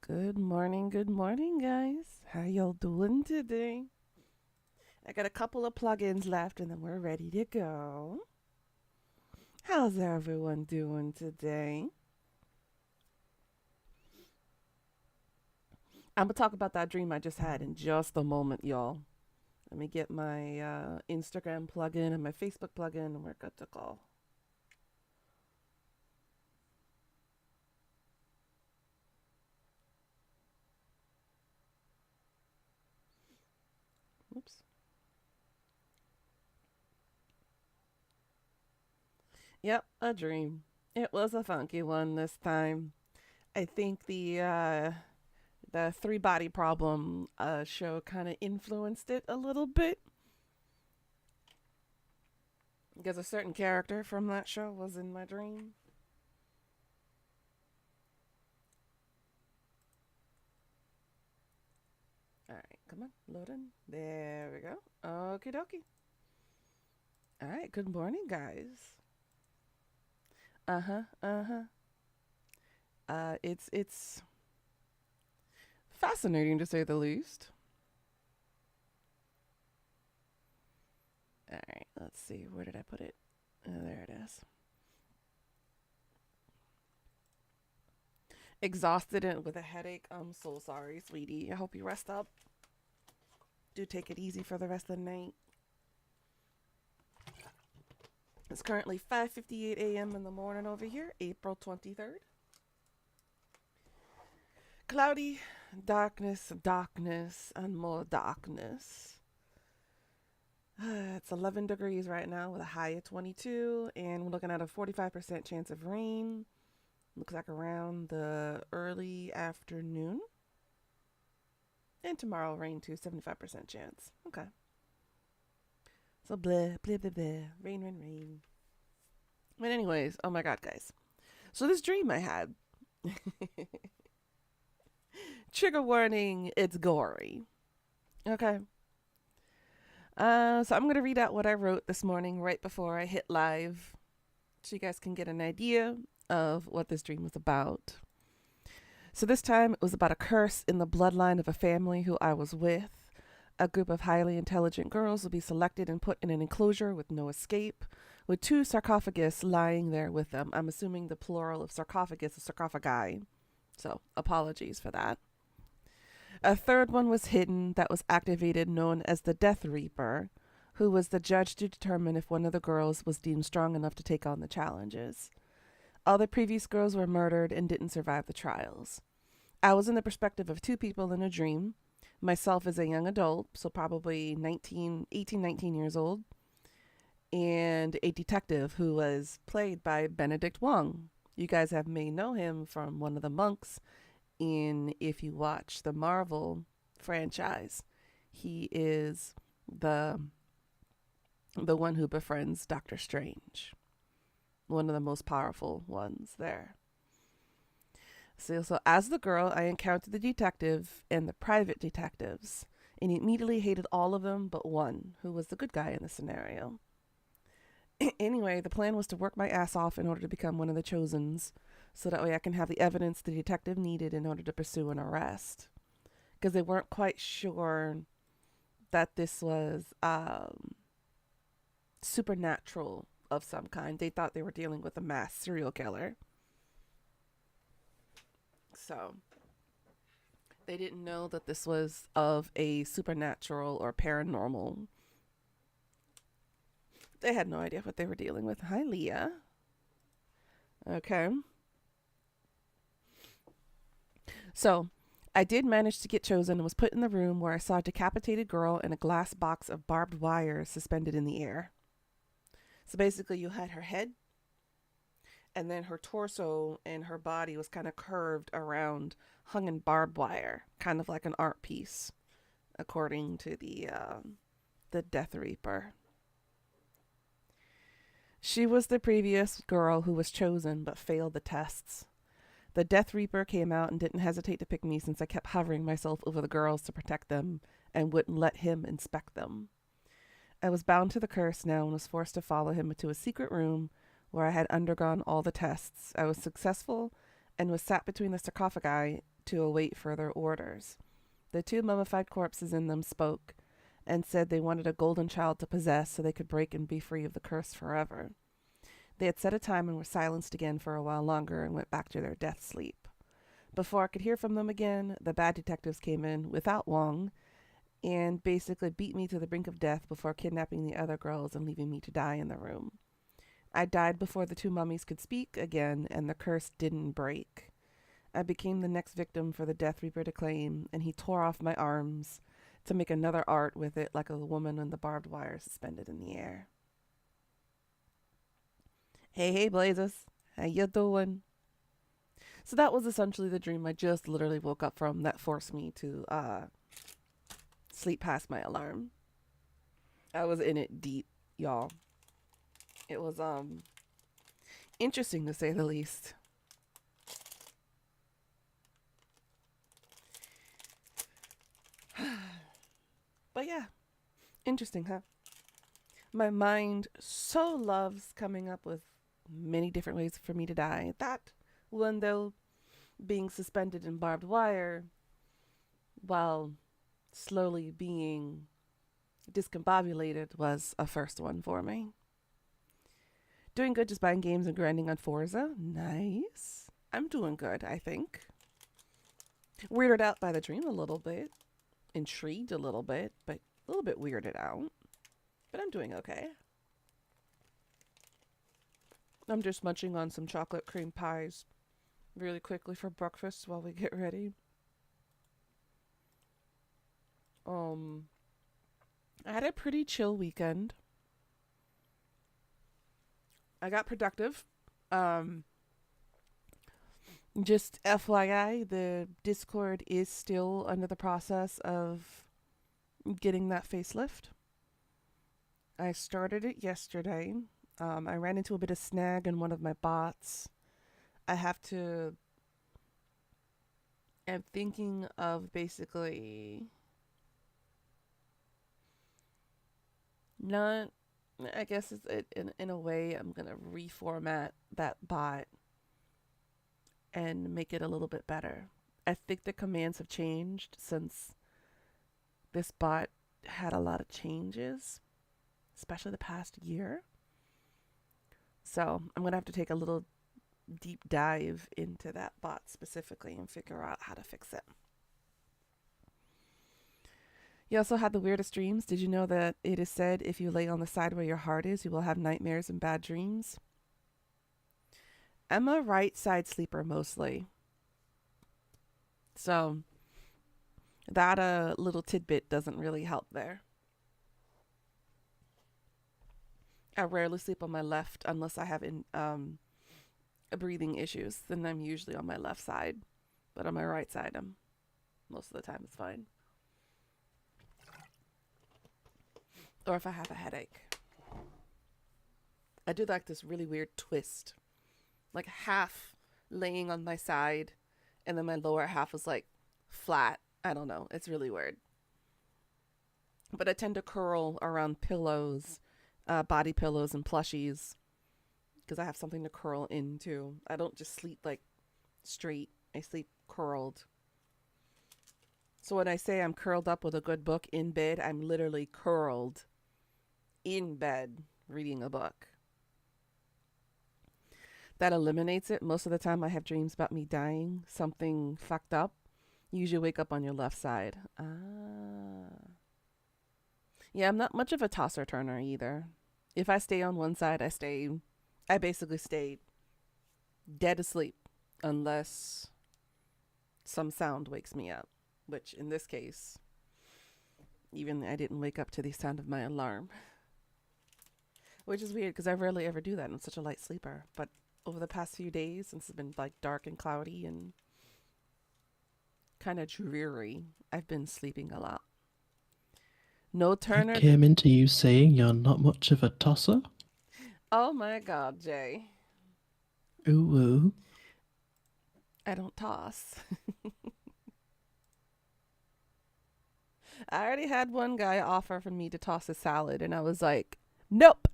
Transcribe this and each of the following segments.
Good morning, guys. How y'all doing today? I got a couple of plugins left and then we're ready to go. How's everyone doing today? I'm gonna talk about that dream I just had in just a moment, y'all. Let me get my Instagram plugin and my Facebook plugin and we're good to go. Oops. Yep, a dream. It was a funky one this time. I think the three body problem show kind of influenced it a little bit because a certain character from that show was in my dream. All right, come on, loading. There we go. Okie dokie. All right, good morning, guys. Uh huh. Uh huh. It's fascinating to say the least. All right, let's see. Where did I put it? There it is. Exhausted and with a headache. I'm so sorry, sweetie. I hope you rest up. Do take it easy for the rest of the night. It's currently 5:58 a.m. in the morning over here, April 23rd. Cloudy, darkness, and more darkness. It's 11 degrees right now with a high of 22, and we're looking at a 45% chance of rain. Looks like around the early afternoon. And tomorrow, rain too, 75% chance. Okay. So, blah, blah, blah, blah. Rain. But, anyways, oh my god, guys. So, this dream I had. Trigger warning, it's gory. Okay. So I'm going to read out what I wrote this morning right before I hit live so you guys can get an idea of what this dream was about. So this time it was about a curse in the bloodline of a family who I was with. A group of highly intelligent girls will be selected and put in an enclosure with no escape, with two sarcophagus lying there with them. I'm assuming the plural of sarcophagus is sarcophagi. So apologies for that. A third one was hidden that was activated, known as the Death Reaper, who was the judge to determine if one of the girls was deemed strong enough to take on the challenges. All the previous girls were murdered and didn't survive the trials. I was in the perspective of two people in a dream. Myself as a young adult, so probably 18, 19 years old, and a detective who was played by Benedict Wong. You guys may know him from one of the monks in, if you watch the Marvel franchise. He is the one who befriends Doctor Strange. One of the most powerful ones there. So as the girl, I encountered the detective and the private detectives, and immediately hated all of them but one, who was the good guy in the scenario. Anyway, the plan was to work my ass off in order to become one of the chosens, so that way I can have the evidence the detective needed in order to pursue an arrest. Because they weren't quite sure that this was supernatural of some kind. They thought they were dealing with a mass serial killer. So they didn't know that this was of a supernatural or paranormal. They had no idea what they were dealing with. Hi, Leah. Okay. So I did manage to get chosen and was put in the room where I saw a decapitated girl in a glass box of barbed wire suspended in the air. So basically, you had her head, and then her torso and her body was kind of curved around, hung in barbed wire, kind of like an art piece, according to the Death Reaper. She was the previous girl who was chosen but failed the tests. The Death Reaper came out and didn't hesitate to pick me since I kept hovering myself over the girls to protect them and wouldn't let him inspect them. I was bound to the curse now and was forced to follow him into a secret room where I had undergone all the tests. I was successful and was sat between the sarcophagi to await further orders. The two mummified corpses in them spoke and said they wanted a golden child to possess so they could break and be free of the curse forever. They had set a time and were silenced again for a while longer and went back to their death sleep. Before I could hear from them again, the bad detectives came in without Wong and basically beat me to the brink of death before kidnapping the other girls and leaving me to die in the room. I died before the two mummies could speak again, and the curse didn't break. I became the next victim for the Death Reaper to claim, and he tore off my arms to make another art with it like a woman on the barbed wire suspended in the air. Hey, Blazers. How you doing? So that was essentially the dream I just literally woke up from that forced me to sleep past my alarm. I was in it deep, y'all. It was interesting to say the least. But yeah, interesting, huh? My mind so loves coming up with many different ways for me to die. That one, though, being suspended in barbed wire while slowly being discombobulated was a first one for me. Doing good just buying games and grinding on Forza. Nice. I'm doing good, I think. Weirded out by the dream a little bit. Intrigued a little bit, but a little bit weirded out. But I'm doing okay. I'm just munching on some chocolate cream pies really quickly for breakfast while we get ready. I had a pretty chill weekend. I got productive. Just FYI, the Discord is still under the process of getting that facelift. I started it yesterday. I ran into a bit of snag in one of my bots. I'm thinking of basically not, I guess it's in a way I'm going to reformat that bot and make it a little bit better. I think the commands have changed since this bot had a lot of changes, especially the past year. So I'm going to have to take a little deep dive into that bot specifically and figure out how to fix it. You also had the weirdest dreams. Did you know that it is said if you lay on the side where your heart is, you will have nightmares and bad dreams? I'm a right side sleeper mostly. So that little tidbit doesn't really help there. I rarely sleep on my left unless I have breathing issues. Then I'm usually on my left side. But on my right side, most of the time it's fine. Or if I have a headache. I do like this really weird twist. Like half laying on my side, and then my lower half is like flat. I don't know. It's really weird. But I tend to curl around pillows, body pillows and plushies, because I have something to curl into. I don't just sleep like straight. I sleep curled. So when I say I'm curled up with a good book in bed, I'm literally curled in bed reading a book. That eliminates it. Most of the time I have dreams about me dying, something fucked up. You usually wake up on your left side. Yeah, I'm not much of a tosser turner either. If I stay on one side, I basically stay dead asleep unless some sound wakes me up, which in this case, even I didn't wake up to the sound of my alarm, which is weird because I rarely ever do that. I'm such a light sleeper, but over the past few days, since it's been like dark and cloudy and kind of dreary, I've been sleeping a lot. No Turner. I came into you saying you're not much of a tosser. Oh my God, Jay. Ooh, ooh. I don't toss. I already had one guy offer for me to toss a salad, and I was like, nope.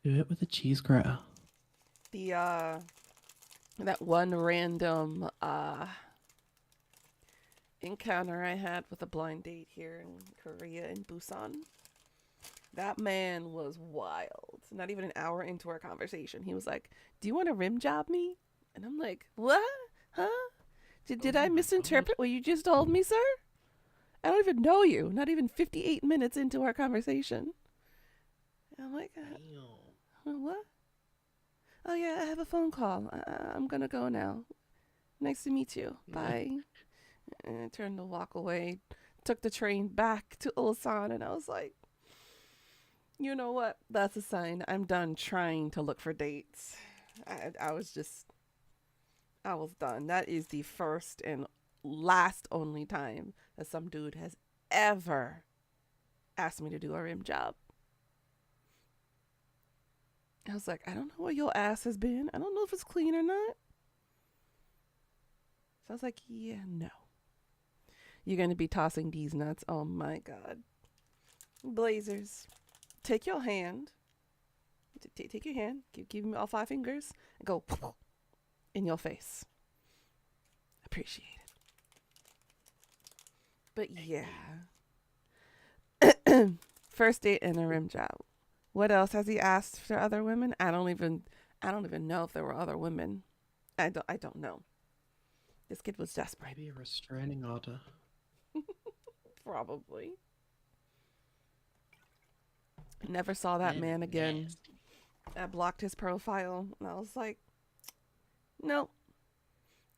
Do it with a cheese grater. The that one random encounter I had with a blind date here in Korea in Busan. That man was wild. Not even an hour into our conversation, he was like, "Do you want to rim job me?" And I'm like, "What? Huh? Did I Oh my god. misinterpret what you just told me, sir? I don't even know you. Not even 58 minutes into our conversation." And I'm like, Damn. "What? Oh yeah, I have a phone call. I'm gonna go now. Nice to meet you. Bye." And I turned to walk away. Took the train back to Ulsan, and I was like, you know what? That's a sign I'm done trying to look for dates. I was just, I was done. That is the first and last only time that some dude has ever asked me to do a rim job. I was like, I don't know where your ass has been. I don't know if it's clean or not. So I was like, yeah, no. You're going to be tossing these nuts. Oh my God. Blazers. Take your hand. Take your hand. Give me all five fingers. And go in your face. Appreciate it. But yeah. First date and a rim job. What else has he asked for other women? I don't even know if there were other women. I don't know. This kid was desperate. Maybe a restraining order. Probably. Never saw that Men man are again. nasty. I blocked his profile and I was like, nope.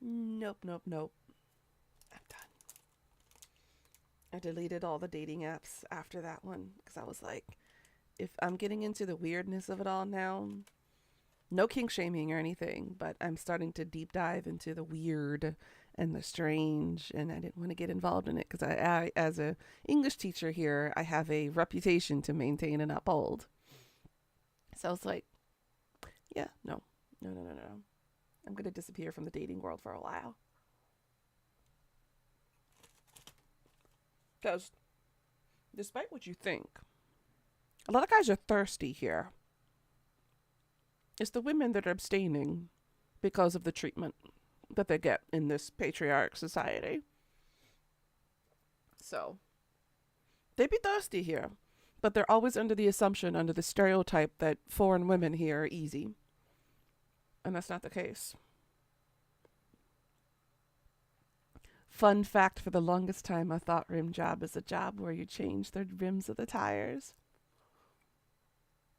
Nope, nope, nope. I'm done. I deleted all the dating apps after that one because I was like, if I'm getting into the weirdness of it all now, no kink shaming or anything, but I'm starting to deep dive into the weird and the strange, and I didn't want to get involved in it because I, as a English teacher here, I have a reputation to maintain and uphold. So I was like, yeah, no, no, no, no, no. I'm gonna disappear from the dating world for a while because, despite what you think, a lot of guys are thirsty here. It's the women that are abstaining because of the treatment that they get in this patriarch society. So they be thirsty here, but they're always under the assumption, under the stereotype that foreign women here are easy, and that's not the case. Fun fact: for the longest time, I thought rim job is a job where you change the rims of the tires.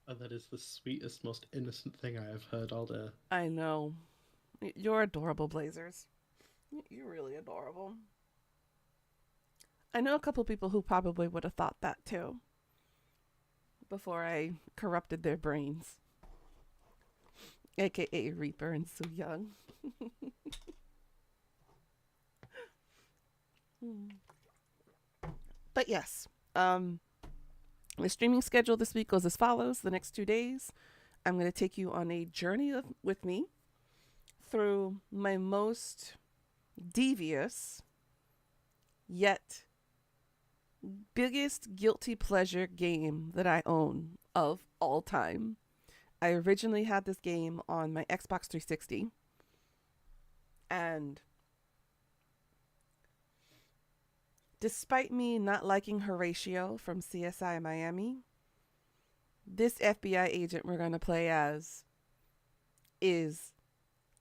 Oh, that is the sweetest, most innocent thing I have heard all day. I know. You're adorable, Blazers. You're really adorable. I know a couple people who probably would have thought that too before I corrupted their brains, aka Reaper and Su Young. But yes, the streaming schedule this week goes as follows. The next 2 days, I'm going to take you on a journey with me through my most devious yet biggest guilty pleasure game that I own of all time. I originally had this game on my Xbox 360, and despite me not liking Horatio from CSI Miami, this FBI agent we're going to play as is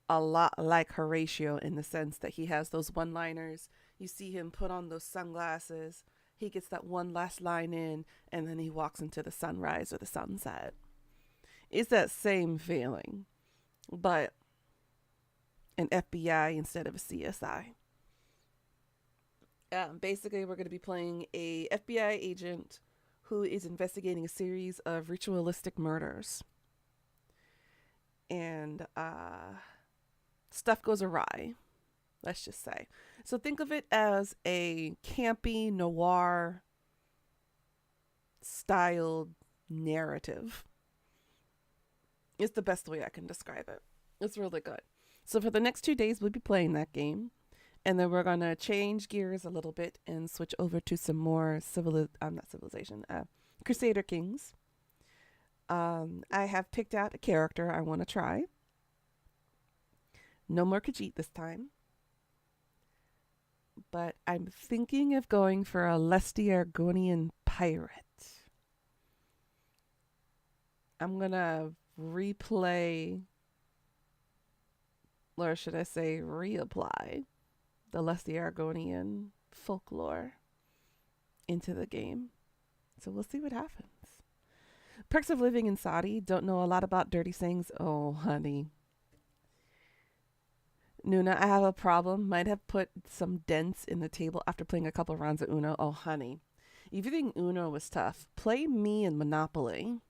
a lot like Horatio in the sense that he has those one liners. You see him put on those sunglasses, he gets that one last line in, and then he walks into the sunrise or the sunset. It's that same feeling, but an FBI instead of a CSI. Basically, we're going to be playing a FBI agent who is investigating a series of ritualistic murders. And stuff goes awry, let's just say. So think of it as a campy noir styled narrative. It's the best way I can describe it. It's really good. So for the next 2 days, we'll be playing that game. And then we're going to change gears a little bit and switch over to some more Crusader Kings. I have picked out a character I want to try. No more Khajiit this time. But I'm thinking of going for a Lesti Argonian pirate. I'm going to replay, or should I say reapply, the Lesti Argonian folklore into the game. So we'll see what happens. Perks of living in Saudi. Don't know a lot about dirty sayings. Oh, honey. Nuna, I have a problem. Might have put some dents in the table after playing a couple rounds of Uno. Oh, honey. If you think Uno was tough, play me in Monopoly.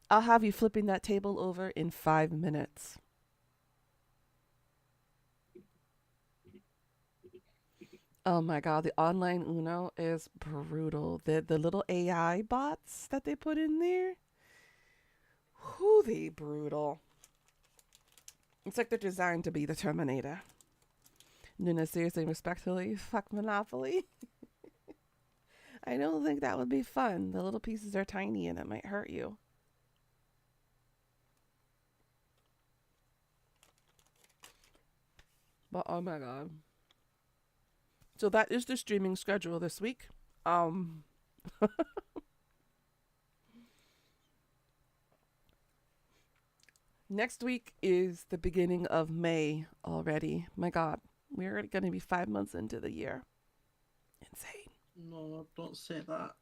I'll have you flipping that table over in 5 minutes. Oh my god, the online Uno is brutal. The little AI bots that they put in there, whew, they brutal. It's like they're designed to be the Terminator. Nuna, seriously, respectfully, fuck Monopoly. I don't think that would be fun. The little pieces are tiny and it might hurt you. But oh my god. So that is the streaming schedule this week. Next week is the beginning of May already. My god, we're already going to be 5 months into the year. Insane. No, don't say that.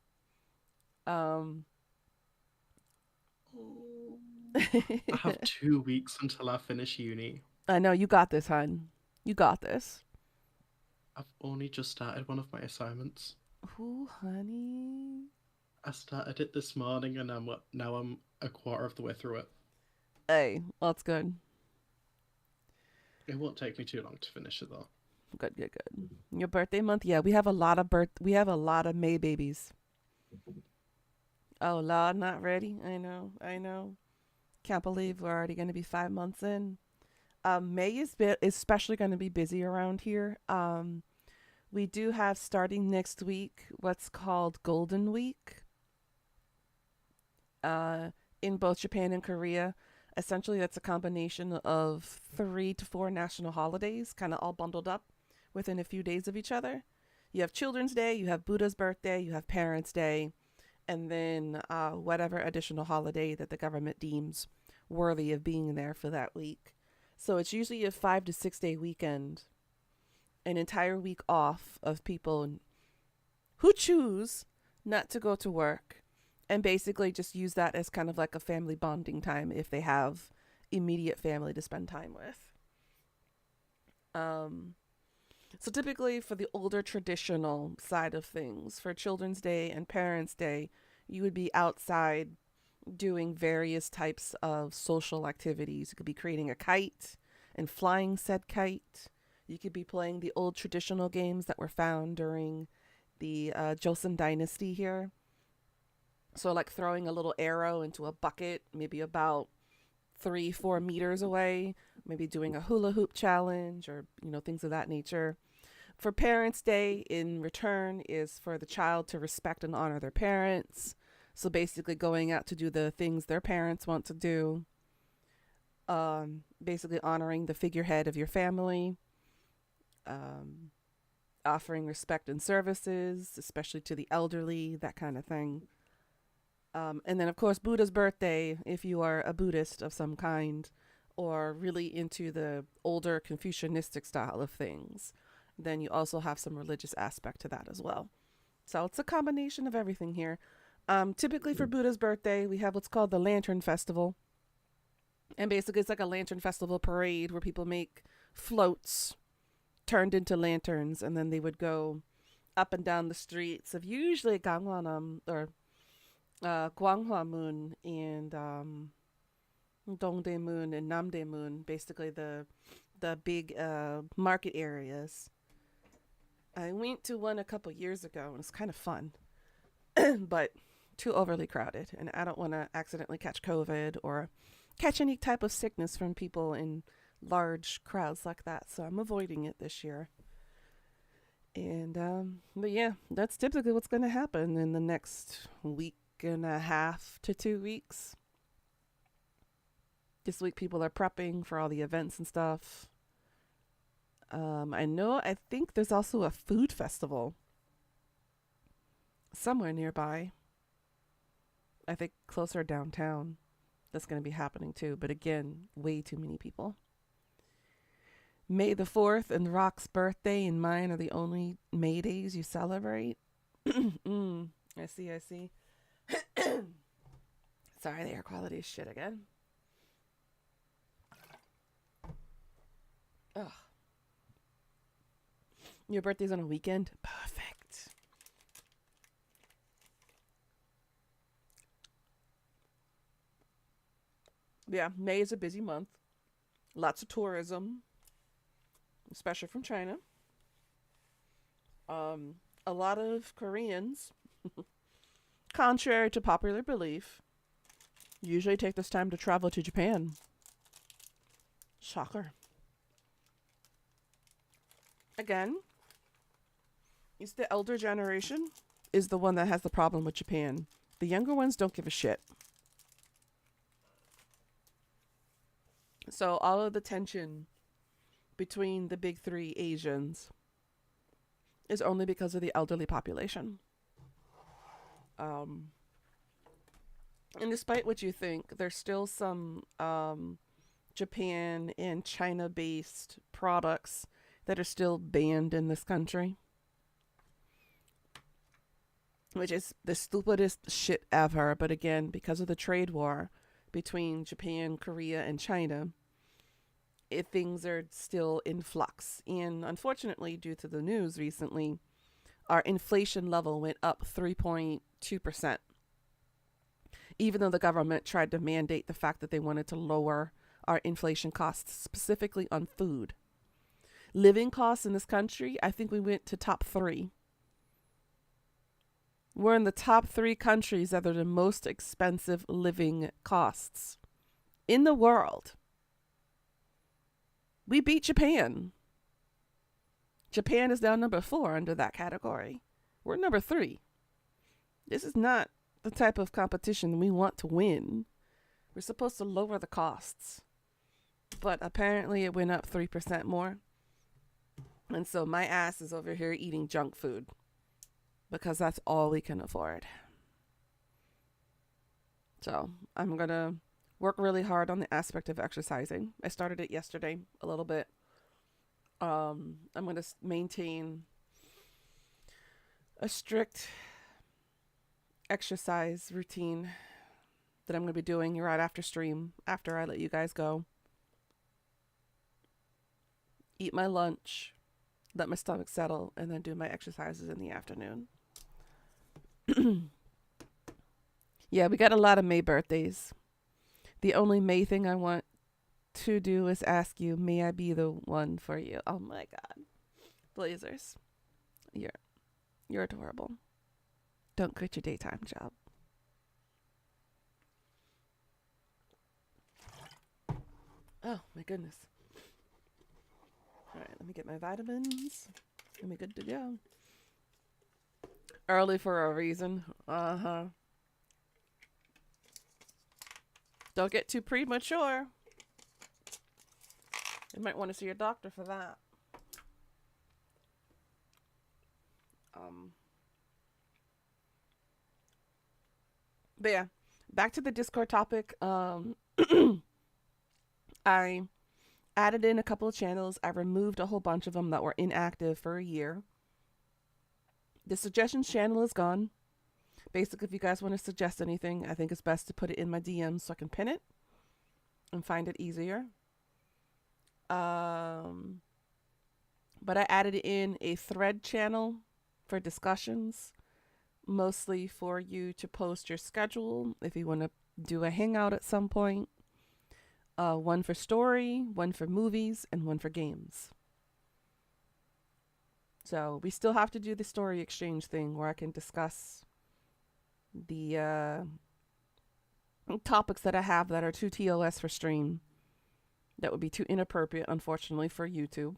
Um Oh. I have 2 weeks until I finish uni. I know you got this, hun. You got this. I've only just started one of my assignments. Ooh, honey. I started it this morning, and now I'm a quarter of the way through it. Hey, well, that's good. It won't take me too long to finish it though. Good, good, good. Your birthday month? Yeah, we have a lot of May babies. Oh Lord, not ready. I know. Can't believe we're already gonna be 5 months in. May is especially gonna be busy around here. We do have starting next week what's called Golden Week. In both Japan and Korea. Essentially, that's a combination of 3 to 4 national holidays, kind of all bundled up within a few days of each other. You have Children's Day, you have Buddha's birthday, you have Parents' Day, and then whatever additional holiday that the government deems worthy of being there for that week. So it's usually a 5 to 6 day weekend, an entire week off of people who choose not to go to work and basically just use that as kind of like a family bonding time if they have immediate family to spend time with. So typically for the older traditional side of things, for Children's Day and Parents' Day, you would be outside doing various types of social activities. You could be creating a kite and flying said kite. You could be playing the old traditional games that were found during the Joseon Dynasty here. So like throwing a little arrow into a bucket, maybe about 3-4 meters away, maybe doing a hula hoop challenge or, things of that nature. For Parents' Day, in return, is for the child to respect and honor their parents. So basically going out to do the things their parents want to do. Basically honoring the figurehead of your family. Offering respect and services, especially to the elderly, that kind of thing. And then, of course, Buddha's birthday, if you are a Buddhist of some kind, or really into the older Confucianistic style of things, then you also have some religious aspect to that as well. So it's a combination of everything here. Typically for Buddha's birthday, we have what's called the Lantern Festival. And basically it's like a Lantern Festival parade where people make floats turned into lanterns, and then they would go up and down the streets of usually Gangwon or Gwanghwamun and Dongdaemun and Namdaemun, basically the big market areas. I went to one a couple years ago and it's kind of fun, but too overly crowded, and I don't want to accidentally catch COVID or catch any type of sickness from people in large crowds like that, so I'm avoiding it this year. And but yeah, that's typically what's going to happen in the next week and a half to 2 weeks. This week, people are prepping for all the events and stuff. I think there's also a food festival somewhere nearby. I think closer downtown. That's going to be happening too. But again, way too many people. May the 4th and Rock's birthday and mine are the only May days you celebrate. I see. Sorry, the air quality is shit again. Ugh. Your birthday's on a weekend? Perfect. Yeah, May is a busy month. Lots of tourism, especially from China. A lot of Koreans, contrary to popular belief, usually take this time to travel to Japan. Shocker. Again, it's the elder generation is the one that has the problem with Japan. The younger ones don't give a shit. So all of the tension between the big three Asians is only because of the elderly population. And despite what you think, there's still some Japan and China-based products that are still banned in this country, which is the stupidest shit ever. But again, because of the trade war between Japan, Korea, and China, things are still in flux. And unfortunately, due to the news recently, our inflation level went up 3.2%. Even though the government tried to mandate the fact that they wanted to lower our inflation costs, specifically on food. Living costs in this country, I think we went to top 3. We're in the top 3 countries that are the most expensive living costs in the world. We beat Japan. Japan is now number 4 under that category. We're number 3. This is not the type of competition we want to win. We're supposed to lower the costs. But apparently it went up 3% more. And so my ass is over here eating junk food because that's all we can afford. So I'm going to work really hard on the aspect of exercising. I started it yesterday a little bit. I'm going to maintain a strict exercise routine that I'm going to be doing right after stream, after I let you guys go. Eat my lunch, let my stomach settle, and then do my exercises in the afternoon. Yeah, we got a lot of May birthdays. The only May thing I want to do is ask you, may I be the one for you? Oh my God. Blazers. You're adorable. Don't quit your daytime job. Oh my goodness. All right, let me get my vitamins. Let me good to go. Early for a reason. Uh-huh. Don't get too premature. You might want to see your doctor for that. But yeah, back to the Discord topic. I added in a couple of channels. I removed a whole bunch of them that were inactive for a year. The suggestions channel is gone. Basically, if you guys want to suggest anything, I think it's best to put it in my DMs so I can pin it and find it easier. But I added in a thread channel for discussions, mostly for you to post your schedule if you want to do a hangout at some point. One for story, one for movies, and one for games. So we still have to do the story exchange thing where I can discuss the topics that I have that are too TOS for stream. That would be too inappropriate, unfortunately, for YouTube.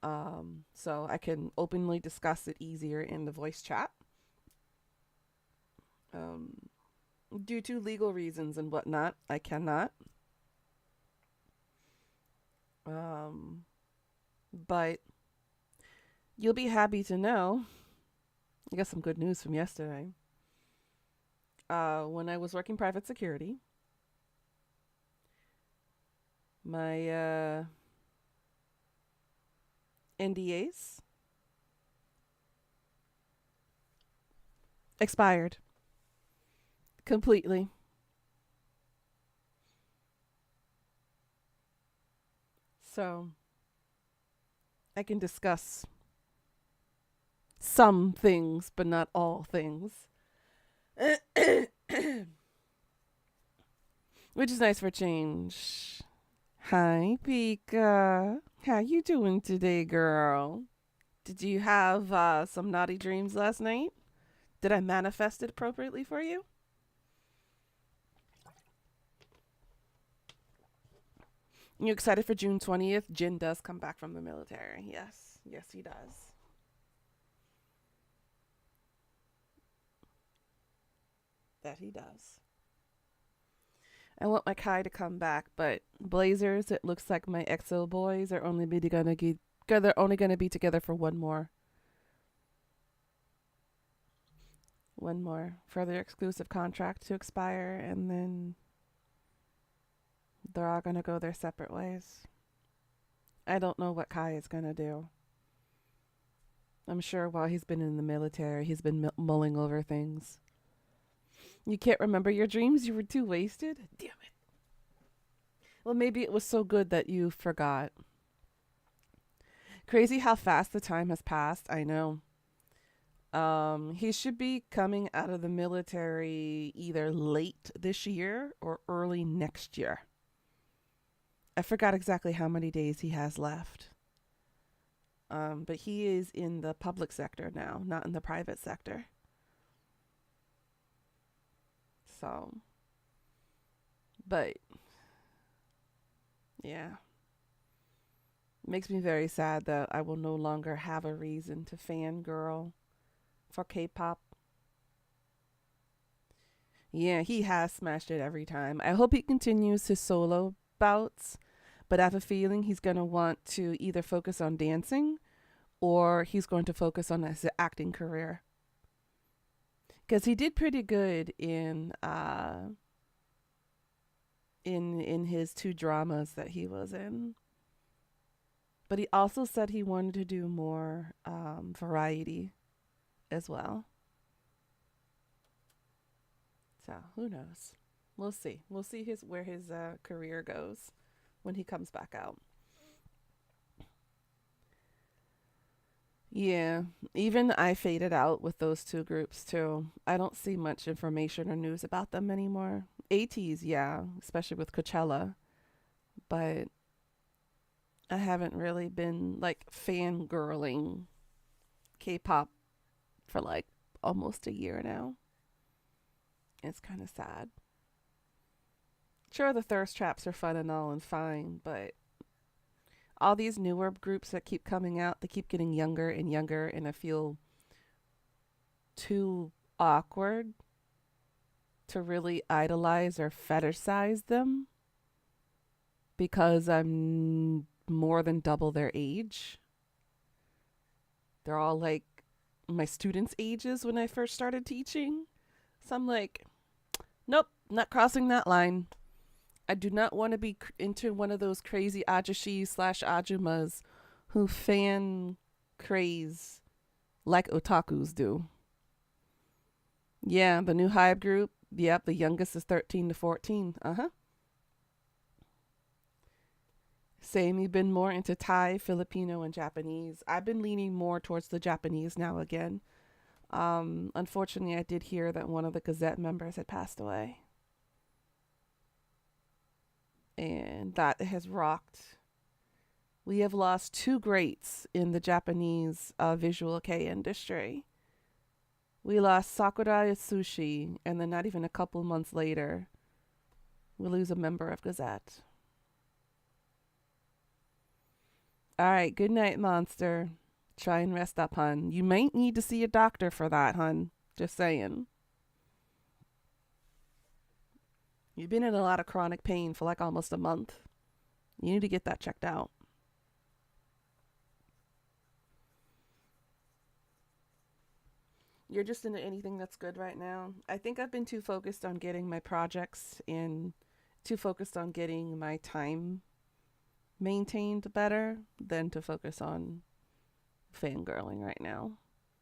So I can openly discuss it easier in the voice chat. Due to legal reasons and whatnot, I cannot. Um, but you'll be happy to know I got some good news from yesterday. When I was working private security, my NDAs expired completely. So I can discuss some things, but not all things. Which is nice for a change. Hi, Pika. How you doing today, girl? Did you have some naughty dreams last night? Did I manifest it appropriately for you? You excited for June 20th? Jin does come back from the military. Yes. Yes, he does. That he does. I want my Kai to come back, but Blazers, it looks like my EXO boys are only they're only gonna be together for one more further exclusive contract to expire, and then they're all gonna go their separate ways. I don't know what Kai is gonna do. I'm sure while he's been in the military, he's been mulling over things. You can't remember your dreams? You were too wasted? Damn it. Well, maybe it was so good that you forgot. Crazy how fast the time has passed. I know. He should be coming out of the military either late this year or early next year. I forgot exactly how many days he has left. But he is in the public sector now, not in the private sector. So, but yeah, makes me very sad that I will no longer have a reason to fangirl for K-pop. Yeah, he has smashed it every time. I hope he continues his solo bouts, but I have a feeling he's going to want to either focus on dancing or he's going to focus on his acting career. Because he did pretty good in his two dramas that he was in. But he also said he wanted to do more variety as well. So who knows? We'll see. We'll see where his career goes when he comes back out. Yeah, even I faded out with those two groups too. I don't see much information or news about them anymore. ATEEZ, yeah, especially with Coachella, but I haven't really been like fangirling K-pop for like almost a year now. It's kind of sad. Sure, the thirst traps are fun and all and fine, but all these newer groups that keep coming out, they keep getting younger and younger, and I feel too awkward to really idolize or fetishize them because I'm more than double their age. They're all like my students' ages when I first started teaching. So I'm like, nope, not crossing that line. I do not want to be into one of those crazy ajushi/ajumas who fan craze like otakus do. Yeah, the new Hive group. Yep, the youngest is 13 to 14. Uh-huh. Same, you've been more into Thai, Filipino, and Japanese. I've been leaning more towards the Japanese now again. Unfortunately, I did hear that one of the Gazette members had passed away. And that has rocked. We have lost two greats in the Japanese visual kei industry. We lost Sakura Yatsushi, and then not even a couple months later, we lose a member of Gazette. All right, good night, monster. Try and rest up, hun. You might need to see a doctor for that, hun. Just saying. You've been in a lot of chronic pain for like almost a month. You need to get that checked out. You're just into anything that's good right now. I think I've been too focused on getting my projects and too focused on getting my time maintained better than to focus on fangirling right now.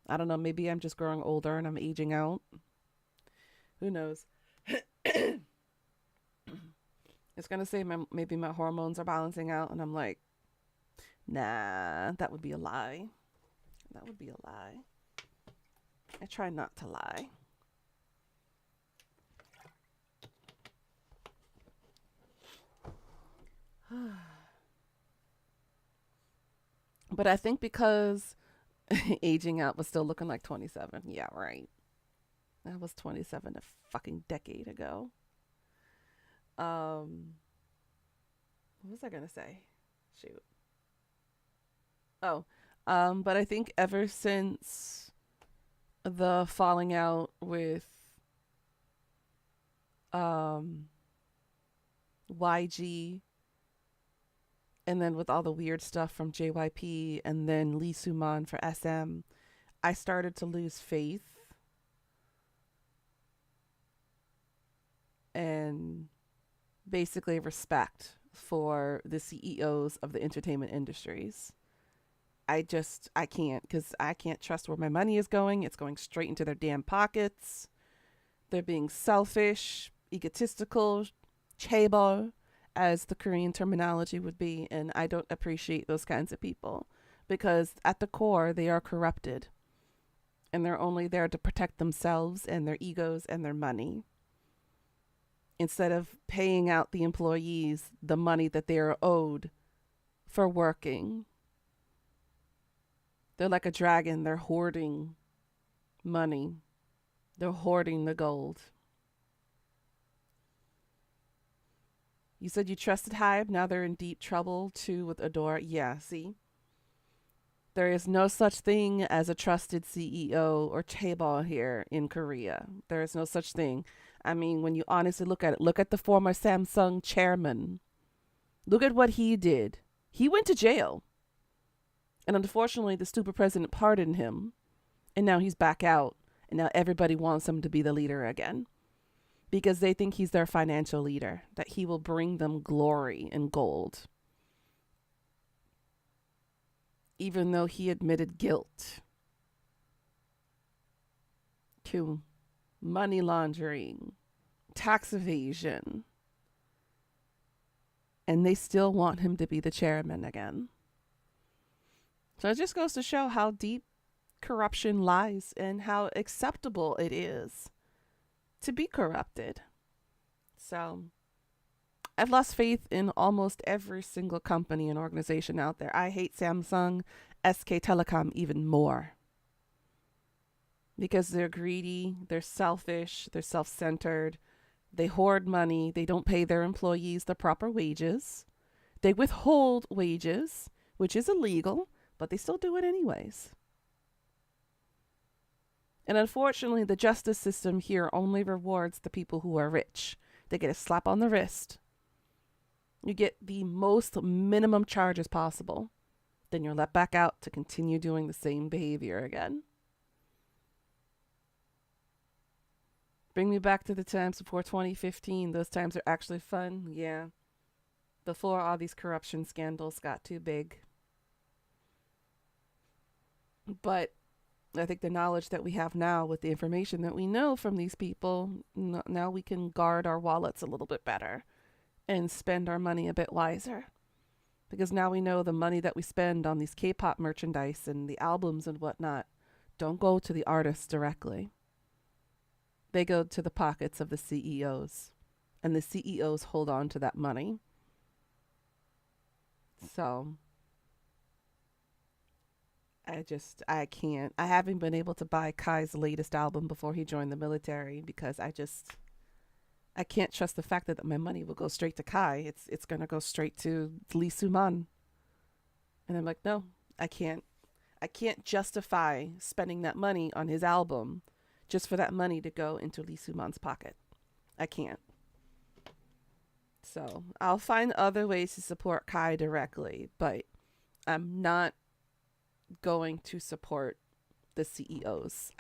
I don't know, maybe I'm just growing older and I'm aging out. Who knows? It's gonna say maybe my hormones are balancing out, and I'm like, nah, that would be a lie. That would be a lie. I try not to lie. But I think because aging out was still looking like 27. Yeah, right. That was 27 a fucking decade ago. What was I gonna say? Shoot. Oh, but I think ever since the falling out with um YG, and then with all the weird stuff from JYP, and then Lee Suman for SM, I started to lose faith and basically respect for the CEOs of the entertainment industries. I can't, because I can't trust where my money is going. It's going straight into their damn pockets. They're being selfish, egotistical, chaebol, as the Korean terminology would be, and I don't appreciate those kinds of people because at the core they are corrupted and they're only there to protect themselves and their egos and their money instead of paying out the employees the money that they are owed for working. They're like a dragon. They're hoarding money. They're hoarding the gold. You said you trusted Hive. Now they're in deep trouble too with Adore. Yeah, see? There is no such thing as a trusted CEO or chaebol here in Korea. There is no such thing. I mean, when you honestly look at it, look at the former Samsung chairman. Look at what he did. He went to jail. And unfortunately, the stupid president pardoned him. And now he's back out. And now everybody wants him to be the leader again. Because they think he's their financial leader. That he will bring them glory and gold. Even though he admitted guilt to money laundering, tax evasion. And they still want him to be the chairman again. So it just goes to show how deep corruption lies and how acceptable it is to be corrupted. So I've lost faith in almost every single company and organization out there. I hate Samsung, SK Telecom even more. Because they're greedy, they're selfish, they're self-centered, they hoard money, they don't pay their employees the proper wages, they withhold wages, which is illegal, but they still do it anyways. And unfortunately, the justice system here only rewards the people who are rich. They get a slap on the wrist. You get the most minimum charges possible. Then you're let back out to continue doing the same behavior again. Bring me back to the times before 2015. Those times are actually fun. Yeah. Before all these corruption scandals got too big. But I think the knowledge that we have now with the information that we know from these people, now we can guard our wallets a little bit better and spend our money a bit wiser. Because now we know the money that we spend on these K-pop merchandise and the albums and whatnot don't go to the artists directly. They go to the pockets of the CEOs. And the CEOs hold on to that money. So I can't. I haven't been able to buy Kai's latest album before he joined the military because I can't trust the fact that my money will go straight to Kai. It's going to go straight to Lee Suman. And I'm like, no, I can't. I can't justify spending that money on his album just for that money to go into Lee Suman's pocket. I can't. So I'll find other ways to support Kai directly, but I'm not going to support the CEOs.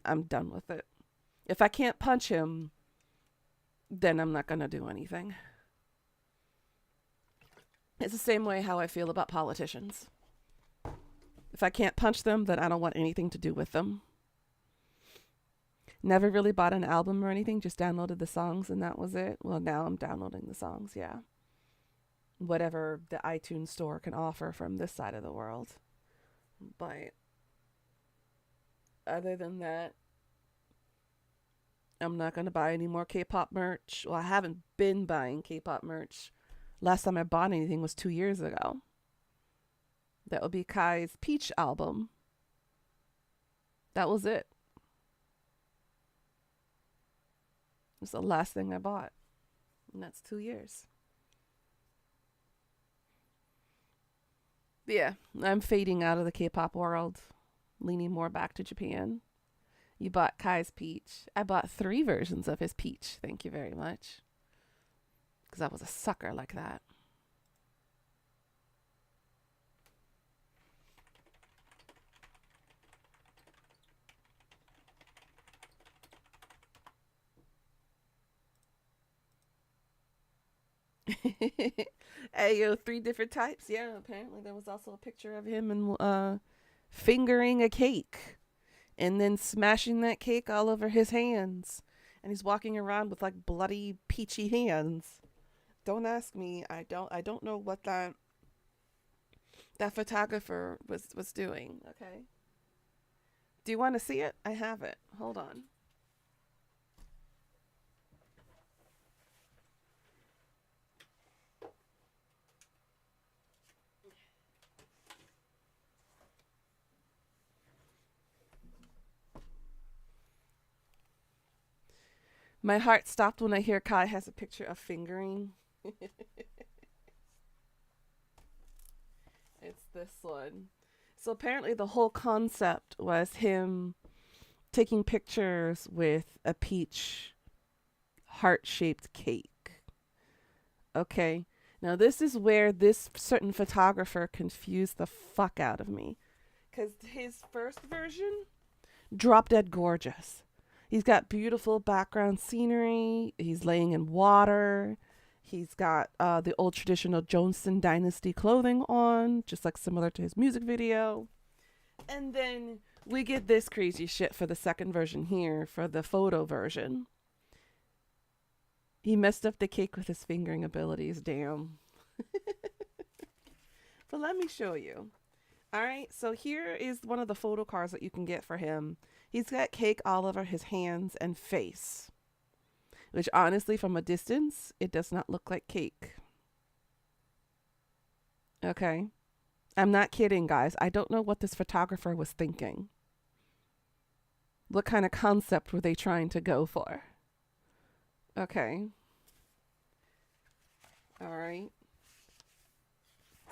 I'm done with it. If I can't punch him, then I'm not gonna do anything. It's the same way how I feel about politicians. If I can't punch them, then I don't want anything to do with them. Never really bought an album or anything, just downloaded the songs and that was it. Well, now I'm downloading the songs, yeah. Whatever the iTunes store can offer from this side of the world. But other than that, I'm not going to buy any more K-pop merch. Well, I haven't been buying K-pop merch. Last time I bought anything was 2 years ago. That would be Kai's Peach album. That was it. It was the last thing I bought. And that's 2 years. But yeah, I'm fading out of the K-pop world. Leaning more back to Japan. You bought Kai's Peach. I bought 3 versions of his Peach. Thank you very much. Because I was a sucker like that. Hey, yo, 3 different types. Yeah, apparently there was also a picture of him and fingering a cake and then smashing that cake all over his hands. And he's walking around with like bloody peachy hands. Don't ask me. I don't know what that photographer was doing. Okay. Do you want to see it? I have it. Hold on. My heart stopped when I hear Kai has a picture of fingering. It's this one. So apparently the whole concept was him taking pictures with a peach heart-shaped cake. Okay. Now this is where this certain photographer confused the fuck out of me. Because his first version, drop dead gorgeous. He's got beautiful background scenery. He's laying in water. He's got the old traditional Joseon Dynasty clothing on, just like similar to his music video. And then we get this crazy shit for the second version here, for the photo version. He messed up the cake with his fingering abilities, damn. But let me show you. All right, so here is one of the photo cards that you can get for him. He's got cake all over his hands and face, which honestly, from a distance, it does not look like cake. Okay. I'm not kidding, guys. I don't know what this photographer was thinking. What kind of concept were they trying to go for? Okay. All right.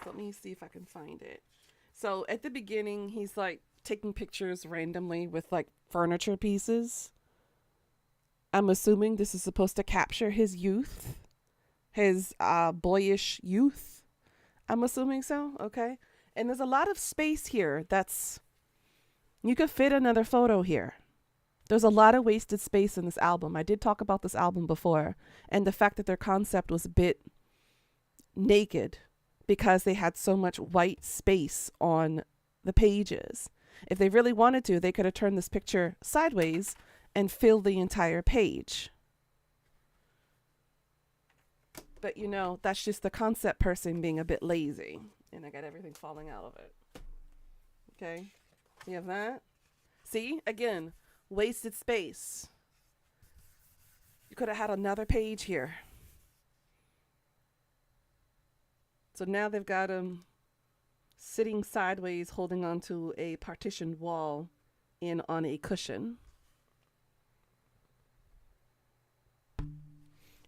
Let me see if I can find it. So at the beginning, he's like taking pictures randomly with like furniture pieces. I'm assuming this is supposed to capture his youth, his boyish youth. I'm assuming so. Okay. And there's a lot of space here you could fit another photo here. There's a lot of wasted space in this album. I did talk about this album before, and the fact that their concept was a bit naked because they had so much white space on the pages. If they really wanted to, they could have turned this picture sideways and filled the entire page. But you know, that's just the concept person being a bit lazy. And I got everything falling out of it. Okay. You have that. See, again, wasted space. You could have had another page here. So now they've got him sitting sideways, holding onto a partitioned wall and on a cushion.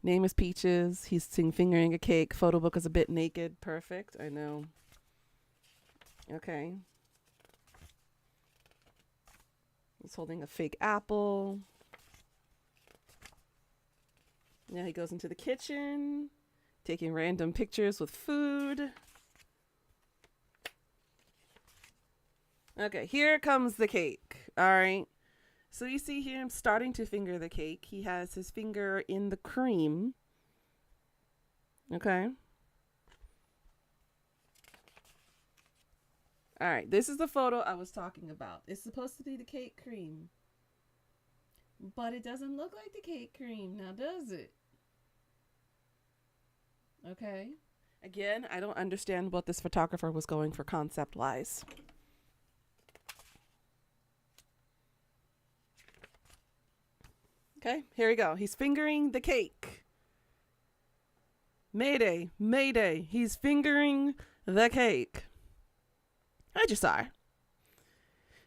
Name is Peaches. He's fingering a cake. Photo book is a bit naked. Perfect. I know. Okay. He's holding a fake apple. Now he goes into the kitchen, taking random pictures with food. Okay, here comes the cake. All right. So you see here him starting to finger the cake. He has his finger in the cream. Okay. All right, this is the photo I was talking about. It's supposed to be the cake cream. But it doesn't look like the cake cream, now does it? Okay. Again, I don't understand what this photographer was going for concept-wise. Okay, here we go. He's fingering the cake. Mayday, mayday. He's fingering the cake. I just saw.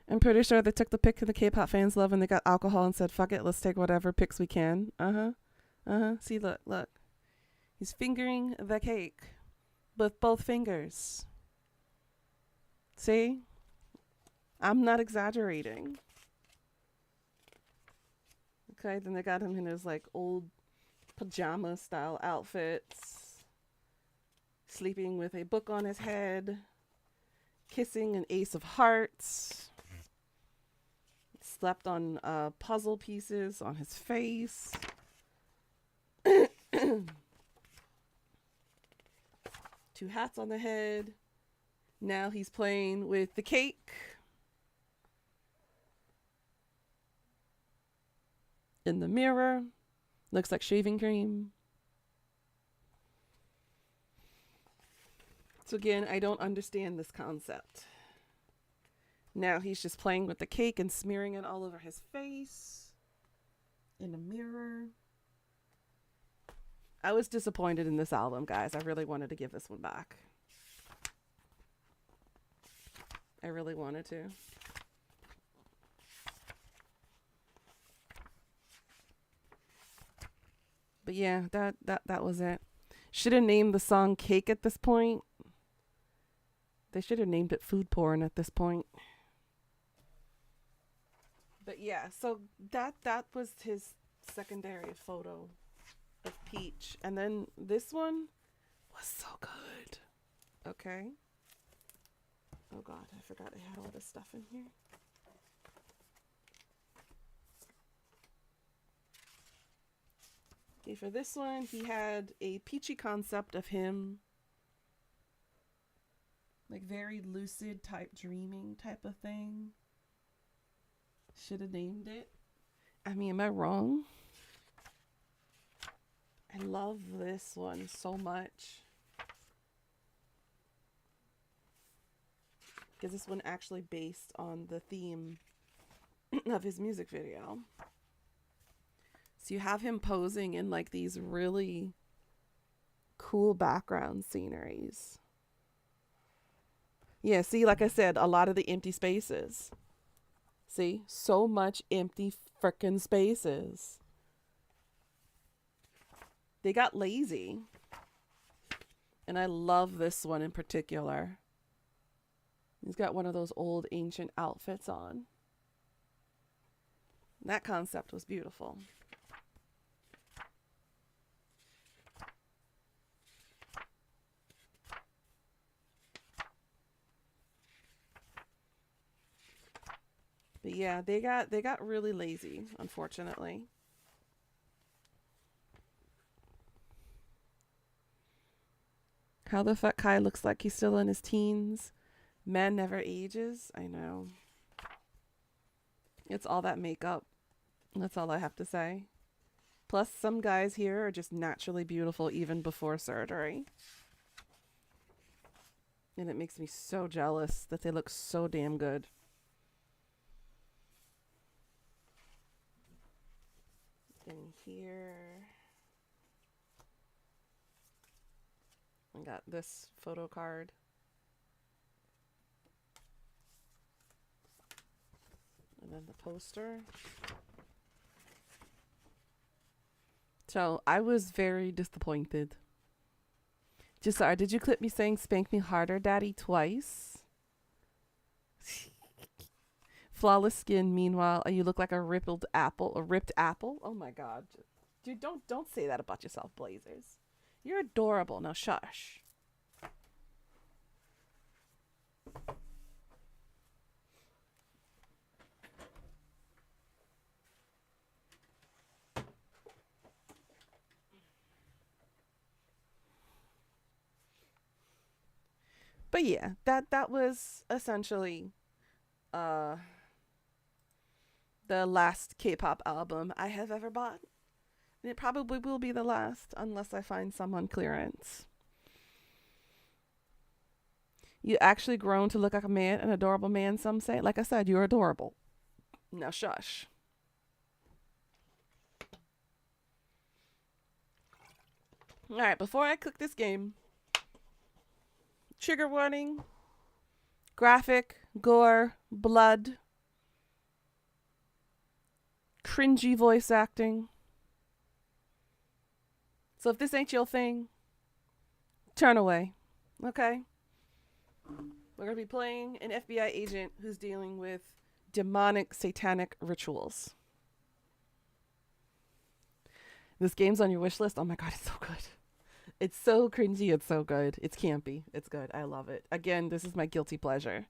I'm pretty sure they took the pic the K-pop fans love and they got alcohol and said, fuck it, let's take whatever pics we can. See, look. He's fingering the cake with both fingers. See? I'm not exaggerating. Okay, then they got him in his like old pajama style outfits, sleeping with a book on his head, kissing an ace of hearts, slept on puzzle pieces on his face. Two hats on the head. Now he's playing with the cake. In the mirror. Looks like shaving cream. So again, I don't understand this concept. Now he's just playing with the cake and smearing it all over his face. In the mirror. I was disappointed in this album, guys. I really wanted to give this one back. I really wanted to. But yeah, that was it. Should have named the song Cake at this point. They should have named it Food Porn at this point. But yeah, so that was his secondary photo of Peach. And then this one was so good. Okay. Oh God, I forgot I had all this stuff in here. Okay, for this one, he had a peachy concept of him. Like very lucid type dreaming type of thing. Should have named it. I mean, am I wrong? I love this one so much. Because this one actually based on the theme of his music video. So you have him posing in like these really cool background sceneries. Yeah, see, like I said, a lot of the empty spaces. See, so much empty frickin' spaces. They got lazy. And I love this one in particular. He's got one of those old ancient outfits on. That concept was beautiful. But yeah, they got really lazy, unfortunately. How the fuck Kai looks like he's still in his teens. Man never ages. I know. It's all that makeup. That's all I have to say. Plus, some guys here are just naturally beautiful even before surgery. And it makes me so jealous that they look so damn good. In here, I got this photo card. And then the poster. So I was very disappointed. Just sorry, did you clip me saying spank me harder, daddy, twice? Flawless skin, meanwhile, you look like a ripped apple. Oh my God. Dude, don't say that about yourself, Blazers. You're adorable. Now shush. But yeah, that was essentially uh the last K-pop album I have ever bought. And it probably will be the last unless I find some on clearance. You actually grown to look like a man, an adorable man, some say. Like I said, you're adorable. Now shush. Alright, before I click this game, trigger warning, graphic, gore, blood, cringy voice acting. So if this ain't your thing, turn away. Okay? We're going to be playing an FBI agent who's dealing with demonic satanic rituals. This game's on your wish list. Oh my god, it's so good. It's so cringy, it's so good. It's campy. It's good. I love it. Again, this is my guilty pleasure.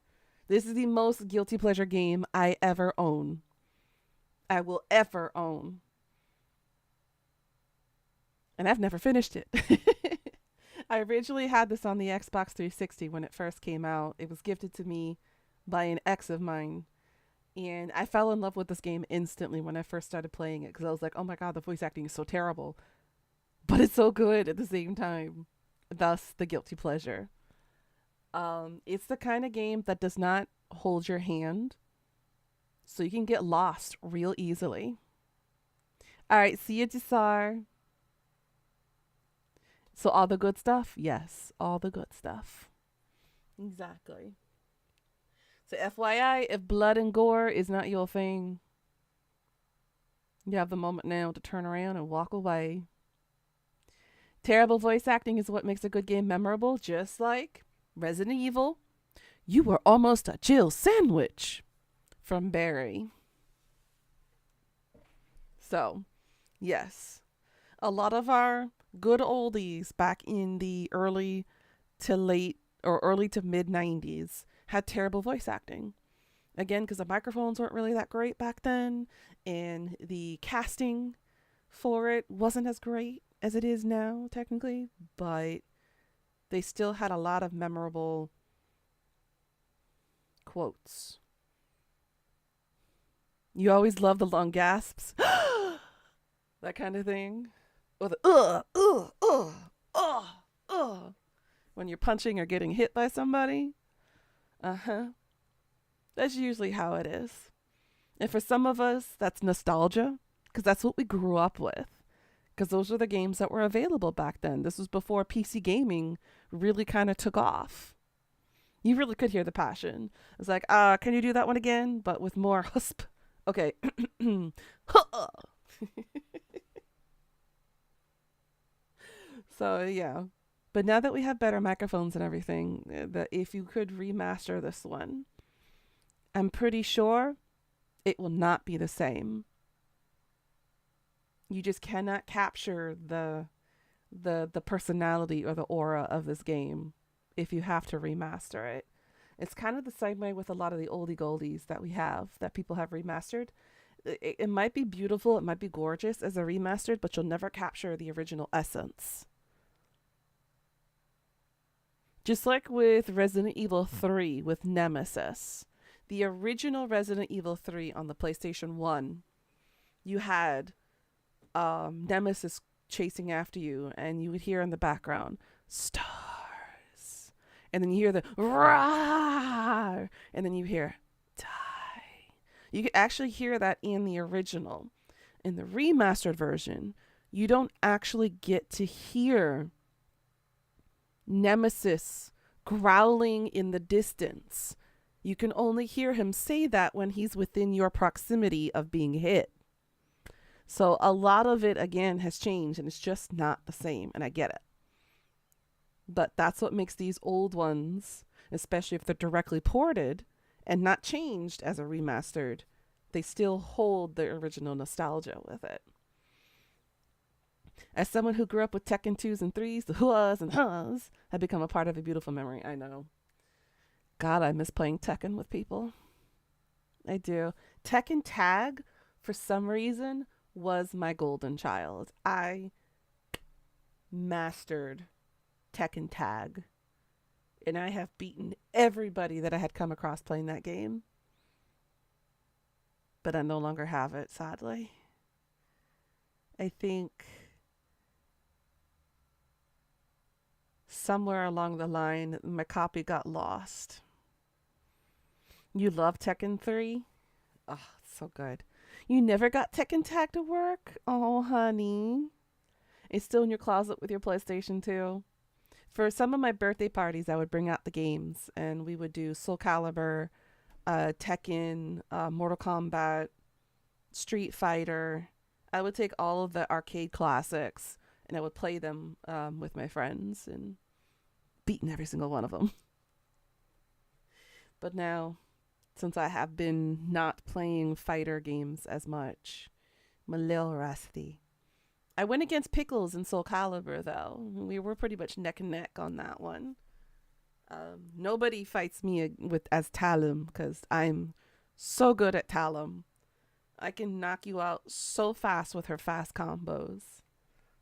This is the most guilty pleasure game I ever own. I will ever own. And I've never finished it. I originally had this on the Xbox 360 when it first came out. It was gifted to me by an ex of mine. And I fell in love with this game instantly when I first started playing it because I was like, oh my god, the voice acting is so terrible. But it's so good at the same time. Thus, the guilty pleasure. It's the kind of game that does not hold your hand. So you can get lost real easily. Alright, see you, Jisar. So all the good stuff? Yes, all the good stuff. Exactly. So FYI, if blood and gore is not your thing, you have the moment now to turn around and walk away. Terrible voice acting is what makes a good game memorable, just like Resident Evil. You were almost a Jill sandwich from Barry. So, yes. A lot of our good oldies back in the early to mid 90s had terrible voice acting. Again, because the microphones weren't really that great back then, and the casting for it wasn't as great as it is now, technically, but they still had a lot of memorable quotes. You always love the long gasps. That kind of thing. Or the when you're punching or getting hit by somebody. That's usually how it is. And for some of us, that's nostalgia, because that's what we grew up with. Because those were the games that were available back then. This was before PC gaming really kind of took off. You really could hear the passion. It's like, can you do that one again? But with more husp. Okay. So, yeah. But now that we have better microphones and everything, that if you could remaster this one, I'm pretty sure it will not be the same. You just cannot capture the personality or the aura of this game if you have to remaster it. It's kind of the same way with a lot of the oldie goldies that we have, that people have remastered. It might be beautiful, it might be gorgeous as a remastered, but you'll never capture the original essence. Just like with Resident Evil 3 with Nemesis. The original Resident Evil 3 on the PlayStation 1, you had Nemesis chasing after you, and you would hear in the background, stars. And then you hear the roar, and then you hear, die. You could actually hear that in the original. In the remastered version, you don't actually get to hear Nemesis growling in the distance. You can only hear him say that when he's within your proximity of being hit. So a lot of it, again, has changed, and it's just not the same, and I get it. But that's what makes these old ones, especially if they're directly ported and not changed as a remastered, they still hold the original nostalgia with it. As someone who grew up with Tekken 2s and 3s, the huas and has have become a part of a beautiful memory. I know. God, I miss playing Tekken with people. I do. Tekken Tag, for some reason, was my golden child. I mastered Tekken Tag. And I have beaten everybody that I had come across playing that game. But I no longer have it, sadly. I think somewhere along the line, my copy got lost. You love Tekken 3? Oh, it's so good. You never got Tekken Tag to work? Oh, honey. It's still in your closet with your PlayStation 2. For some of my birthday parties, I would bring out the games, and we would do Soul Calibur, Tekken, Mortal Kombat, Street Fighter. I would take all of the arcade classics, and I would play them with my friends, and beaten every single one of them. But now, since I have been not playing fighter games as much, I'm a little rusty. I went against Pickles in Soul Calibur, though. We were pretty much neck and neck on that one. Nobody fights me as Talum, because I'm so good at Talum. I can knock you out so fast with her fast combos,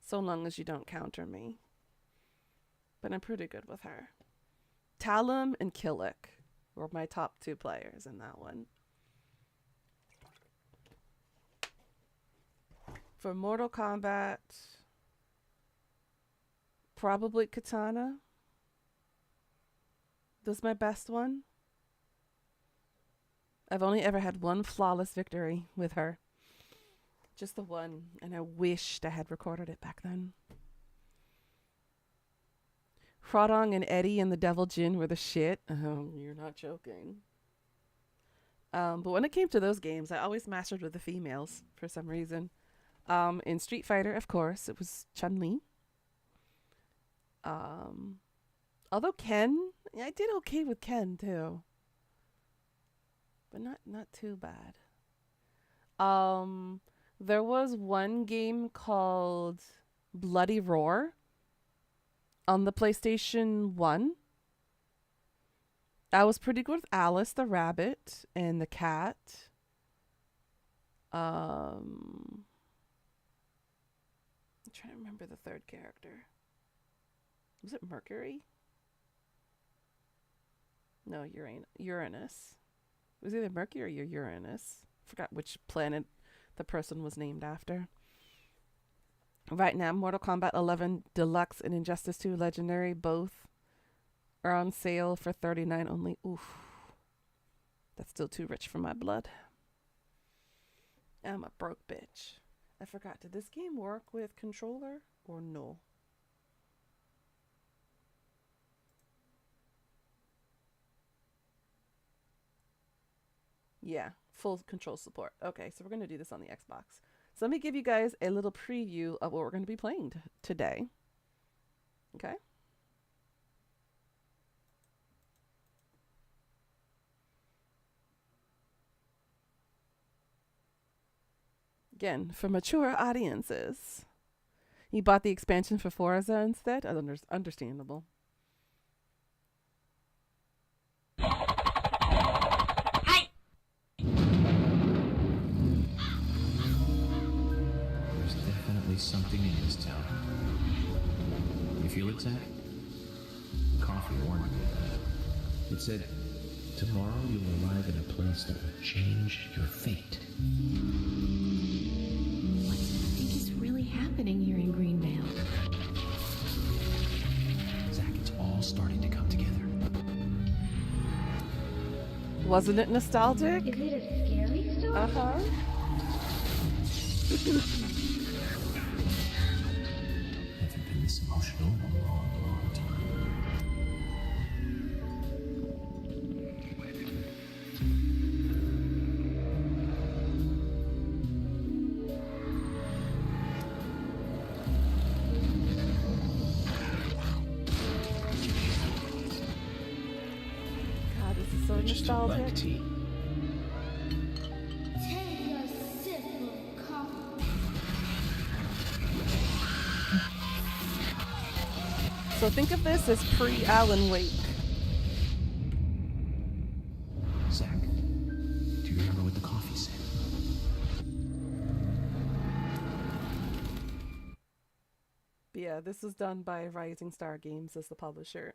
so long as you don't counter me. But I'm pretty good with her. Talum and Killick were my top 2 players in that one. For Mortal Kombat, probably Katana. That's my best one. I've only ever had one flawless victory with her. Just the one, and I wished I had recorded it back then. Hrodong and Eddie and the Devil Jin were the shit. Oh, you're not joking. But when it came to those games, I always mastered with the females for some reason. In Street Fighter, of course, it was Chun-Li. Although Ken, I did okay with Ken too, but not too bad. There was one game called Bloody Roar on the PlayStation 1. I was pretty good with Alice the rabbit and the cat. I'm trying to remember the third character. Was it Mercury? No, Uranus. It was either Mercury or Uranus. Forgot which planet the person was named after. Right now, Mortal Kombat 11 Deluxe and Injustice 2 Legendary both are on sale for $39 only. Oof. That's still too rich for my blood. I'm a broke bitch. I forgot, did this game work with controller or no? Yeah, full control support. Okay, so we're going to do this on the Xbox. So let me give you guys a little preview of what we're going to be playing today. Okay? Again, for mature audiences. You bought the expansion for Forza instead? Understandable. Hi. There's definitely something in this town. You feel it, Zach? Coffee warned me of that. It said, tomorrow you'll arrive in a place that will change your fate. What do you think is really happening here in Greenvale? Zach, it's all starting to come together. Wasn't it nostalgic? Is it a scary story? Uh-huh. Haven't been this emotional in a long, long time. God, this is so Just a black nostalgic. tea. Take a sip of coffee. So think of this as pre-Alan Wake. Zach, do you remember what the coffee said? But yeah, this is done by Rising Star Games as the publisher.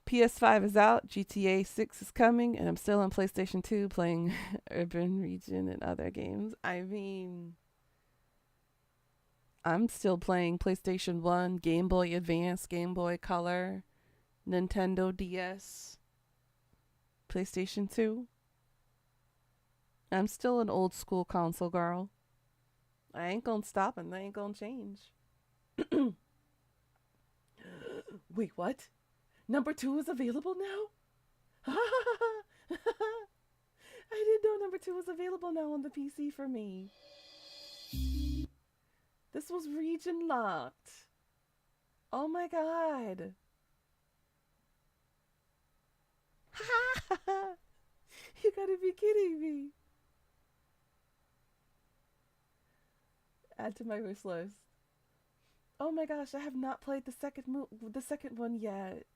PS5 is out, GTA 6 is coming, and I'm still on PlayStation 2 playing Urban Region and other games. I mean, I'm still playing PlayStation 1, Game Boy Advance, Game Boy Color, Nintendo DS, PlayStation 2. I'm still an old school console girl. I ain't gonna stop and I ain't gonna change. Wait, what? Number 2 is available now? I didn't know number 2 was available now on the PC for me. This was region locked. Oh my god. You gotta be kidding me. Add to my wish list. Oh my gosh, I have not played the second one yet.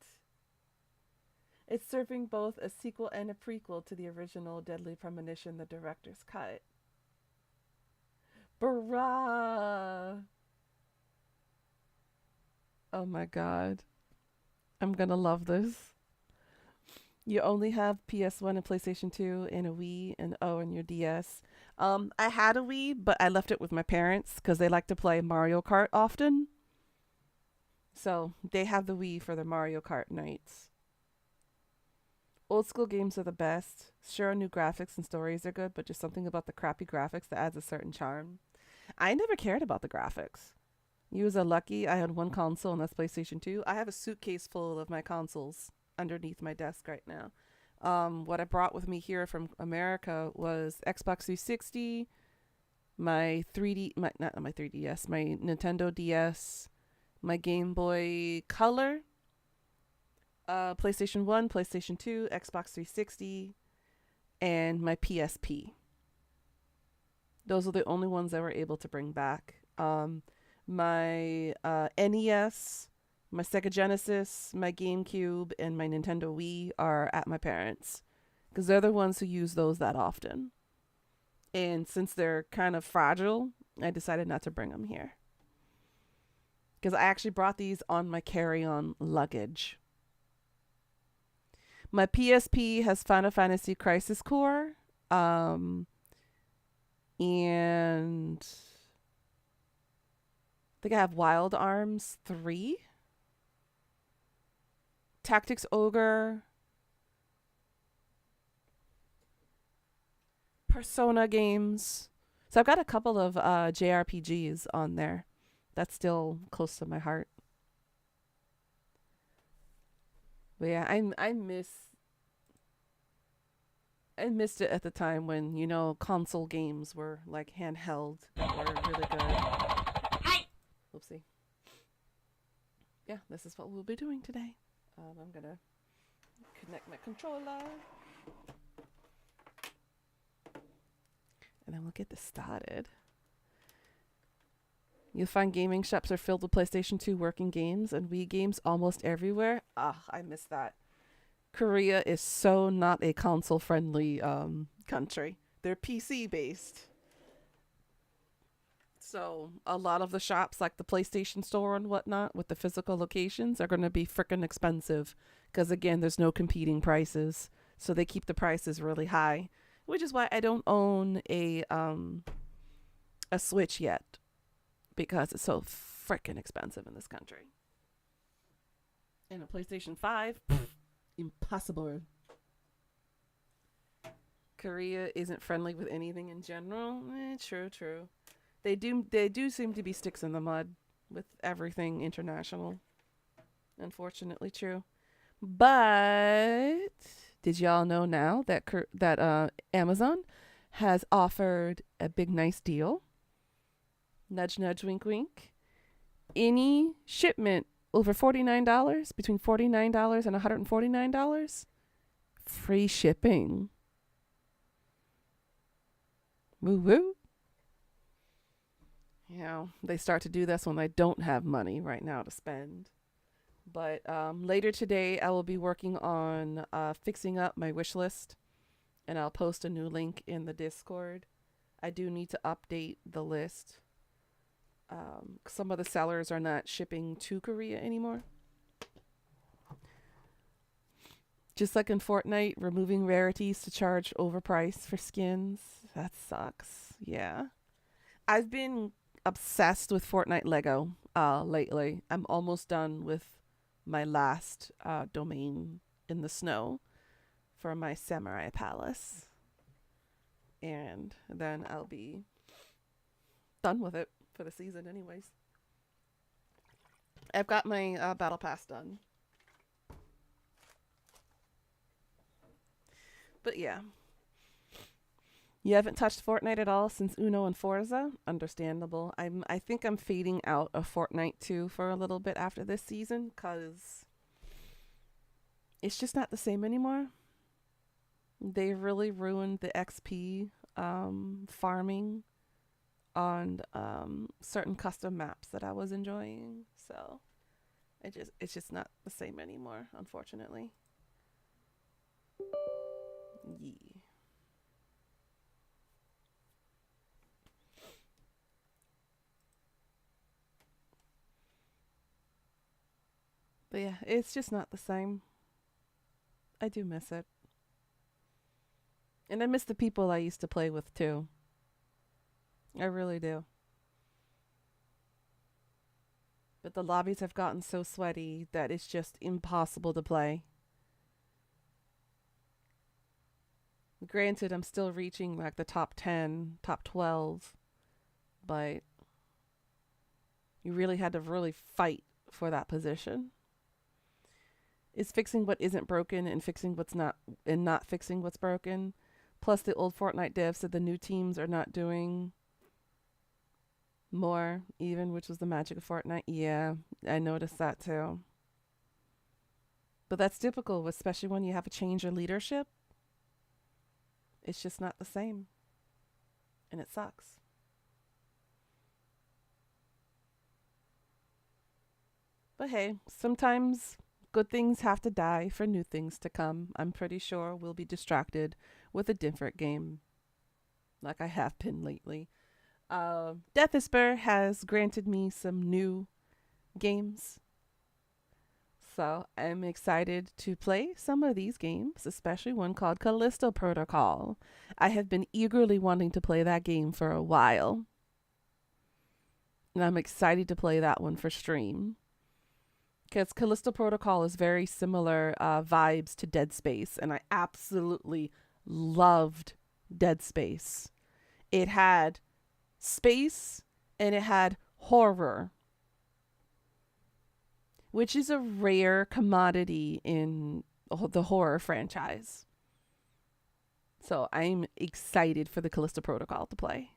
It's serving both a sequel and a prequel to the original Deadly Premonition, the director's cut. Bruh. Oh my god. I'm gonna love this. You only have PS1 and PlayStation 2 and a Wii and your DS. I had a Wii, but I left it with my parents because they like to play Mario Kart often. So they have the Wii for their Mario Kart nights. Old school games are the best. Sure, new graphics and stories are good, but just something about the crappy graphics that adds a certain charm. I never cared about the graphics. You was lucky I had one console, and that's PlayStation 2. I have a suitcase full of my consoles underneath my desk right now. What I brought with me here from America was Xbox 360, my Nintendo DS, my Game Boy Color, PlayStation 1, PlayStation 2, Xbox 360, and my PSP. Those are the only ones I were able to bring back. My NES, my Sega Genesis, my GameCube, and my Nintendo Wii are at my parents' because they're the ones who use those that often. And since they're kind of fragile, I decided not to bring them here. Because I actually brought these on my carry-on luggage. My PSP has Final Fantasy Crisis Core. And I think I have Wild Arms 3. Tactics Ogre. Persona games. So I've got a couple of JRPGs on there. That's still close to my heart. But yeah, I missed it at the time when, console games were like handheld that were really good. Oopsie. Yeah, this is what we'll be doing today. I'm gonna connect my controller. And then we'll get this started. You'll find gaming shops are filled with PlayStation 2 working games and Wii games almost everywhere. I miss that. Korea is so not a console-friendly country. They're PC-based. So a lot of the shops, like the PlayStation Store and whatnot, with the physical locations, are going to be freaking expensive. Because, again, there's no competing prices. So they keep the prices really high. Which is why I don't own a Switch yet. Because it's so freaking expensive in this country. And a PlayStation 5, impossible. Korea isn't friendly with anything in general. True. They do seem to be sticks in the mud with everything international. Unfortunately, true. But did y'all know now that Amazon has offered a big nice deal? Nudge, nudge, wink, wink. Any shipment over $49, between $49 and $149, free shipping. Woo woo. They start to do this when I don't have money right now to spend. But later today, I will be working on fixing up my wish list. And I'll post a new link in the Discord. I do need to update the list. Some of the sellers are not shipping to Korea anymore. Just like in Fortnite, removing rarities to charge overpriced for skins. That sucks. Yeah. I've been obsessed with Fortnite Lego lately. I'm almost done with my last domain in the snow for my Samurai Palace. And then I'll be done with it for the season anyways. I've got my battle pass done. But yeah. You haven't touched Fortnite at all since Uno and Forza? Understandable. I think I'm fading out of Fortnite too for a little bit after this season because it's just not the same anymore. They really ruined the XP farming on certain custom maps that I was enjoying. So it's just not the same anymore, unfortunately. Yeah. But yeah, it's just not the same. I do miss it. And I miss the people I used to play with too. I really do. But the lobbies have gotten so sweaty that it's just impossible to play. Granted, I'm still reaching like the top 10, top 12, but you really had to really fight for that position. Is fixing what isn't broken and fixing what's not, and not fixing what's broken. Plus, the old Fortnite devs said the new teams are not doing more, even, which was the magic of Fortnite. Yeah, I noticed that too. But that's typical, especially when you have a change in leadership. It's just not the same. And it sucks. But hey, sometimes good things have to die for new things to come. I'm pretty sure we'll be distracted with a different game, like I have been lately. Death Whisper has granted me some new games. So I'm excited to play some of these games, especially one called Callisto Protocol. I have been eagerly wanting to play that game for a while. And I'm excited to play that one for stream. Because Callisto Protocol is very similar vibes to Dead Space. And I absolutely loved Dead Space. It had space and it had horror, which is a rare commodity in the horror franchise. So I'm excited for the Callisto Protocol to play.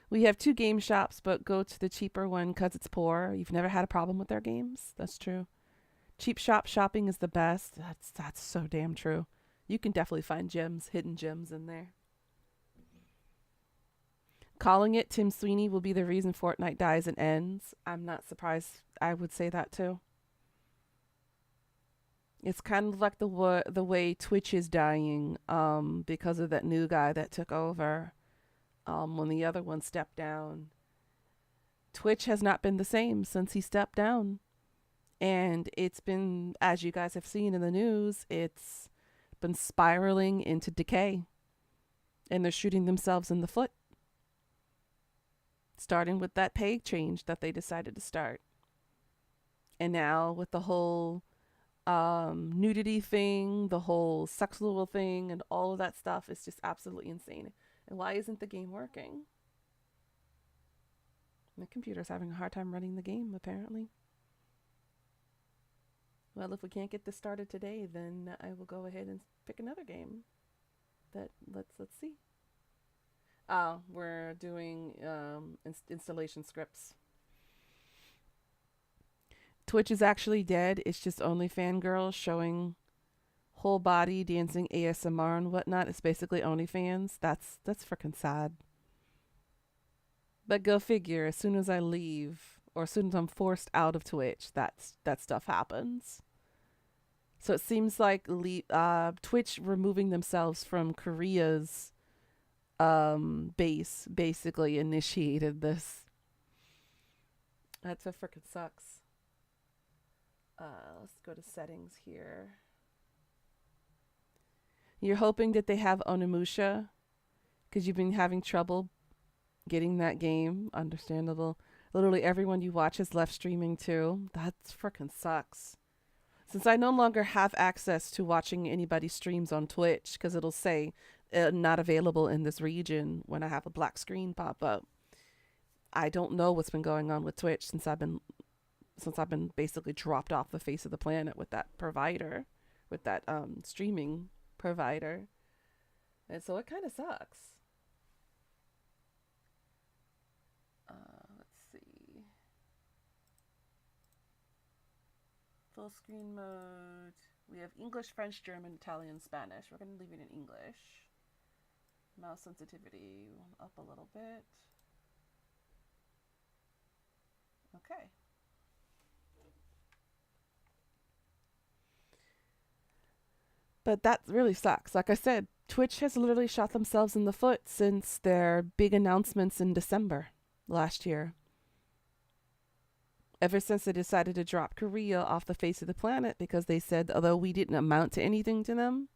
We have 2 game shops, but go to the cheaper one because it's poor. You've never had a problem with their games? That's true. Cheap shop shopping is the best. That's so damn true. You can definitely find gems, hidden gems in there. Calling it Tim Sweeney will be the reason Fortnite dies and ends. I'm not surprised. I would say that too. It's kind of like the way Twitch is dying because of that new guy that took over when the other one stepped down. Twitch has not been the same since he stepped down. And it's been, as you guys have seen in the news, it's been spiraling into decay. And they're shooting themselves in the foot. Starting with that pay change that they decided to start. And now with the whole nudity thing, the whole sexual thing, and all of that stuff is just absolutely insane. And why isn't the game working? The computer's having a hard time running the game, apparently. Well, if we can't get this started today, then I will go ahead and pick another game. Let's see. We're doing installation scripts. Twitch is actually dead. It's just only fangirls showing whole body dancing ASMR and whatnot. It's basically OnlyFans. That's freaking sad. But go figure. As soon as I leave, or as soon as I'm forced out of Twitch, that stuff happens. So it seems like Twitch removing themselves from Korea's base basically initiated this. That's what freaking sucks. Let's go to settings here. You're hoping that they have Onimusha because you've been having trouble getting that game. Understandable. Literally everyone you watch is left streaming too. That freaking sucks. Since I no longer have access to watching anybody's streams on Twitch because it'll say not available in this region when I have a black screen pop up. I don't know what's been going on with Twitch since I've been basically dropped off the face of the planet with that provider, with that streaming provider. And so it kind of sucks. Let's see. Full screen mode. We have English, French, German, Italian, Spanish. We're going to leave it in English. Mouse sensitivity up a little bit. Okay. But that really sucks. Like I said, Twitch has literally shot themselves in the foot since their big announcements in December last year. Ever since they decided to drop Korea off the face of the planet because they said, although we didn't amount to anything to them,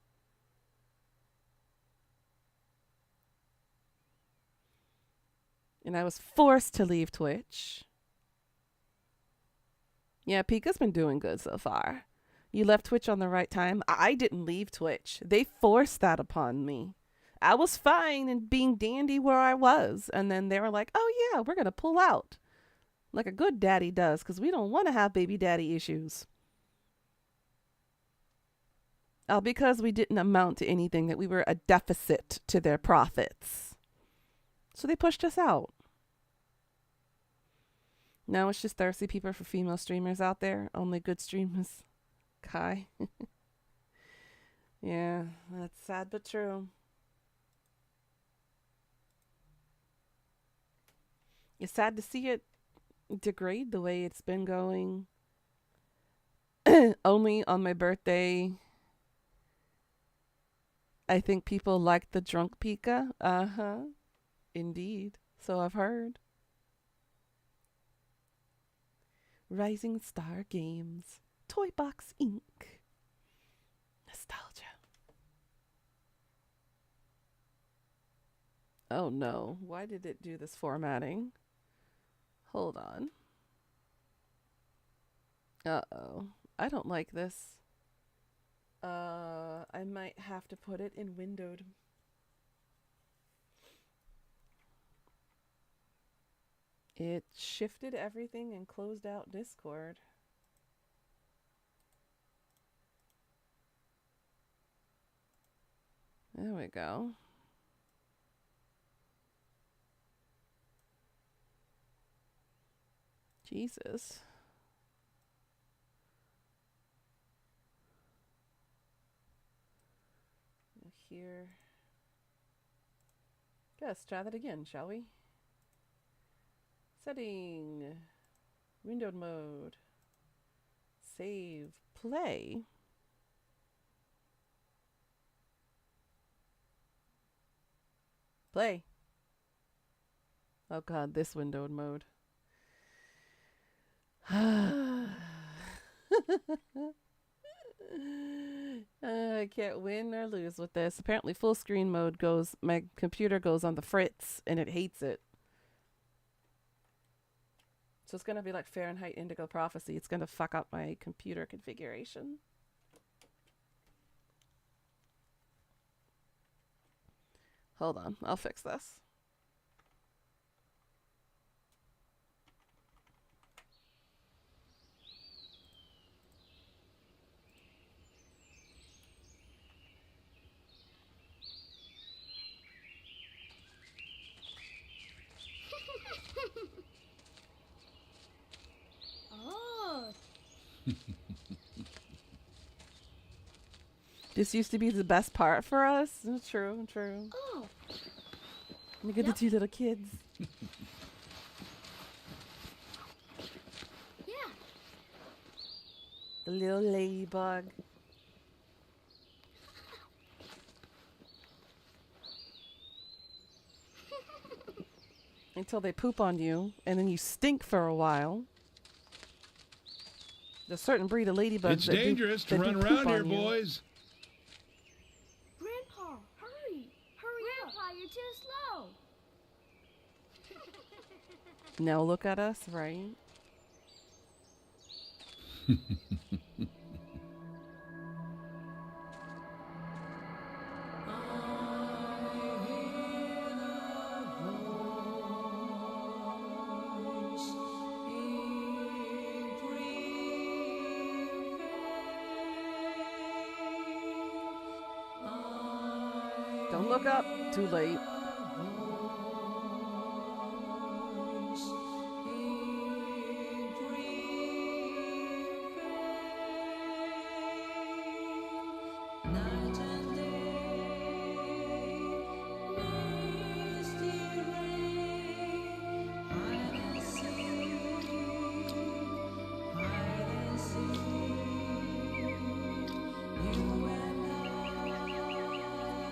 and I was forced to leave Twitch. Yeah, Pika's been doing good so far. You left Twitch on the right time. I didn't leave Twitch. They forced that upon me. I was fine and being dandy where I was. And then they were like, oh yeah, we're going to pull out. Like a good daddy does, because we don't want to have baby daddy issues. Because we didn't amount to anything, that we were a deficit to their profits. So they pushed us out. Now it's just thirsty people for female streamers out there. Only good streamers. Kai. Yeah, that's sad but true. It's sad to see it degrade the way it's been going. Only on my birthday, I think people like the drunk Pika. Uh-huh. Indeed. So I've heard. Rising Star Games. Toy Box Inc. Nostalgia. Oh no. Why did it do this formatting? Hold on. Uh-oh. I don't like this. I might have to put it in windowed. It shifted everything and closed out Discord. There we go. Jesus. Here. Let's try that again, shall we? Setting. Windowed mode. Save. Play. Play. Oh god, this windowed mode. I can't win or lose with this. Apparently full screen mode goes, my computer goes on the fritz and it hates it. So it's going to be like Fahrenheit Indigo Prophecy. It's going to fuck up my computer configuration. Hold on, I'll fix this. Oh, This used to be the best part for us. True, true. oh, Look at the Yep. two little kids. yeah. The little ladybug. Until they poop on you, and then you stink for a while. There's a certain breed of ladybugs It's that dangerous to that run poop around here, on you. boys. Granny, Now look at us, right? Don't look up. Too late.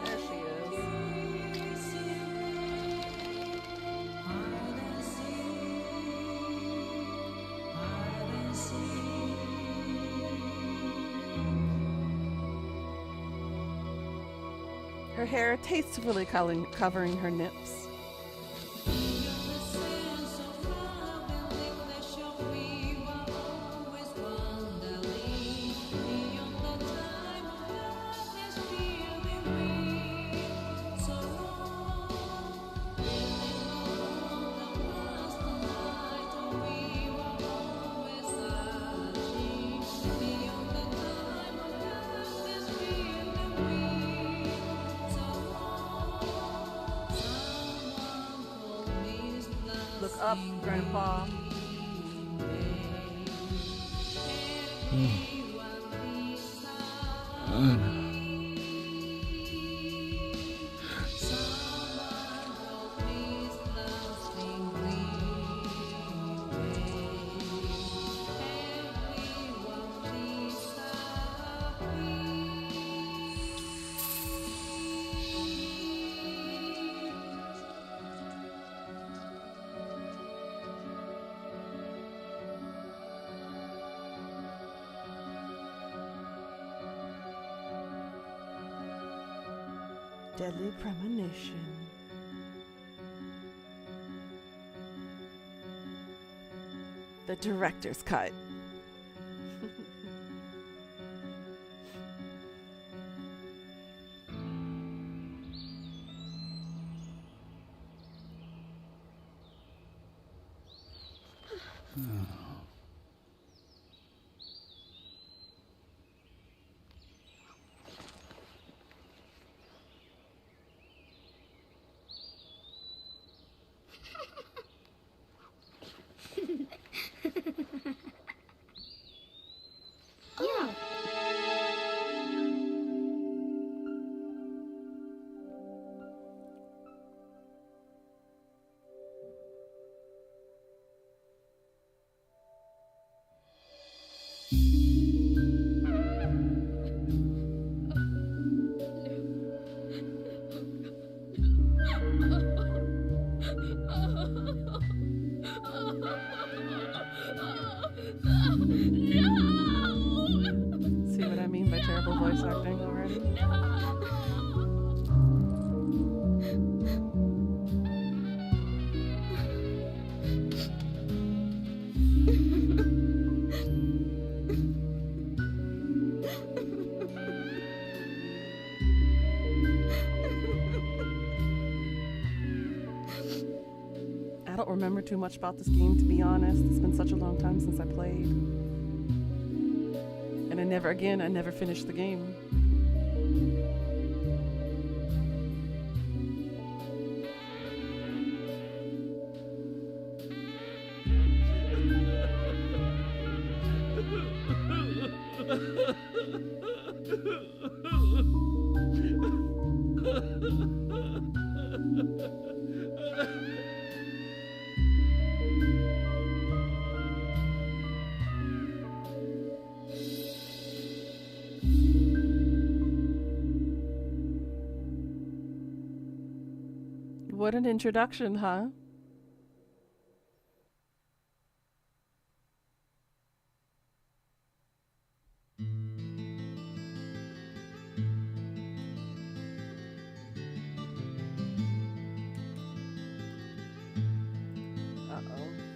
There she is. Her hair tastefully covering her nips. Look up, Grandpa. Deadly Premonition. The director's cut. Yeah. See what I mean by terrible voice acting already? I don't remember too much about this game, to be honest. It's been such a long time since I played. And I never finished the game. What an introduction, huh? Uh-oh.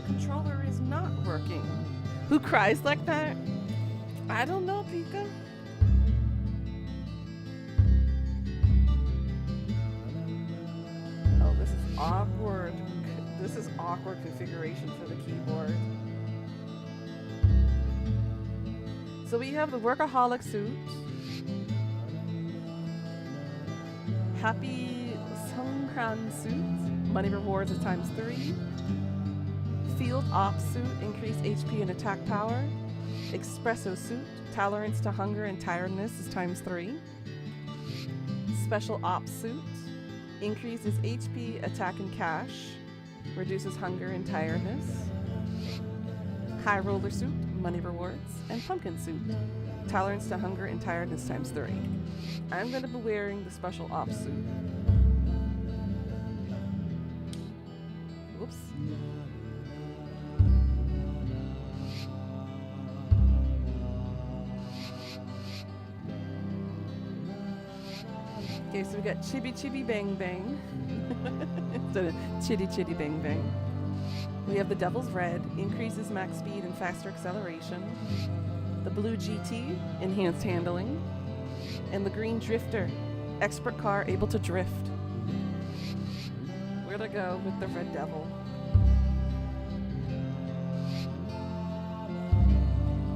controller is not working. Who cries like that? I don't know, Pika. Oh, this is awkward. This is awkward configuration for the keyboard. So we have the workaholic suit. Happy Songkran suit. Money rewards is ×3. Field ops suit, increased HP and attack power. Espresso suit, tolerance to hunger and tiredness is ×3. Special ops suit, increases HP, attack, and cash. Reduces hunger and tiredness. High roller suit, money rewards. And pumpkin suit, tolerance to hunger and tiredness ×3. I'm going to be wearing the special ops suit. Whoops. Okay, so we got Chibi Chibi Bang Bang. Instead of Chitty Chitty Bang Bang. We have the Devil's Red, increases max speed and faster acceleration. The Blue GT, enhanced handling. And the Green Drifter, expert car able to drift. Where to go with the Red Devil?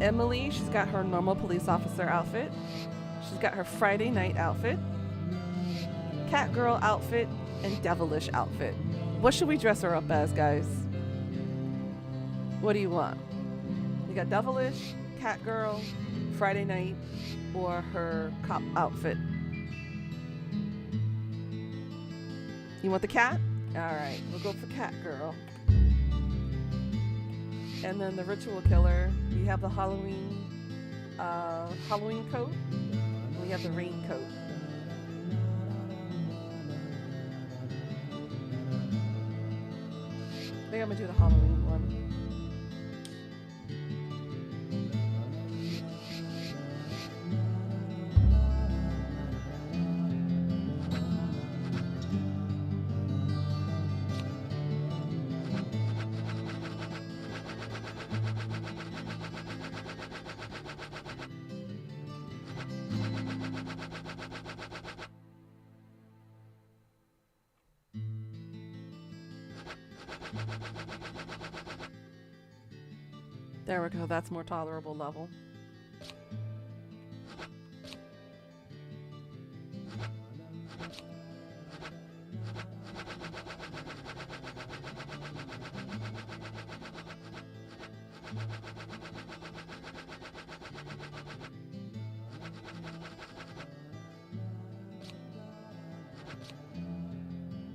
Emily, she's got her normal police officer outfit. She's got her Friday night outfit. Catgirl outfit and devilish outfit. What should we dress her up as, guys? What do you want? You got devilish, catgirl, Friday night, or her cop outfit? You want the cat? Alright, we'll go for catgirl. And then the ritual killer, we have the Halloween coat, and we have the rain coat. I think I'm gonna do the Halloween one. There we go, that's more tolerable level.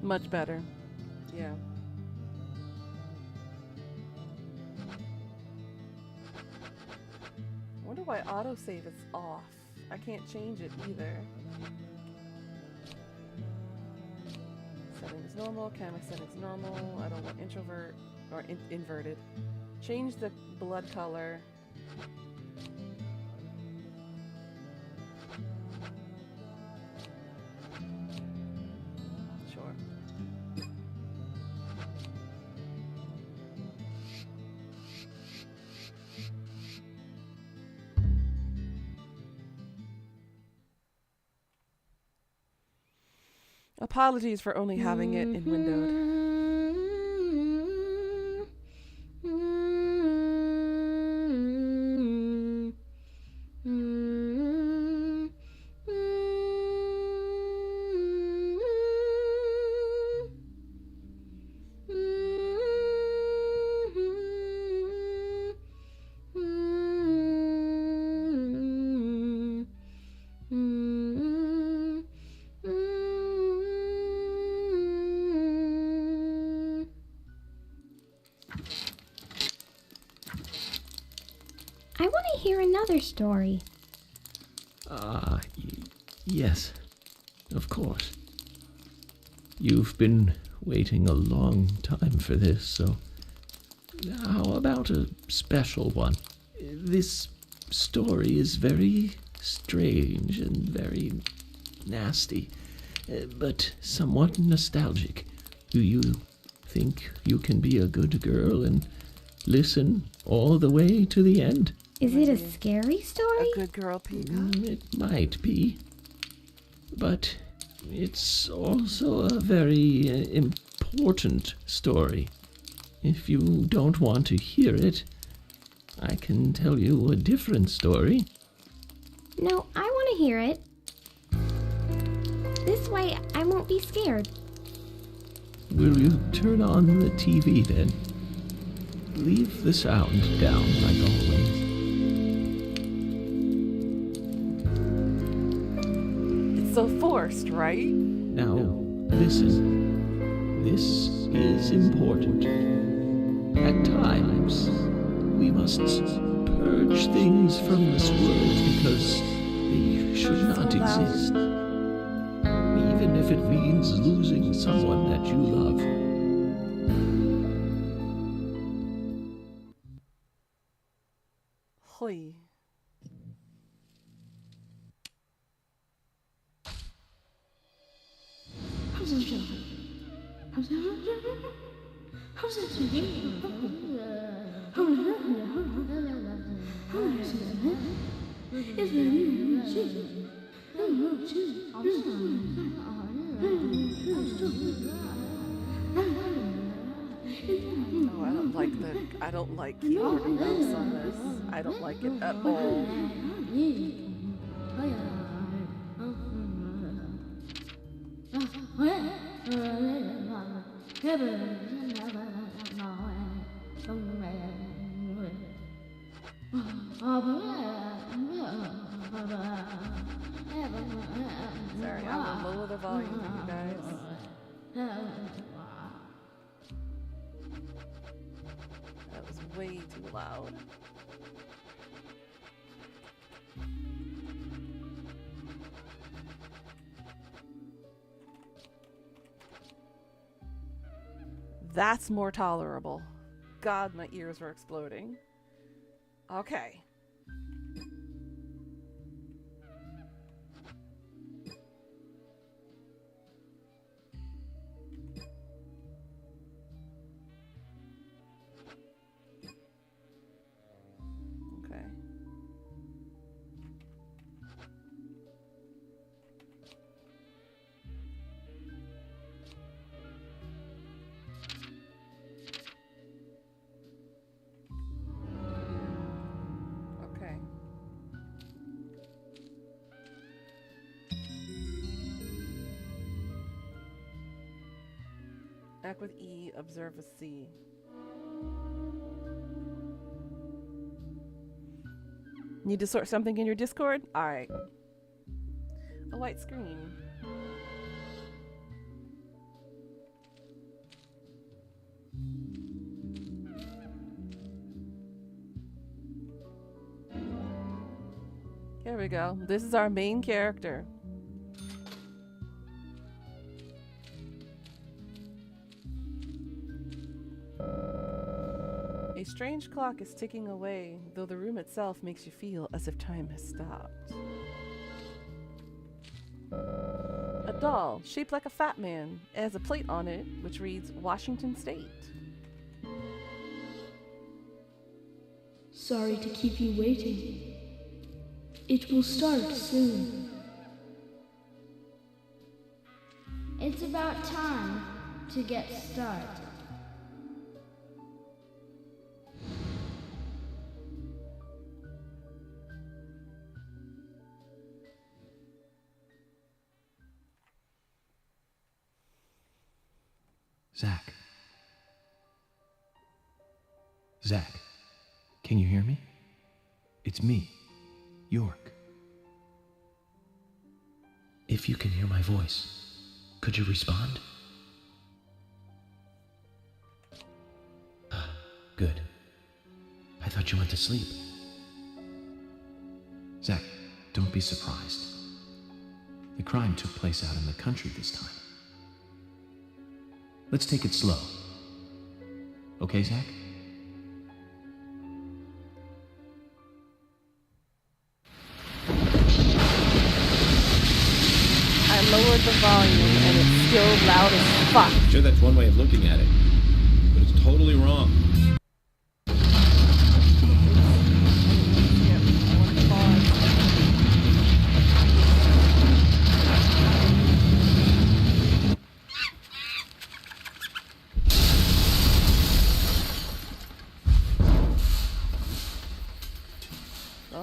Much better. Yeah. I wonder why autosave is off. I can't change it either. Settings normal, camera settings normal. I don't want introvert or inverted. Change the blood color. Sure. Apologies for only having it in windowed. I want to hear another story. Yes, of course. You've been waiting a long time for this, so how about a special one? This story is very strange and very nasty, but somewhat nostalgic. Do you think you can be a good girl and listen all the way to the end? Is it a scary story? A good girl, Peacock. It might be. But it's also a very important story. If you don't want to hear it, I can tell you a different story. No, I want to hear it. This way, I won't be scared. Will you turn on the TV then? Leave the sound down like always. It's so forced, right? Now, listen. This is important. At times, we must purge things from this world because they should not So loud. exist. Even if it means losing someone that you love. Hoy. Oh, I don't like keyboard and mouse on this. I don't like it at all. Sorry, I will lower the volume for you guys. That was way too loud. That's more tolerable. God, my ears were exploding. Okay. Okay. Okay. Act with E, observe with C. Need to sort something in your Discord? Alright. A white screen. Here we go. This is our main character. A strange clock is ticking away, though the room itself makes you feel as if time has stopped. A doll, shaped like a fat man, it has a plate on it, which reads Washington State. Sorry to keep you waiting. It will start soon. It's about time to get started. Zach. Zach, can you hear me? It's me, York. If you can hear my voice, could you respond? Good. I thought you went to sleep. Zach, don't be surprised. The crime took place out in the country this time. Let's take it slow. Okay, Zach? I lowered the volume and it's still loud as fuck. Sure, that's one way of looking at it.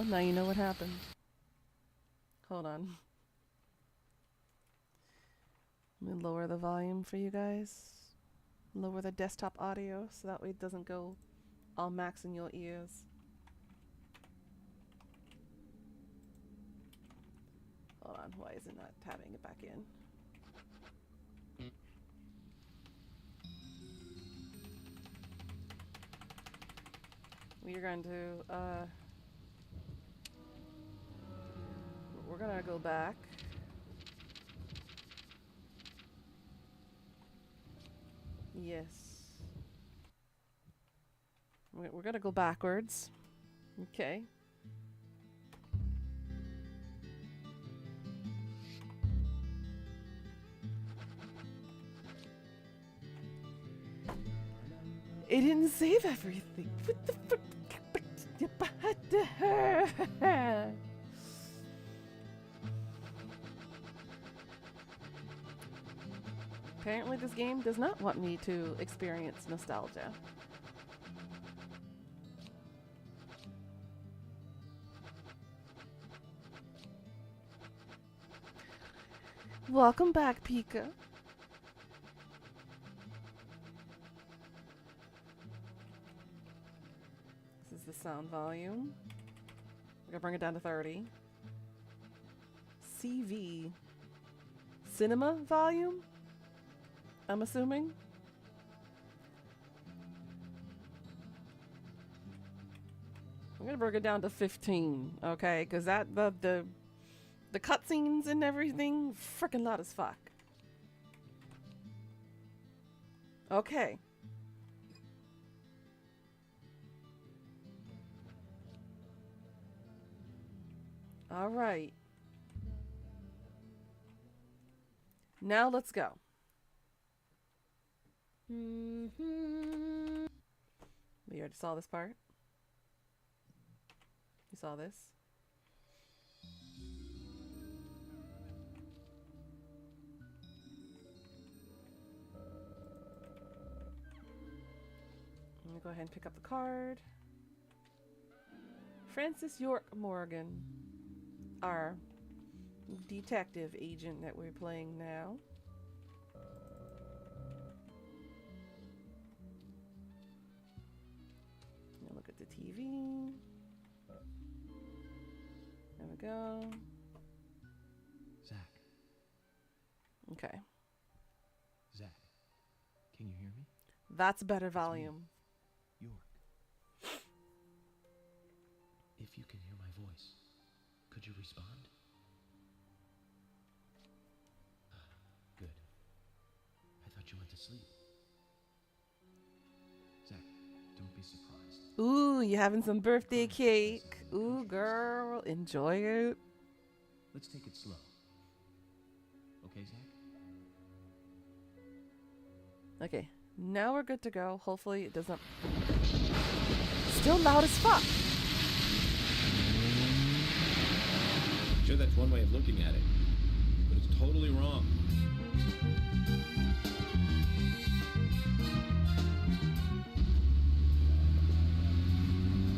Well, now you know what happened. Hold on. Let me lower the volume for you guys. Lower the desktop audio so that way it doesn't go all max in your ears. Hold on, why is it not tabbing it back in? We're going to, we're gonna go back. Yes. We're gonna go backwards. Okay. It didn't save everything. What the fuck? Apparently this game does not want me to experience nostalgia. Welcome back, Pika. This is the sound volume. We're gonna bring it down to 30. CV. Cinema volume? I'm assuming. I'm gonna bring it down to 15, okay? Because that the cutscenes and everything, freaking loud as fuck. Okay. All right. Now let's go. We already saw this part. You saw this. Let me go ahead and pick up the card. Francis York Morgan, our detective agent that we're playing now. Now look at the TV. There we go. Zach. Okay. Zach. Can you hear me? That's better volume. York. If you can hear my voice, could you respond? Good. I thought you went to sleep. Zach, don't be surprised. Ooh, you having some birthday cake. Ooh, girl, enjoy it. Let's take it slow. Okay, Zach? Okay, now we're good to go. Hopefully it doesn't... Still loud as fuck. Sure, that's one way of looking at it, but it's totally wrong.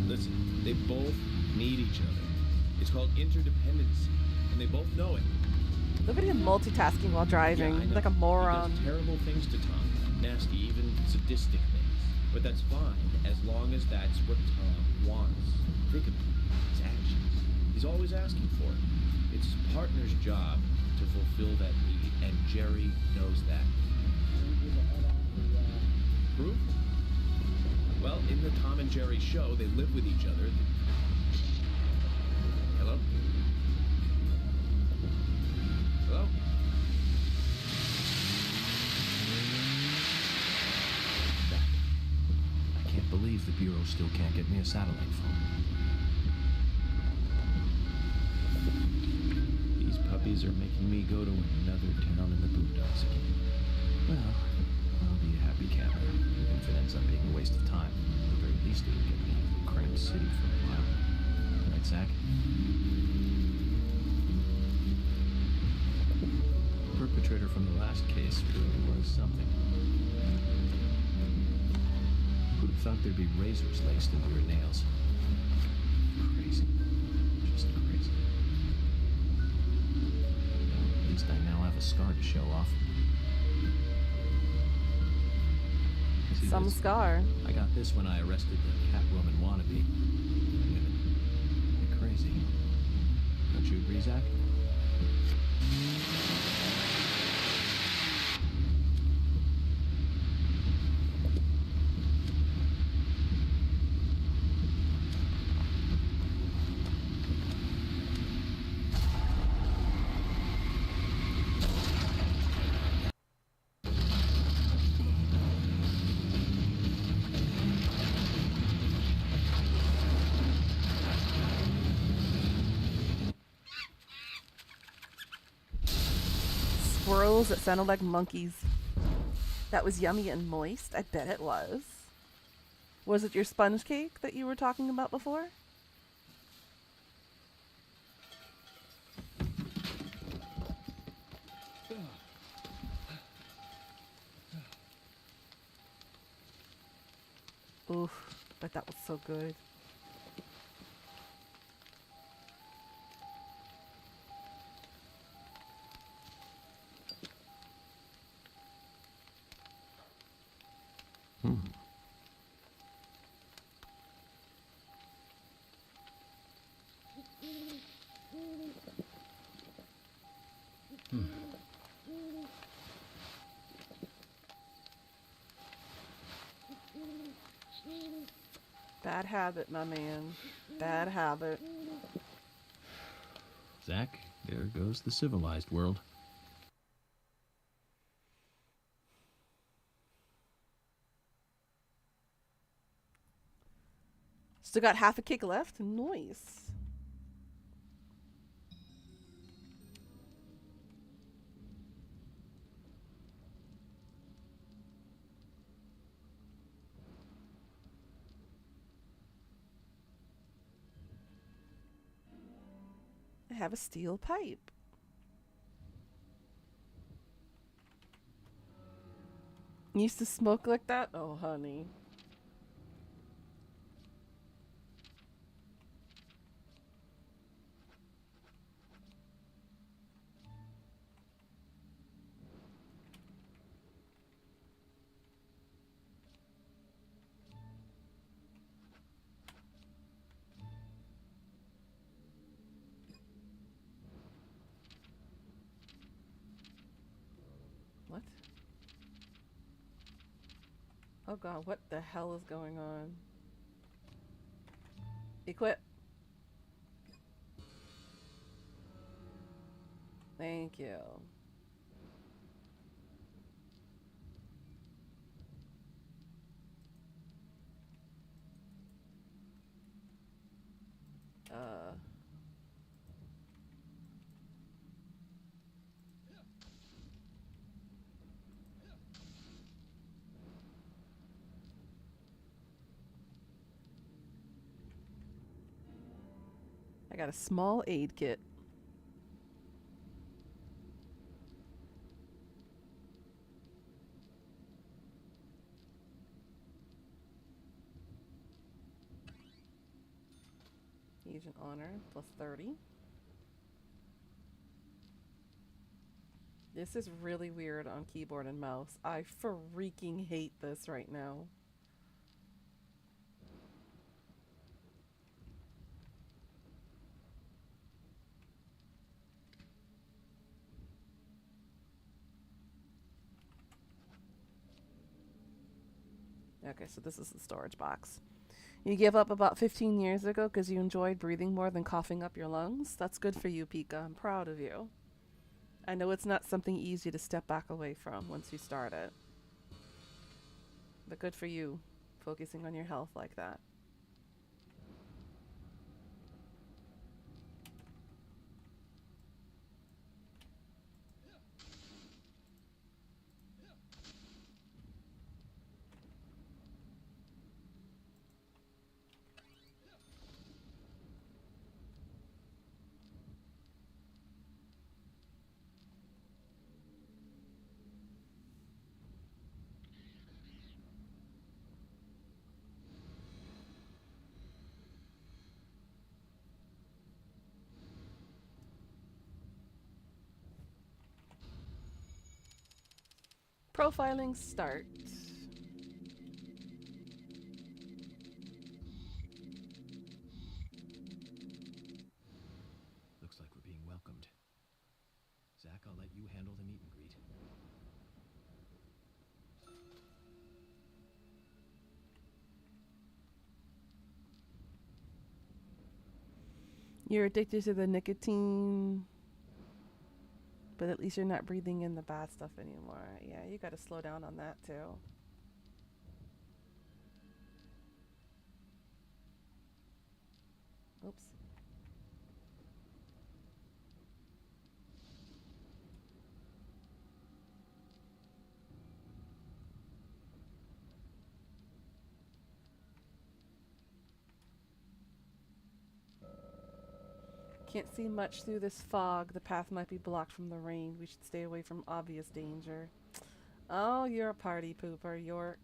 Listen, they both need each other. It's called interdependency, and they both know it. Look at him multitasking while driving, Yeah, I know. like a moron. He does terrible things to Tom, nasty, even sadistic things. But that's fine, as long as that's what Tom wants. Think of his actions. He's always asking for it. It's his partner's job to fulfill that need, and Jerry knows that. Proof? Well, in the Tom and Jerry show, they live with each other. Hello? Hello? I can't believe the Bureau still can't get me a satellite phone. These puppies are making me go to another town in the boondocks again. Well, I'll be a happy camper, even if it ends up being a waste of time. At the very least, it'll get me out of Cram City for a while. Right, Zach? The perpetrator from the last case really was something. Who'd have thought there'd be razors laced into your nails? Crazy. least I now have a scar to show off. You see Some this? scar. I got this when I arrested the Catwoman wannabe. Women. They're crazy. Don't you agree, Zach? Squirrels that sounded like monkeys. That was yummy and moist. I bet it was. Was it your sponge cake that you were talking about before? Oof, but that was so good. Bad habit, my man. Bad habit. Zach, there goes the civilized world. Still got half a kick left. Nice. I have a steel pipe. You used to smoke like that? Oh, honey. What? Oh god, what the hell is going on? Equip. Thank you. I got a small aid kit. Agent Honor plus 30. This is really weird on keyboard and mouse. I freaking hate this right now. Okay, so this is the storage box. You gave up about 15 years ago because you enjoyed breathing more than coughing up your lungs. That's good for you, Pika. I'm proud of you. I know it's not something easy to step back away from once you start it. But good for you, focusing on your health like that. Profiling start. Looks like we're being welcomed. Zach, I'll let you handle the meet and greet. You're addicted to the nicotine, but at least you're not breathing in the bad stuff anymore. Yeah, you gotta slow down on that too. Oops. Can't see much through this fog. The path might be blocked from the rain. We should stay away from obvious danger. Oh, you're a party pooper, York.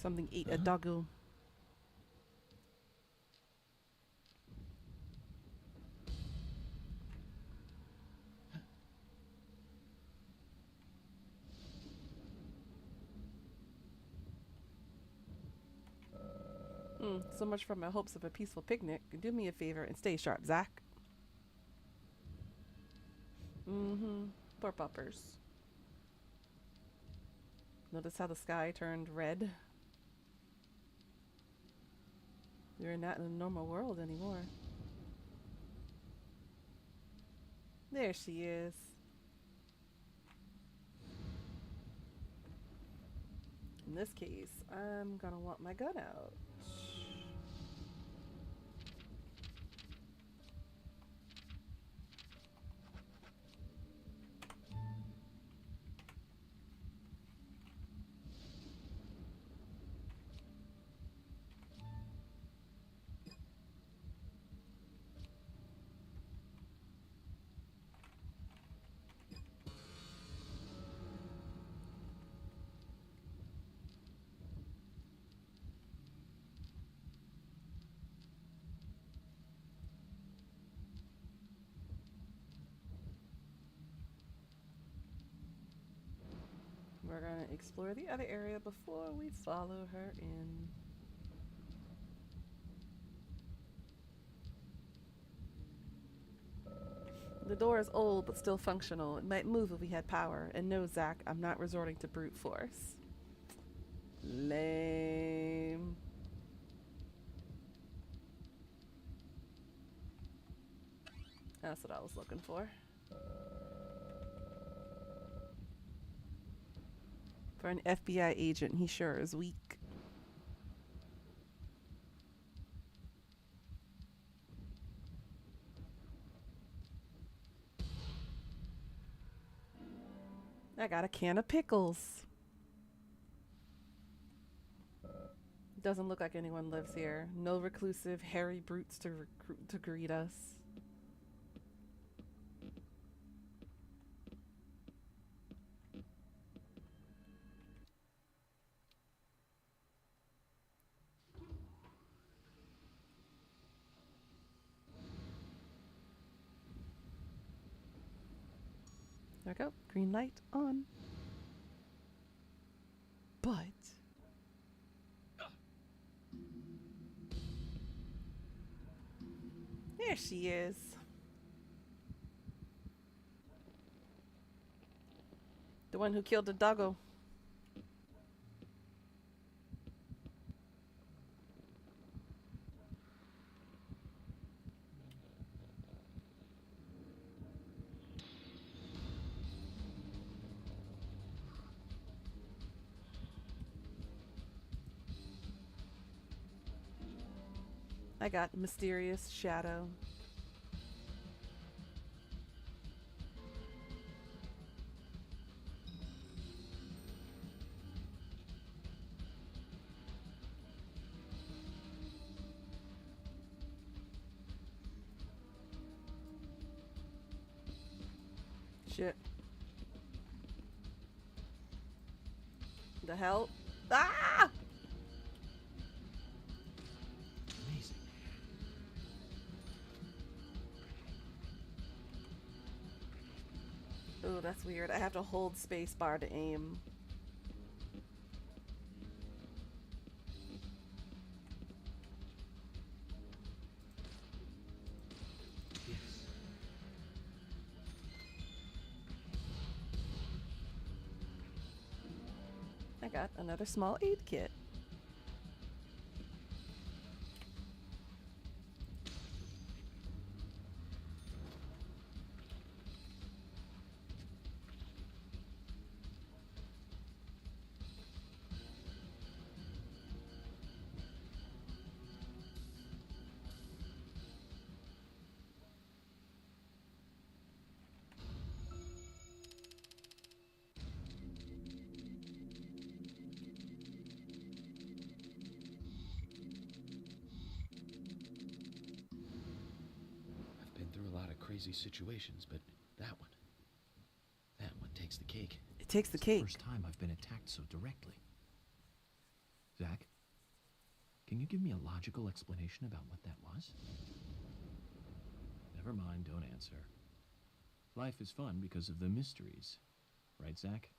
Something ate a doggo. So much for my hopes of a peaceful picnic. Do me a favor and stay sharp, Zach. Poor puppers. Notice how the sky turned red? We're not in a normal world anymore. There she is. In this case, I'm gonna want my gun out. We're gonna explore the other area before we follow her in. The door is old but still functional. It might move if we had power. And no, Zach, I'm not resorting to brute force. Lame. That's what I was looking for. For an FBI agent, he sure is weak. I got a can of pickles. Doesn't look like anyone lives here. No reclusive, hairy brutes to greet us. There we go. Green light on. But There she is. The one who killed the doggo. I got mysterious shadow. Shit. The hell? Ah! Amazing. Ooh, that's weird. I have to hold space bar to aim. Yes. I got another small aid kit. I've been through a lot of crazy situations, but that one takes the cake. It takes the It's cake. the first time I've been attacked so directly. Zach, can you give me a logical explanation about what that was? Never mind, don't answer. Life is fun because of the mysteries. Right, Zach?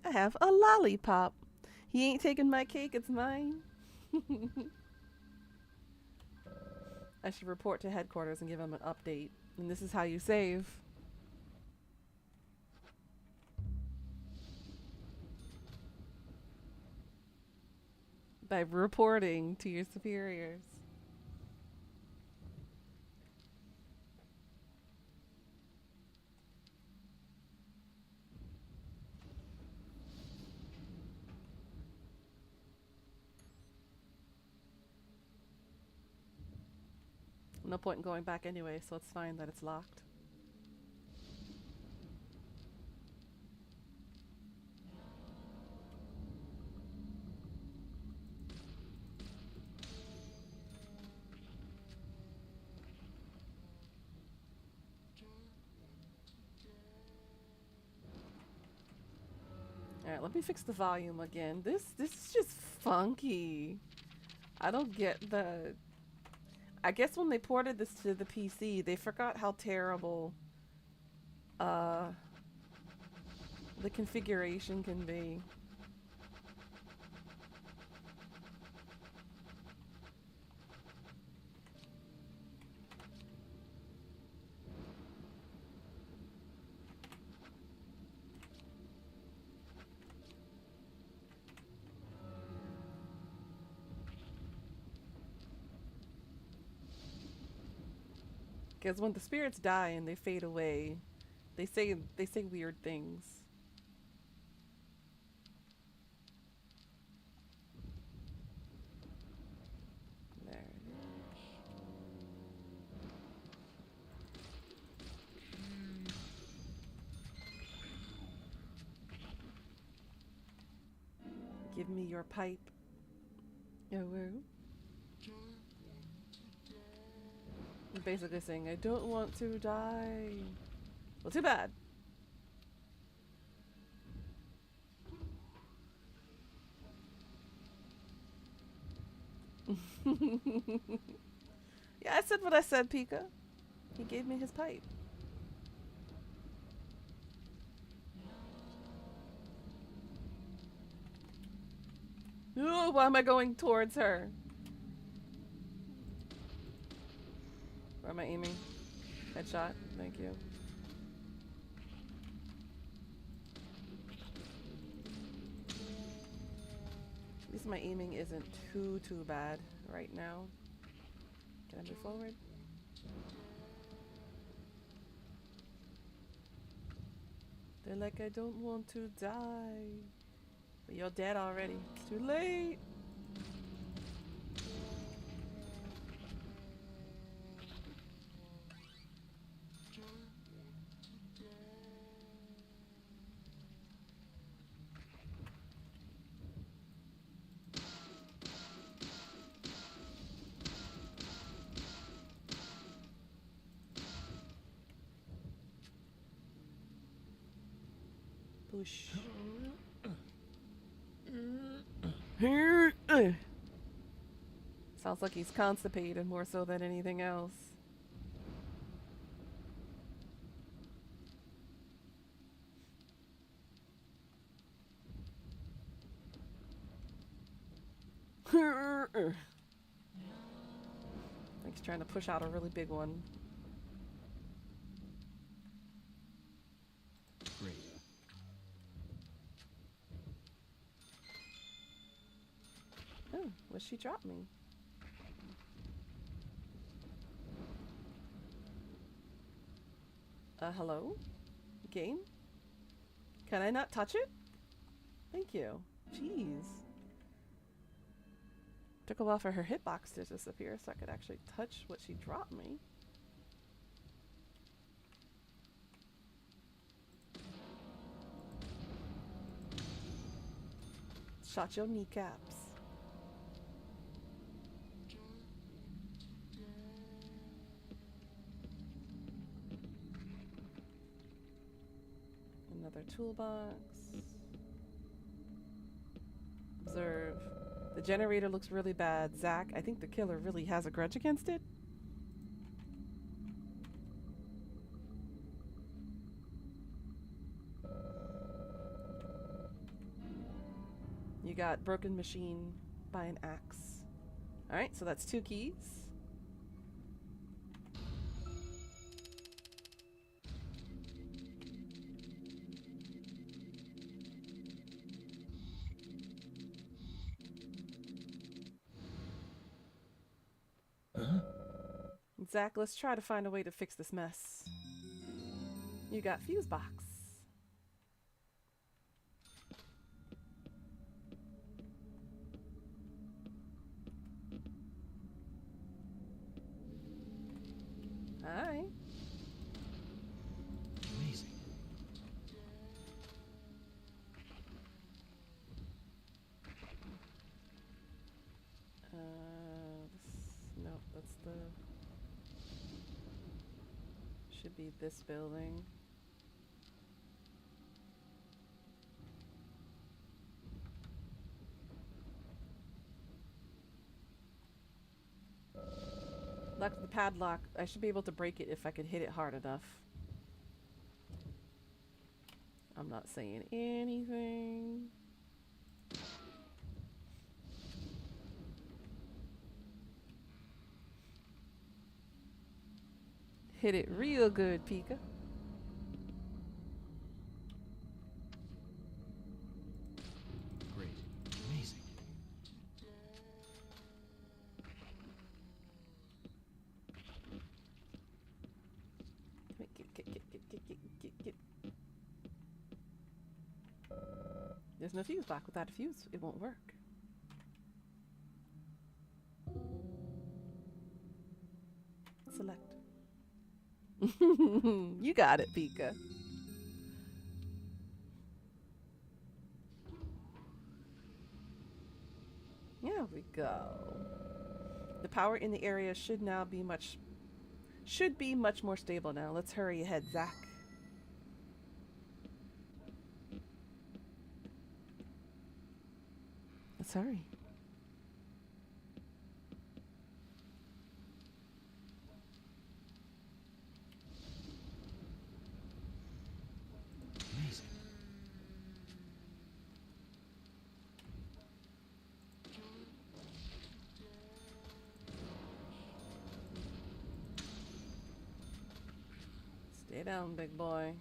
I have a lollipop. He ain't taking my cake, it's mine. I should report to headquarters and give him an update. And this is how you save. By reporting to your superiors. No point in going back anyway, so it's fine that it's locked. Alright, let me fix the volume again. This is just funky. I don't get the... I guess when they ported this to the PC, they forgot how terrible the configuration can be. Because when the spirits die and they fade away, they say weird things. There it is. Give me your pipe. Oh, where? Basically saying, I don't want to die. Well, too bad. Yeah, I said what I said, Pika. He gave me his pipe. No, why am I going towards her? Where am I aiming? Headshot. Thank you. At least my aiming isn't too bad right now. Can I move forward? They're like, I don't want to die. But you're dead already. It's too late. Push. Sounds like he's constipated more so than anything else. I think he's trying to push out a really big one. Great. Oh, what'd she drop me? Hello? Game? Can I not touch it? Thank you. Jeez. Took a while for her hitbox to disappear so I could actually touch what she dropped me. Shot your kneecaps. Another toolbox. Observe. The generator looks really bad. Zach, I think the killer really has a grudge against it. You got broken machine by an axe. Alright, so that's 2 keys. Zach, let's try to find a way to fix this mess. You got fuse box. Hi. Amazing. Nope, that's the... Should be this building. Lock the padlock. I should be able to break it if I could hit it hard enough. I'm not saying anything. Hit it real good, Pika. Great. Amazing. Get. There's no fuse box. Without a fuse, it won't work. Select. You got it, Pika. There we go. The power in the area should be much more stable now. Let's hurry ahead, Zach. Let's hurry. Amazing. Stay down, big boy.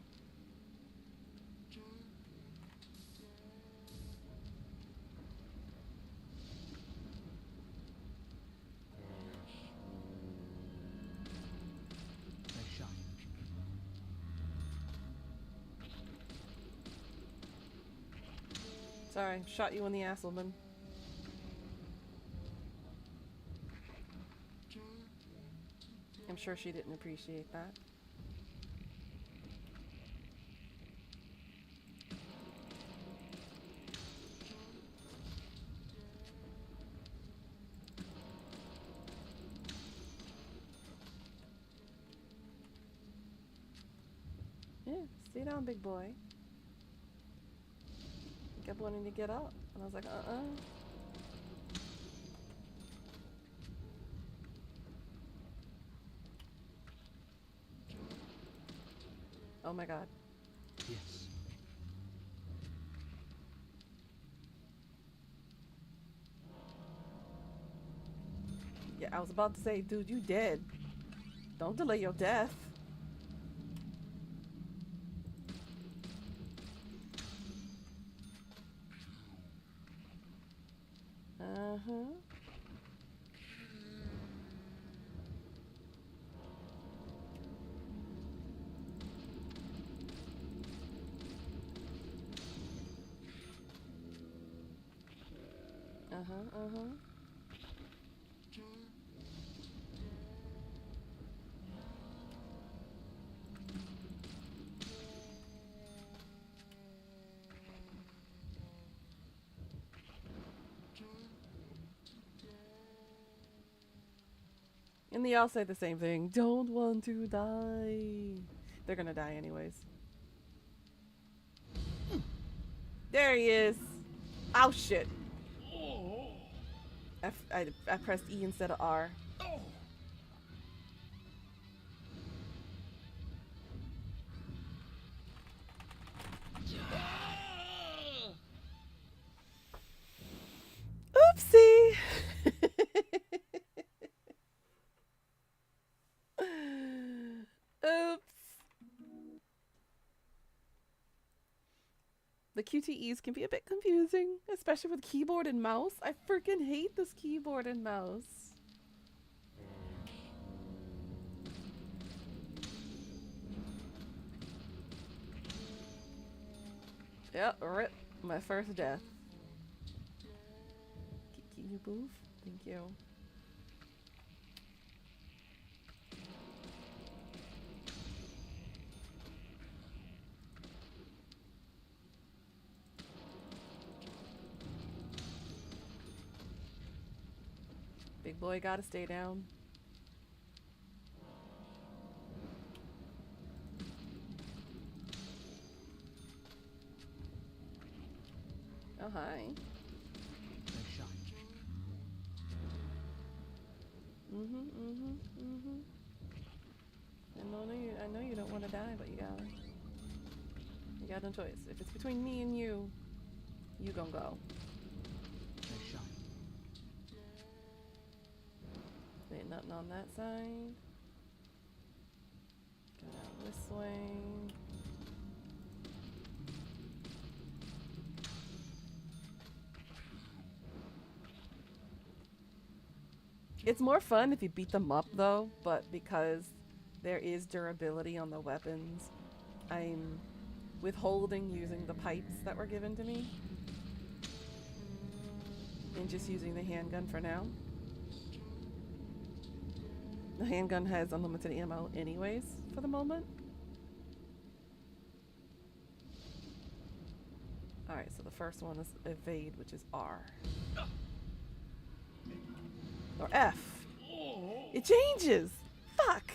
Nice shot. Sorry, shot you in the ass, woman. I'm sure she didn't appreciate that. Yeah, stay down, big boy. He kept wanting to get up, and I was like, Oh my god. Yes. Yeah, I was about to say, dude, you dead. Don't delay your death. Uh-huh. Uh-huh, uh-huh. And they all say the same thing. Don't want to die. They're gonna die anyways. There he is. Oh shit. I pressed E instead of R. Oopsie. Oops. The QTEs can be a bit confusing, especially with keyboard and mouse. I freaking hate this keyboard and mouse. Yep, rip. My first death. Can you move? Thank you. Big boy gotta stay down. Oh, hi. Nice shot. I know you don't want to die, but you got no choice. If it's between me and you gonna go. Nice shot. Ain't nothing on that side. Go down this way. It's more fun if you beat them up though, but because there is durability on the weapons, I'm withholding using the pipes that were given to me and just using the handgun for now. The handgun has unlimited ammo anyways for the moment. Alright, so the first one is evade, which is R. Or F. It changes! Fuck!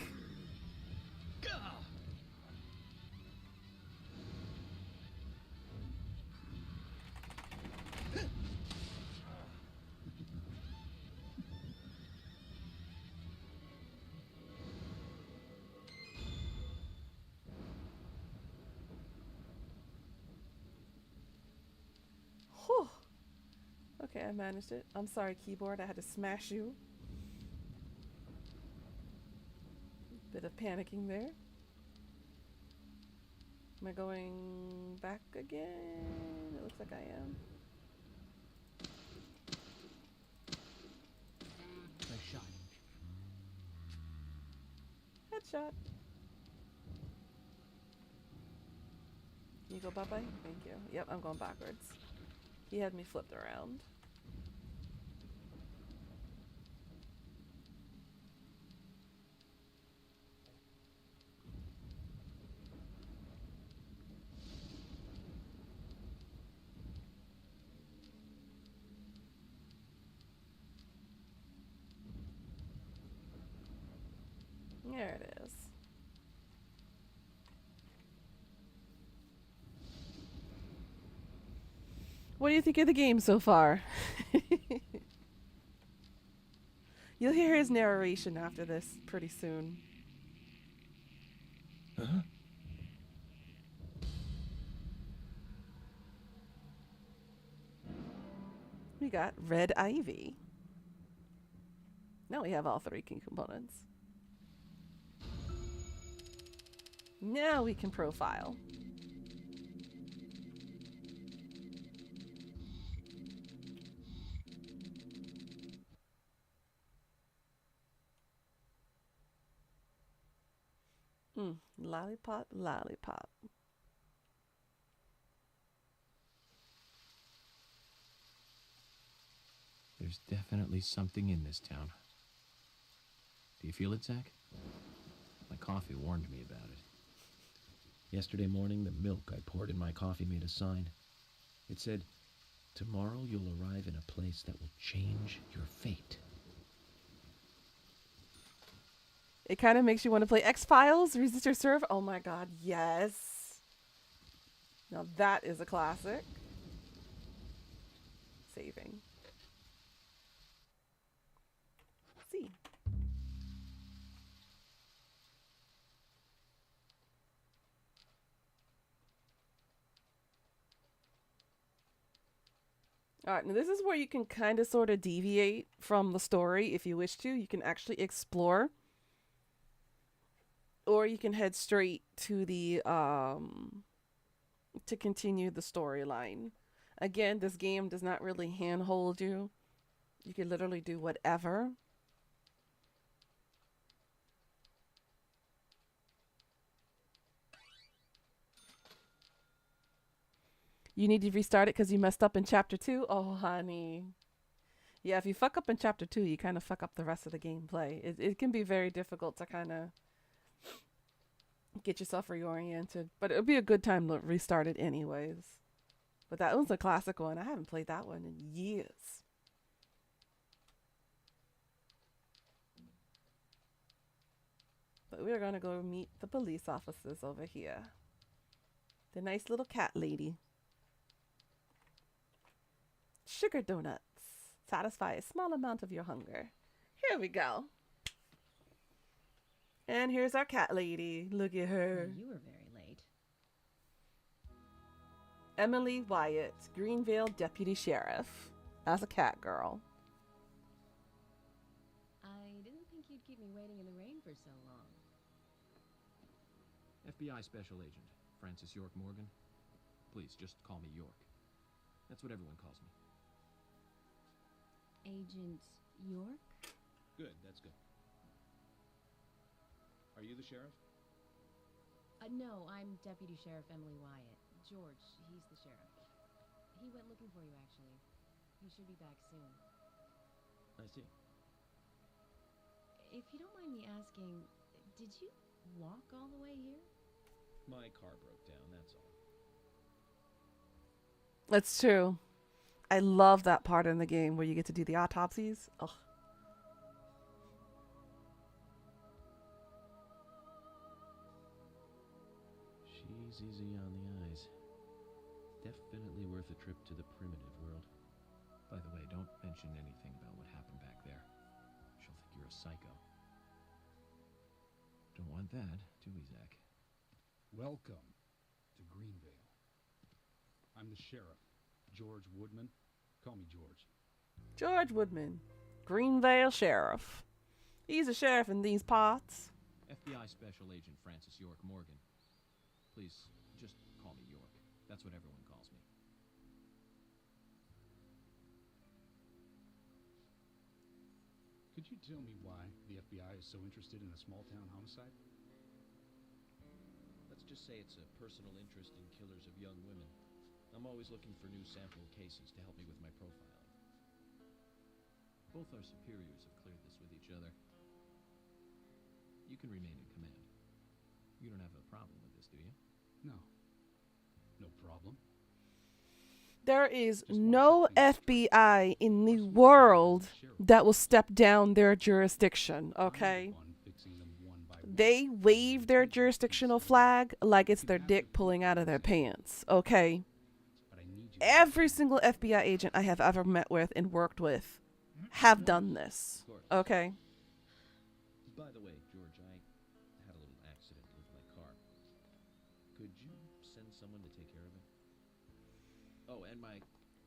Whew. Okay, I managed it. I'm sorry, keyboard. I had to smash you. Bit of panicking there. Am I going back again? It looks like I am. Nice shot. Headshot. Can you go bye-bye? Thank you. Yep, I'm going backwards. He had me flipped around. There it is. What do you think of the game so far? You'll hear his narration after this pretty soon. Huh? We got Red Ivy. Now we have all three key components. Now we can profile. Lollipop, lollipop. There's definitely something in this town. Do you feel it, Zach? My coffee warned me about it. Yesterday morning, the milk I poured in my coffee made a sign. It said, "Tomorrow you'll arrive in a place that will change your fate." It kind of makes you want to play X-Files, Resist or Serve. Oh my god, yes. Now that is a classic. Saving. See. Alright, now this is where you can kind of sort of deviate from the story if you wish to. You can actually explore. Or you can head straight to the, to continue the storyline. Again, this game does not really handhold you. You can literally do whatever. You need to restart it because you messed up in chapter 2? Oh, honey. Yeah, if you fuck up in chapter 2, you kind of fuck up the rest of the gameplay. It can be very difficult to kind of get yourself reoriented, but it would be a good time to restart it anyways. But that one's a classic one. I haven't played that one in years. But we're gonna go meet the police officers over here. The nice little cat lady. Sugar donuts. Satisfy a small amount of your hunger. Here we go. And here's our cat lady. Look at her. You were very late. Emily Wyatt, Greenvale Deputy Sheriff. As a cat girl. I didn't think you'd keep me waiting in the rain for so long. FBI Special Agent Francis York Morgan. Please, just call me York. That's what everyone calls me. Agent York? Good, that's good. Are you the sheriff? No, I'm Deputy Sheriff Emily Wyatt. George, he's the sheriff. He went looking for you, actually. He should be back soon. I see. If you don't mind me asking, did you walk all the way here? My car broke down, that's all. That's true. I love that part in the game where you get to do the autopsies. Ugh. She's easy on the eyes. Definitely worth a trip to the primitive world. By the way, don't mention anything about what happened back there. She'll think you're a psycho. Don't want that, do we, Zach? Welcome to Greenvale. I'm the sheriff, George Woodman. Call me George. George Woodman, Greenvale Sheriff. He's a sheriff in these parts. FBI Special Agent Francis York Morgan. Please, just That's what everyone calls me. Could you tell me why the FBI is so interested in a small-town homicide? Let's just say it's a personal interest in killers of young women. I'm always looking for new sample cases to help me with my profiling. Both our superiors have cleared this with each other. You can remain in command. You don't have a problem with this, do you? No. No problem. There is no FBI in the world that will step down their jurisdiction, okay? They wave their jurisdictional flag like it's their dick pulling out of their pants, okay? Every single FBI agent I have ever met with and worked with have done this, okay? By the way, George, I had a little accident with my car. Could you send someone to take care of it? Oh, and my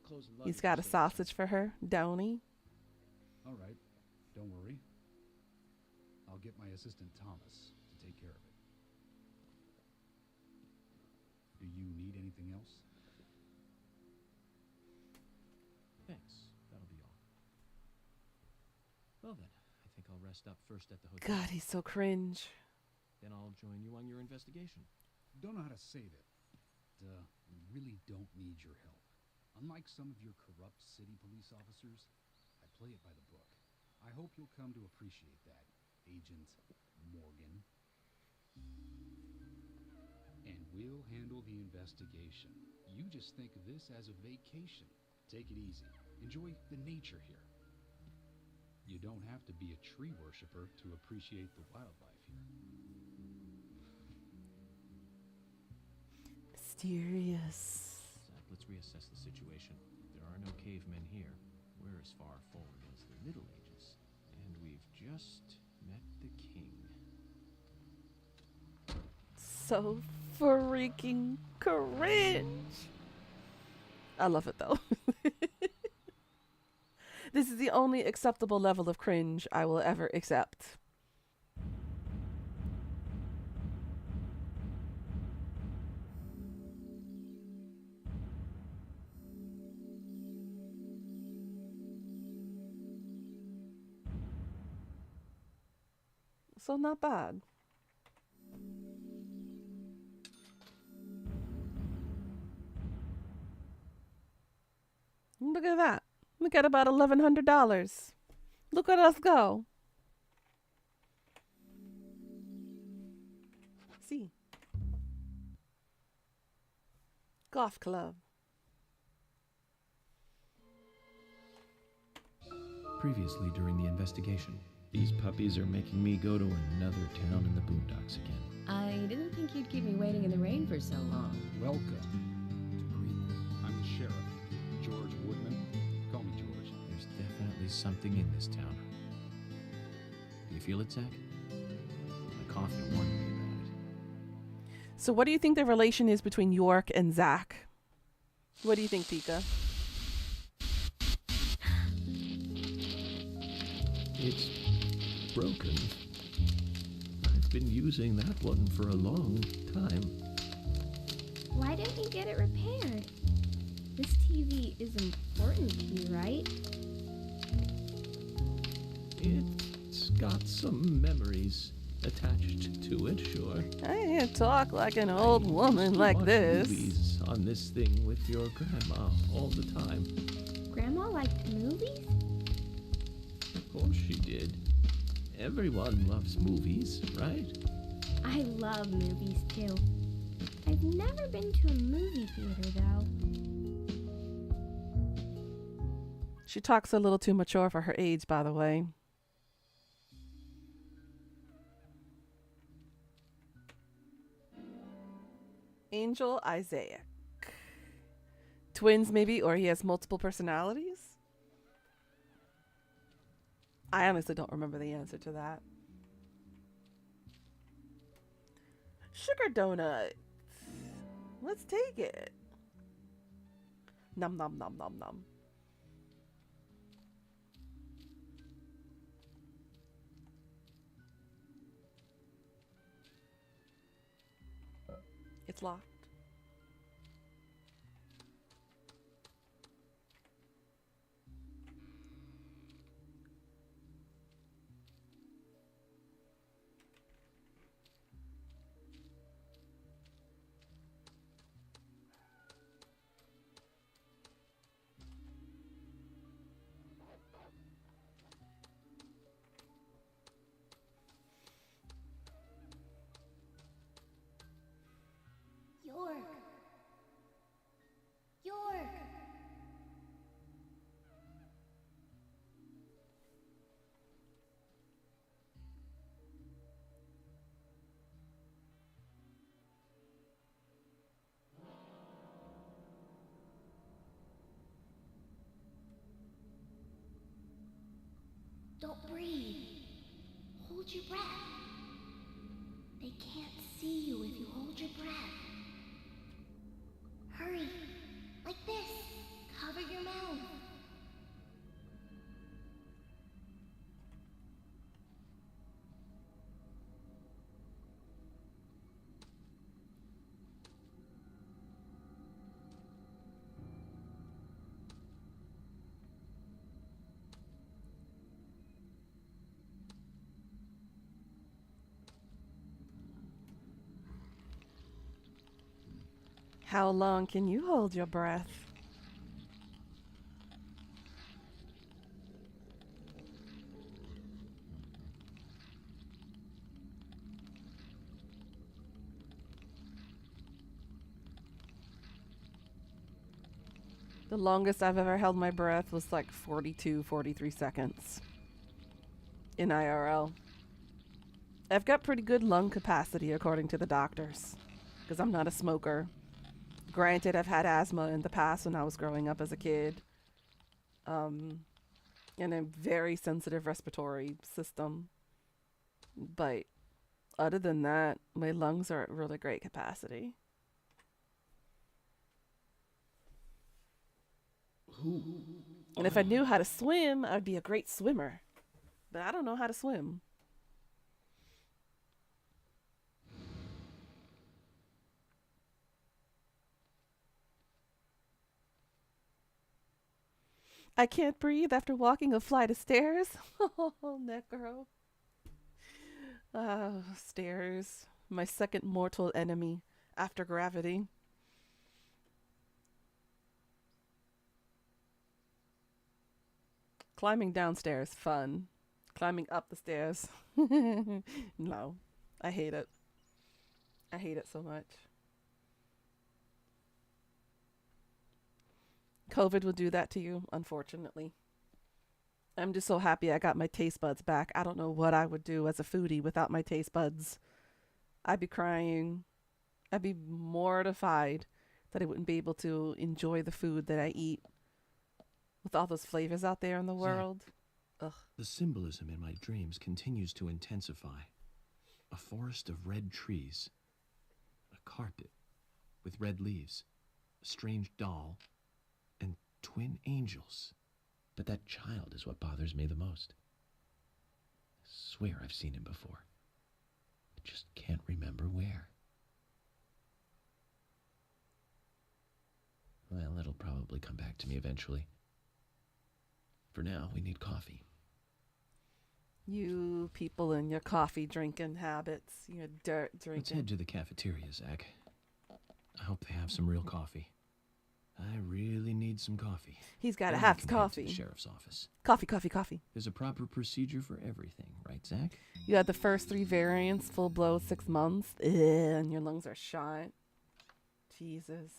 clothes and luggage. He's got a are still outside. sausage for her, don't he? All right. Don't worry. I'll get my assistant Thomas to take care of it. Do you need anything else? Thanks. That'll be all. Well then, I think I'll rest up first at the hotel. God, he's so cringe. Then I'll join you on your investigation. Don't know how to say that. We really don't need your help. Unlike some of your corrupt city police officers, I play it by the book. I hope you'll come to appreciate that, Agent Morgan. And we'll handle the investigation. You just think of this as a vacation. Take it easy. Enjoy the nature here. You don't have to be a tree worshiper to appreciate the wildlife here. Mysterious. Zach, let's reassess the situation. There are no cavemen here. We're as far forward as the Middle Ages. And we've just met the king. So freaking cringe. I love it though. This is the only acceptable level of cringe I will ever accept. So not bad. Look at that. We got about $1,100. Look at us go. See. Golf club. Previously during the investigation, these puppies are making me go to another town in the boondocks again. I didn't think you'd keep me waiting in the rain for so long. Welcome to Greenville. I'm the sheriff, George Woodman. Call me George. There's definitely something in this town. Do you feel it, Zach? My coffee warned me about it. So what do you think the relation is between York and Zach? What do you think, Pika? It's broken. I've been using that one for a long time. Why don't you get it repaired? This TV is important to you, right? It's got some memories attached to it, sure. I can't talk like an old woman Used to like watch this. movies on this thing with your grandma all the time. Grandma liked movies? Of course she did. Everyone loves movies, right? I love movies too. I've never been to a movie theater though. She talks a little too mature for her age, by the way. Angel Isaac. Twins, maybe, or he has multiple personalities? I honestly don't remember the answer to that. Sugar donut. Let's take it. Nom nom nom nom nom. It's locked. York. York. Don't breathe. Hold your breath. They can't see you if you hold your breath. Hurry. Like this. Cover your mouth. How long can you hold your breath? The longest I've ever held my breath was like 42, 43 seconds in IRL. I've got pretty good lung capacity according to the doctors because I'm not a smoker. Granted, I've had asthma in the past when I was growing up as a kid. And a very sensitive respiratory system. But other than that, my lungs are at really great capacity. And if I knew how to swim, I'd be a great swimmer. But I don't know how to swim. I can't breathe after walking a flight of stairs. Oh, neck girl. Stairs. My second mortal enemy after gravity. Climbing downstairs, fun. Climbing up the stairs. No, I hate it. I hate it so much. COVID will do that to you, unfortunately. I'm just so happy I got my taste buds back. I don't know what I would do as a foodie without my taste buds. I'd be crying. I'd be mortified that I wouldn't be able to enjoy the food that I eat with all those flavors out there in the world. Ugh. The symbolism in my dreams continues to intensify. A forest of red trees, a carpet with red leaves, a strange doll, and twin angels. But that child is what bothers me the most. I swear I've seen him before. I just can't remember where. Well, it'll probably come back to me eventually. For now, we need coffee. You people and your coffee drinking habits, your dirt drinking. Let's head to the cafeteria, Zach. I hope they have some real coffee. I really need some coffee. He's got to Then have we can head to coffee. the sheriff's office. Coffee, coffee, coffee. There's a proper procedure for everything, right, Zach? You had the first 3 variants, full blow, 6 months. Ugh, and your lungs are shot. Jesus.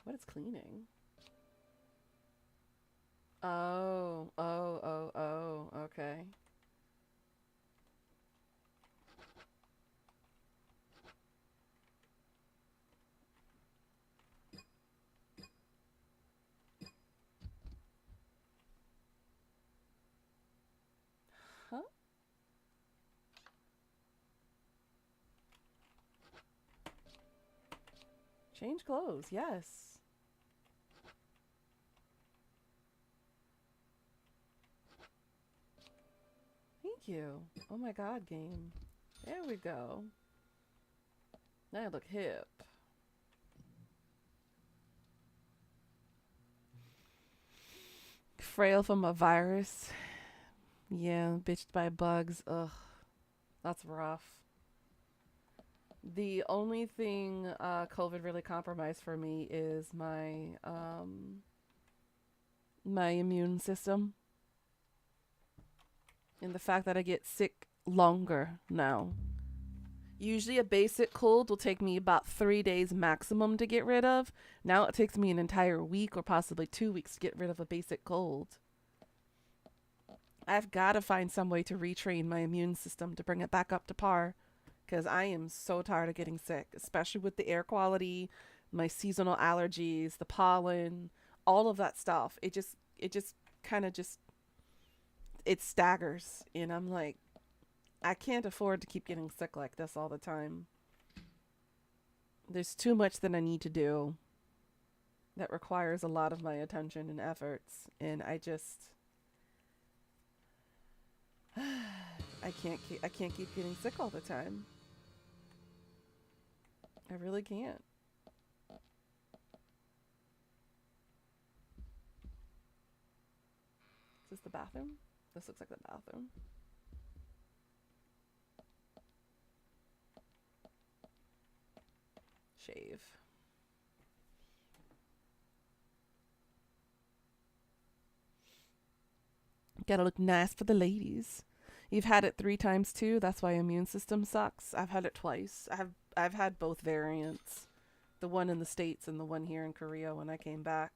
What is cleaning? Oh, okay. Huh? Change clothes, yes. Thank you. Oh my god, game. There we go. Now I look hip. Frail from a virus. Yeah, bitched by bugs. Ugh. That's rough. The only thing COVID really compromised for me is my my immune system. And the fact that I get sick longer now. Usually a basic cold will take me about 3 days maximum to get rid of. Now it takes me an entire week or possibly 2 weeks to get rid of a basic cold. I've got to find some way to retrain my immune system to bring it back up to par, because I am so tired of getting sick, especially with the air quality, my seasonal allergies, the pollen, all of that stuff. It just kind of it staggers, and I'm like, I can't afford to keep getting sick like this all the time. There's too much that I need to do that requires a lot of my attention and efforts, and I can't keep getting sick all the time. I really can't. Is this the bathroom? This looks like the bathroom. Shave. Gotta look nice for the ladies. You've had it 3 times too. That's why immune system sucks. I've had it twice. I've had both variants. The one in the States and the one here in Korea when I came back.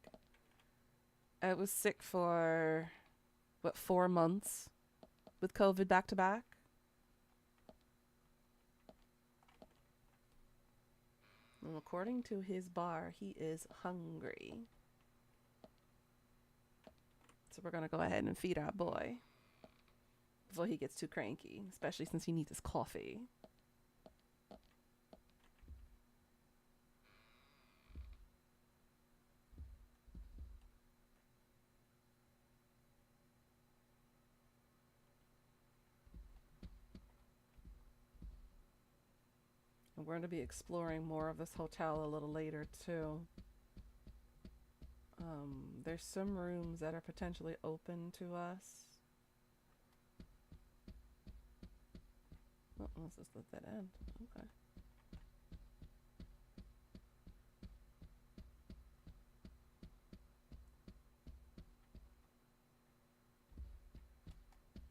I was sick for 4 months with COVID back to back. And according to his bar, he is hungry. So we're gonna go ahead and feed our boy before he gets too cranky, especially since he needs his coffee. And we're going to be exploring more of this hotel a little later too. There's some rooms that are potentially open to us. Oh, this is the dead end. Okay.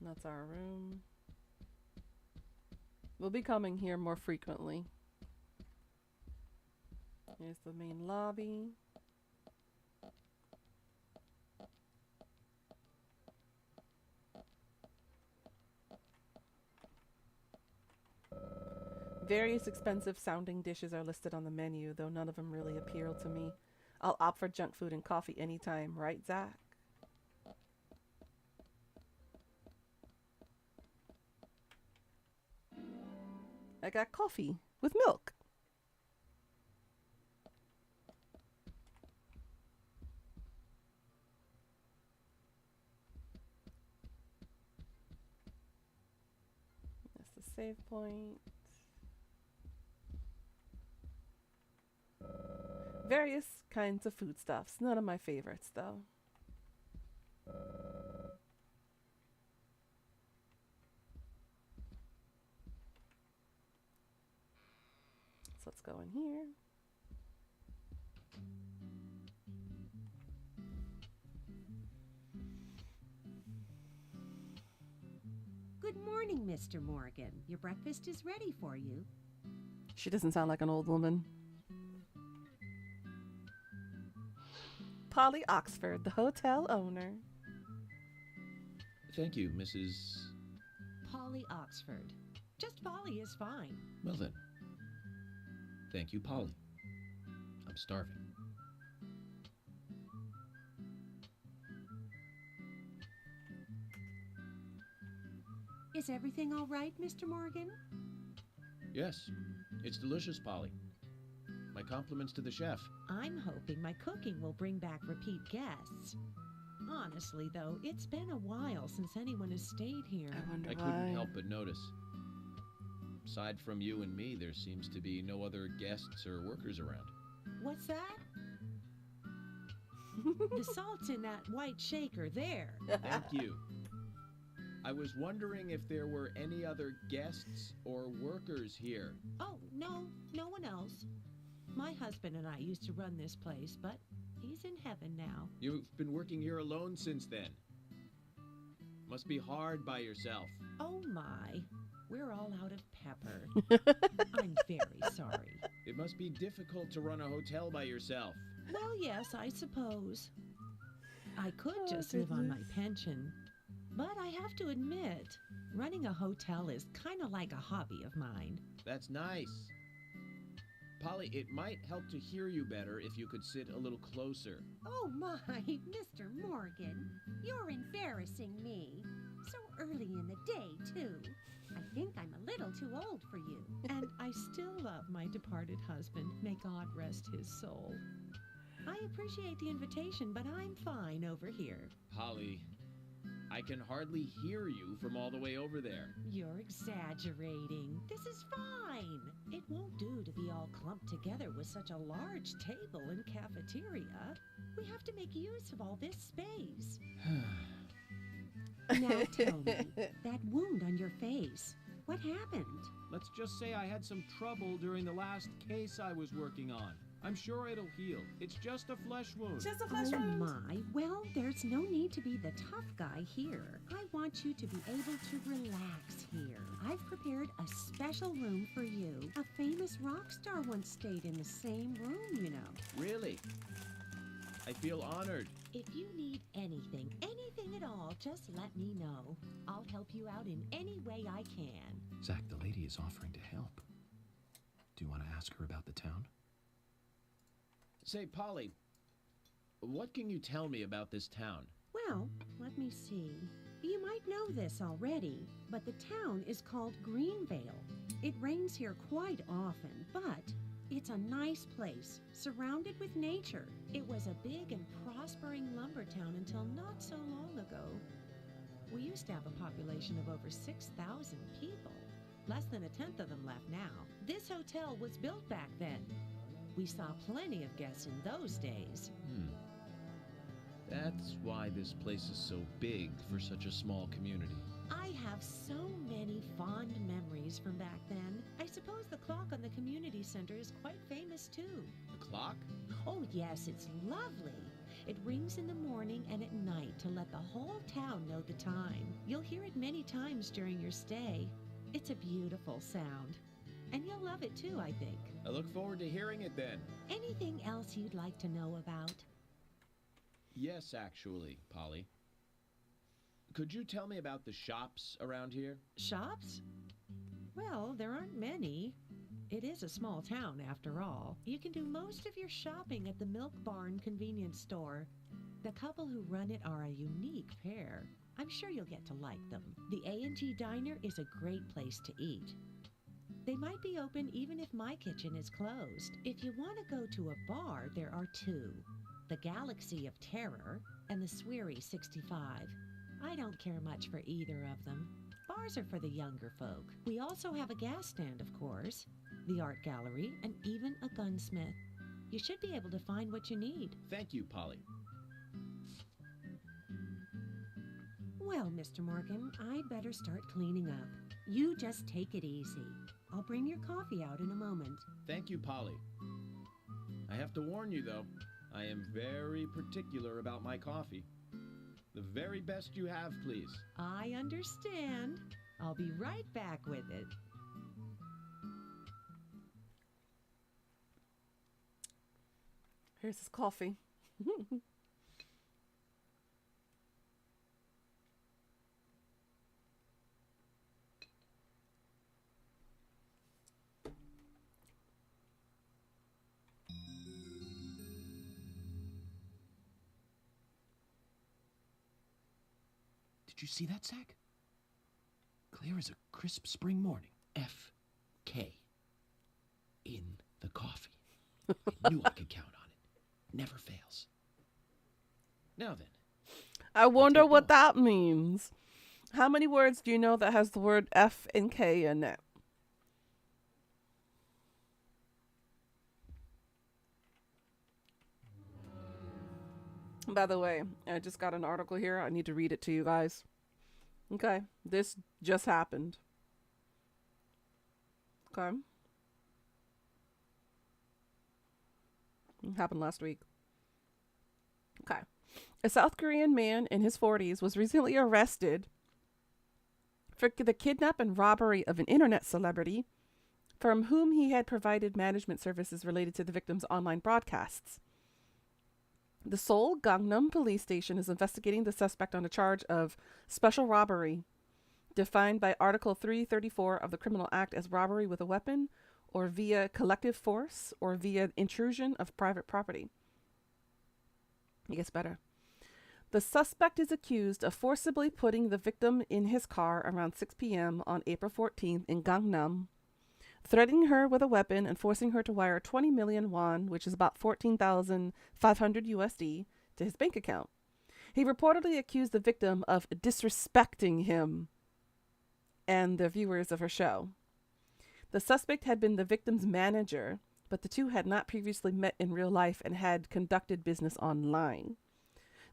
That's our room. We'll be coming here more frequently. Here's the main lobby. Various expensive sounding dishes are listed on the menu, though none of them really appeal to me. I'll opt for junk food and coffee anytime, right, Zach? I got coffee with milk. That's the save point. Various kinds of foodstuffs. None of my favorites, though. So let's go in here. Good morning, Mr. Morgan. Your breakfast is ready for you. She doesn't sound like an old woman. Polly Oxford, the hotel owner. Thank you, Mrs. Polly Oxford. Just Polly is fine. Well then. Thank you, Polly. I'm starving. Is everything all right, Mr. Morgan? Yes, it's delicious, Polly. My compliments to the chef. I'm hoping my cooking will bring back repeat guests. Honestly, though, it's been a while since anyone has stayed here. I wonder I why. couldn't help but notice. Aside from you and me, there seems to be no other guests or workers around. What's that? The salt's in that white shaker there. Thank you. I was wondering if there were any other guests or workers here. Oh, no, no one else. My husband and I used to run this place, but he's in heaven now. You've been working here alone since then. Must be hard by yourself. Oh my, we're all out of pepper. I'm very sorry. It must be difficult to run a hotel by yourself. Well, yes, I suppose. I could just live on my pension. But I have to admit, running a hotel is kind of like a hobby of mine. That's nice. Polly, it might help to hear you better if you could sit a little closer. Oh my, Mr. Morgan, you're embarrassing me. So early in the day, too. I think I'm a little too old for you. And I still love my departed husband. May God rest his soul. I appreciate the invitation, but I'm fine over here. Polly, I can hardly hear you from all the way over there. You're exaggerating. This is fine. It won't do to be all clumped together with such a large table and cafeteria. We have to make use of all this space. Now tell me, that wound on your face, what happened? Let's just say I had some trouble during the last case I was working on. I'm sure it'll heal. It's just a flesh wound. Just a flesh Oh wound. my, well, there's no need to be the tough guy here. I want you to be able to relax here. I've prepared a special room for you. A famous rock star once stayed in the same room, you know. Really? I feel honored. If you need anything at all, just let me know. I'll help you out in any way I can. Zach, the lady is offering to help. Do you want to ask her about the town? Say, Polly, what can you tell me about this town? Well, let me see. You might know this already, but the town is called Greenvale. It rains here quite often, but it's a nice place, surrounded with nature. It was a big and prospering lumber town until not so long ago. We used to have a population of over 6,000 people. Less than a tenth of them left now. This hotel was built back then. We saw plenty of guests in those days. That's why this place is so big for such a small community. I have so many fond memories from back then. I suppose the clock on the community center is quite famous too. The clock? Oh yes, it's lovely. It rings in the morning and at night to let the whole town know the time. You'll hear it many times during your stay. It's a beautiful sound. And you'll love it too, I think. I look forward to hearing it then. Anything else you'd like to know about? Yes, actually, Polly. Could you tell me about the shops around here? Shops? Well, there aren't many. It is a small town, after all. You can do most of your shopping at the Milk Barn convenience store. The couple who run it are a unique pair. I'm sure you'll get to like them. The A&G Diner is a great place to eat. They might be open even if my kitchen is closed. If you want to go to a bar, there are two. The Galaxy of Terror and the Sweary 65. I don't care much for either of them. Bars are for the younger folk. We also have a gas stand, of course, the art gallery, and even a gunsmith. You should be able to find what you need. Thank you, Polly. Well, Mr. Morgan, I'd better start cleaning up. You just take it easy. I'll bring your coffee out in a moment. Thank you, Polly. I have to warn you, though, I am very particular about my coffee. The very best you have, please. I understand. I'll be right back with it. Here's his coffee. Did you see that, Zach? Clear as a crisp spring morning. F.K. in the coffee. I knew I could count on it. Never fails. Now then. I wonder what that means. How many words do you know that has the word F and K in it? By the way, I just got an article here. I need to read it to you guys. Okay, this just happened. Okay. It happened last week. Okay. A South Korean man in his 40s was recently arrested for the kidnap and robbery of an internet celebrity from whom he had provided management services related to the victim's online broadcasts. The Seoul Gangnam Police Station is investigating the suspect on a charge of special robbery, defined by Article 334 of the Criminal Act as robbery with a weapon or via collective force or via intrusion of private property. It gets better. The suspect is accused of forcibly putting the victim in his car around 6 p.m. on April 14th in Gangnam, threatening her with a weapon and forcing her to wire 20 million won, which is about 14,500 USD, to his bank account. He reportedly accused the victim of disrespecting him and the viewers of her show. The suspect had been the victim's manager, but the two had not previously met in real life and had conducted business online.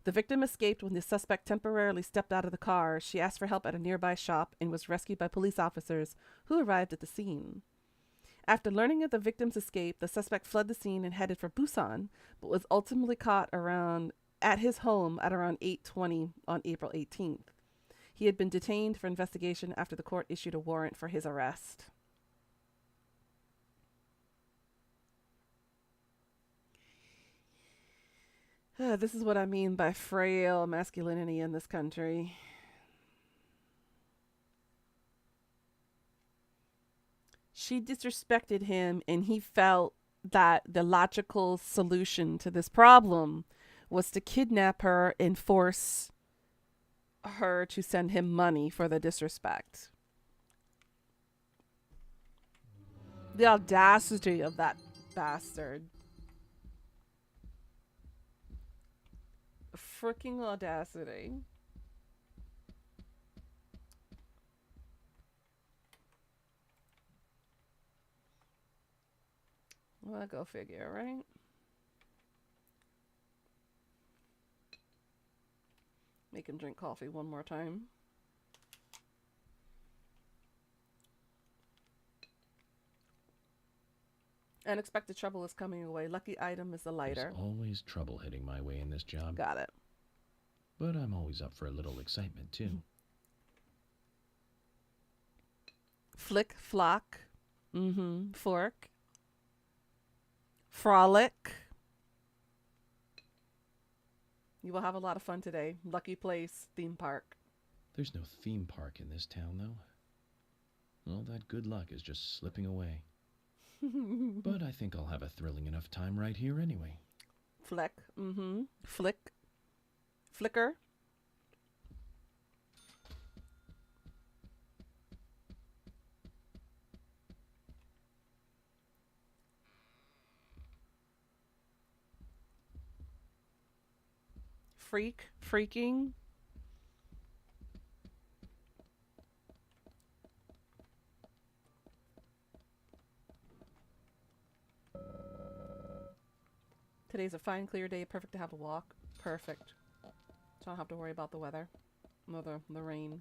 The victim escaped when the suspect temporarily stepped out of the car. She asked for help at a nearby shop and was rescued by police officers who arrived at the scene. After learning of the victim's escape, the suspect fled the scene and headed for Busan, but was ultimately caught at his home at around 8:20 on April 18th. He had been detained for investigation after the court issued a warrant for his arrest. This is what I mean by frail masculinity in this country. She disrespected him, and he felt that the logical solution to this problem was to kidnap her and force her to send him money for the disrespect. The audacity of that bastard. Freaking audacity. Well, go figure, right? Make him drink coffee one more time. Unexpected trouble is coming your way. Lucky item is the lighter. There's always trouble heading my way in this job. Got it. But I'm always up for a little excitement, too. Flick, flock. Fork. Frolic. You will have a lot of fun today. Lucky place, theme park. There's no theme park in this town, though. All that good luck is just slipping away. But I think I'll have a thrilling enough time right here anyway. Fleck. Flick. Flicker. Freak. Freaking. Today's a fine, clear day. Perfect to have a walk. Perfect. So I don't have to worry about the weather. Or the rain.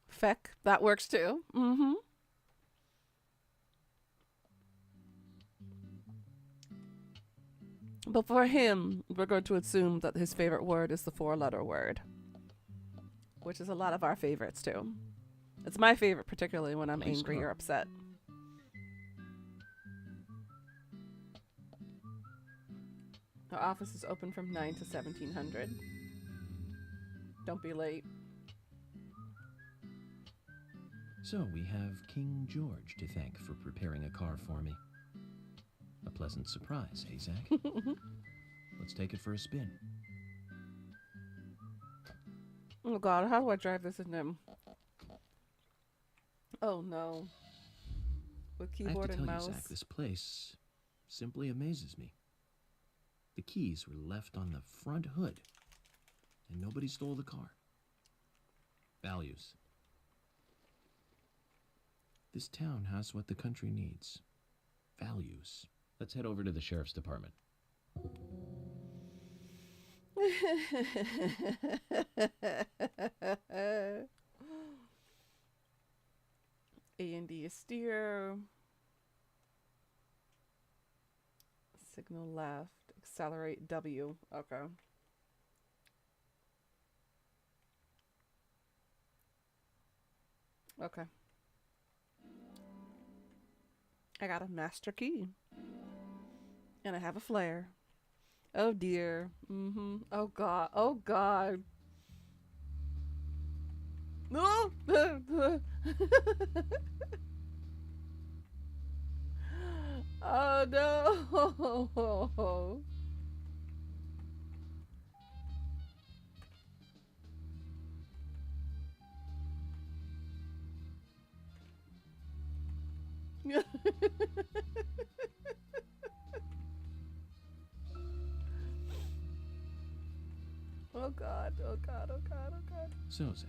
Feck, that works too. But for him, we're going to assume that his favorite word is the 4-letter word, which is a lot of our favorites too. It's my favorite, particularly when I'm angry or upset. Our office is open from 9 to 1700. Don't be late. So we have King George to thank for preparing a car for me. A pleasant surprise, eh, Zach? Let's take it for a spin. Oh god, how do I drive this in them? Oh no. With I have keyboard to and tell mouse. you, Zach, this place simply amazes me. The keys were left on the front hood, and nobody stole the car. Values. This town has what the country needs. Values. Let's head over to the sheriff's department. A&D is steer. Signal left. Accelerate W. Okay. Okay. I got a master key. And I have a flare. Oh dear. Oh god. Oh god. No! Oh no! Oh god, oh god, oh god, oh god. So, Zach,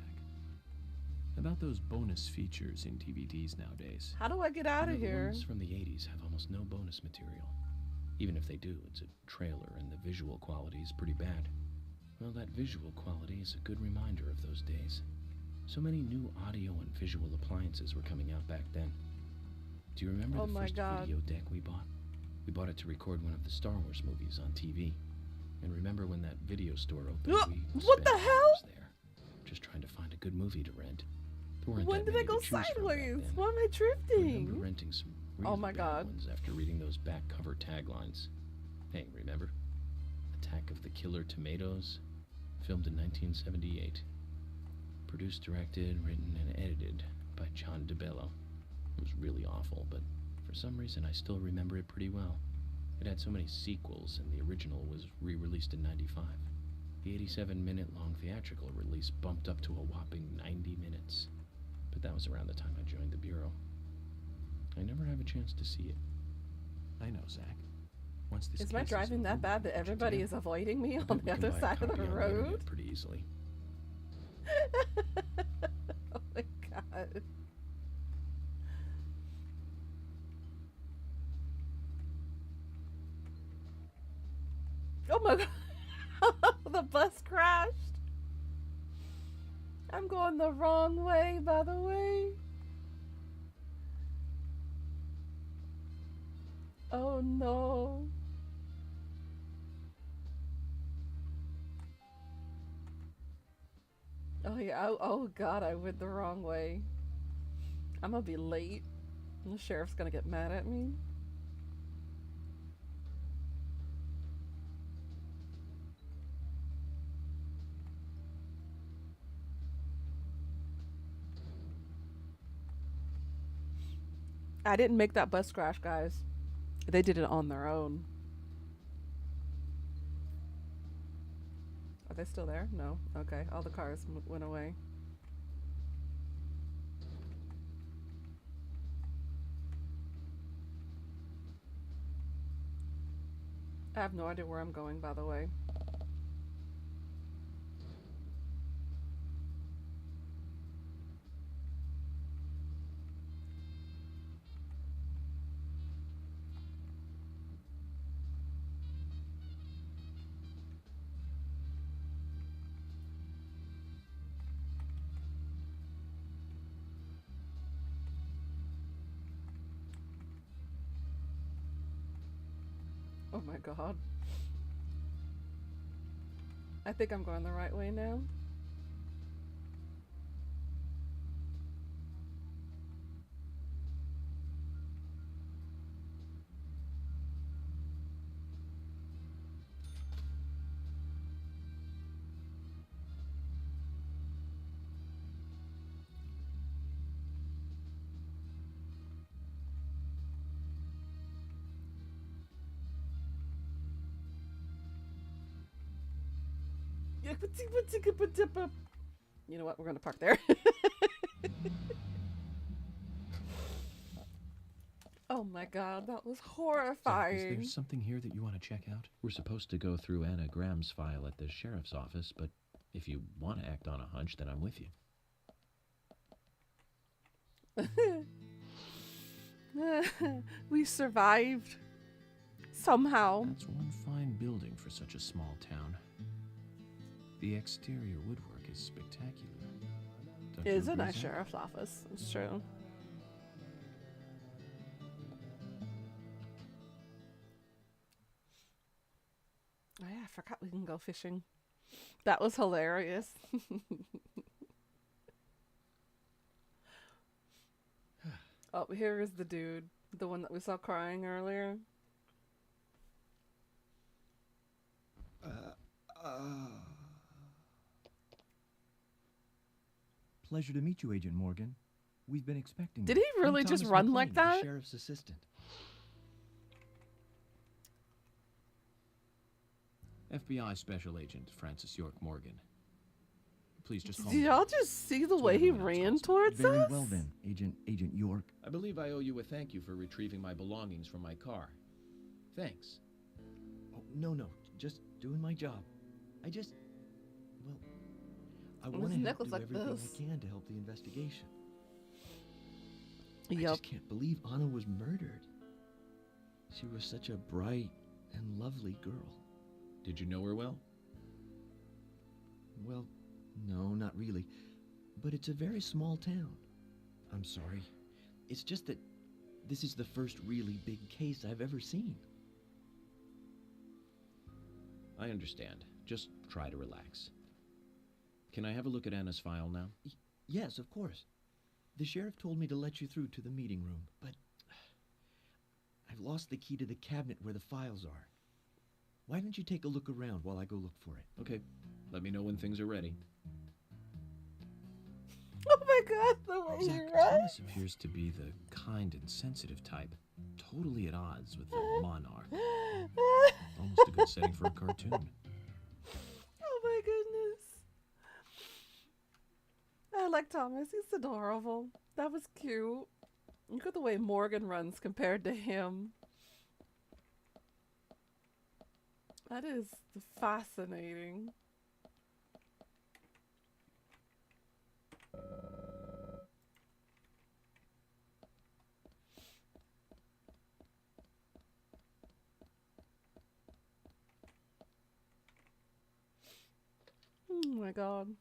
about those bonus features in DVDs nowadays. How do I get out of The here? ones from the 80s have almost no bonus material. Even if they do, it's a trailer and the visual quality is pretty bad. Well, that visual quality is a good reminder of those days. So many new audio and visual appliances were coming out back then. Do you remember Oh the my first God. video deck we bought? We bought it to record one of the Star Wars movies on TV. And remember when that video store opened? We What spent the hell? hours there, just trying to find a good movie to rent. There weren't When that did many I go to choose from back sideways? then. Why am I I remember drifting? renting some Oh really my bad God. ones after reading those back cover taglines. Hey, remember? Attack of the Killer Tomatoes, filmed in 1978. Produced, directed, written, and edited by John DeBello. It was really awful, but for some reason I still remember it pretty well. It had so many sequels, and the original was re-released in 95. The 87-minute-long theatrical release bumped up to a whopping 90 minutes. But that was around the time I joined the Bureau. I never have a chance to see it. I know, Zach. Once this Is my case driving over, that bad that everybody do? is avoiding me I on bet we the can other buy a side of copy the on internet road? pretty easily. Oh my god. Oh my god. The bus crashed. I'm going the wrong way, by the way. Oh no. Oh yeah, oh god, I went the wrong way. I'm gonna be late. The sheriff's gonna get mad at me. I didn't make that bus crash, guys. They did it on their own. Are they still there? No. Okay. All the cars went away. I have no idea where I'm going, by the way. Oh my god. I think I'm going the right way now. You know what? We're going to park there. Oh my god, that was Zach, horrifying. is there something here that you want to check out? We're supposed to go through Anna Graham's file at the sheriff's office, but if you want to act on a hunch, then I'm with you. We survived. Somehow. That's one fine building for such a small town. The exterior woodwork is spectacular. Don't It you is a agree, nice Zach? sheriff's office. It's true. Oh yeah, I forgot we can go fishing. That was hilarious. Oh, here is the dude. The one that we saw crying earlier. Pleasure to meet you, Agent Morgan. We've been expecting Did you. he really I'm just Thomas run McLean, like the that? sheriff's assistant. FBI Special Agent Francis York Morgan. Please just call Did me. y'all just see the way he ran towards Very us? well then, Agent York. I believe I owe you a thank you for retrieving my belongings from my car. Thanks. Oh, no, just doing my job. I His want to neck help was do like everything this. I can to help the investigation. I Yep. just can't believe Anna was murdered. She was such a bright and lovely girl. Did you know her well? Well, no, not really. But it's a very small town. I'm sorry. It's just that this is the first really big case I've ever seen. I understand. Just try to relax. Can I have a look at Anna's file now? Yes, of course. The sheriff told me to let you through to the meeting room, but I've lost the key to the cabinet where the files are. Why don't you take a look around while I go look for it? Okay. Let me know when things are ready. Oh my god, the way he Zach, ran. Thomas appears to be the kind and sensitive type, totally at odds with the monarch. Almost a good setting for a cartoon. Oh my goodness. I like Thomas. He's adorable. That was cute. Look at the way Morgan runs compared to him. That is fascinating. Oh my god.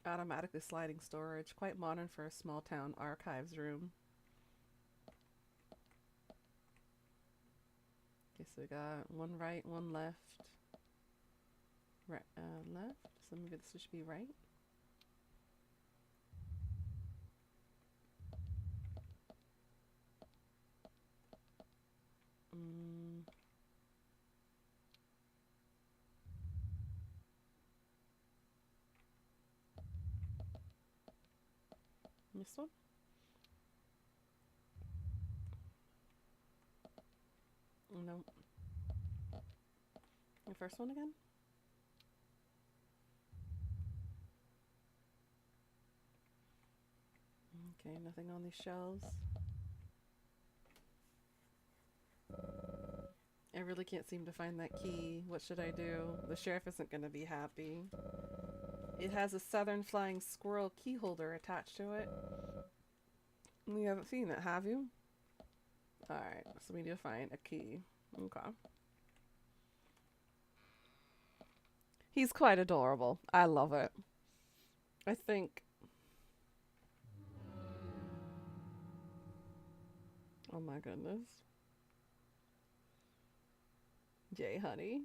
Automatically sliding storage. Quite modern for a small town archives room. Okay, so we got one right, one left. Right, left. So maybe this should be right. This one? No. The first one again? Okay, nothing on these shelves. I really can't seem to find that key. What should I do? The sheriff isn't going to be happy. It has a Southern Flying Squirrel key holder attached to it. You haven't seen it, have you? Alright, so we need to find a key. Okay. He's quite adorable. I love it. I think... Oh my goodness. Yay, honey.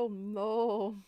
Oh no.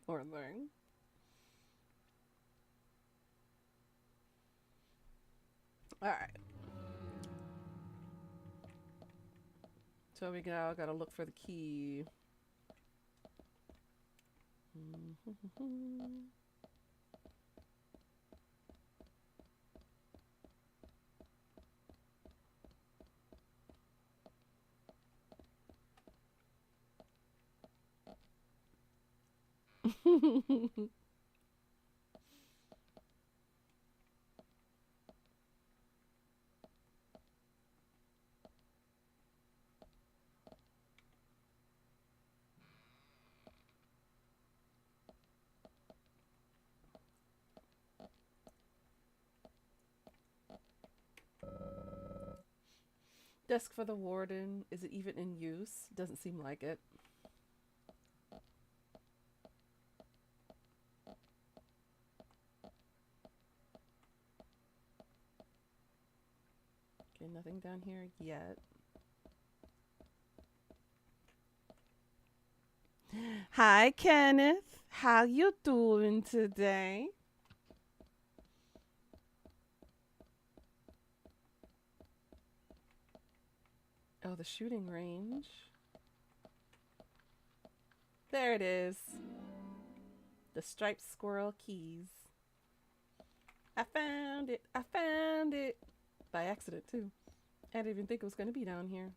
Poor thing. All right. So we gotta look for the key. Desk for the warden. Is it even in use? Doesn't seem like it. Okay, nothing down here yet. Hi, Kenneth. How you doing today? Oh, the shooting range. There it is. The striped squirrel keys. I found it. I found it. By accident, too. I didn't even think it was going to be down here.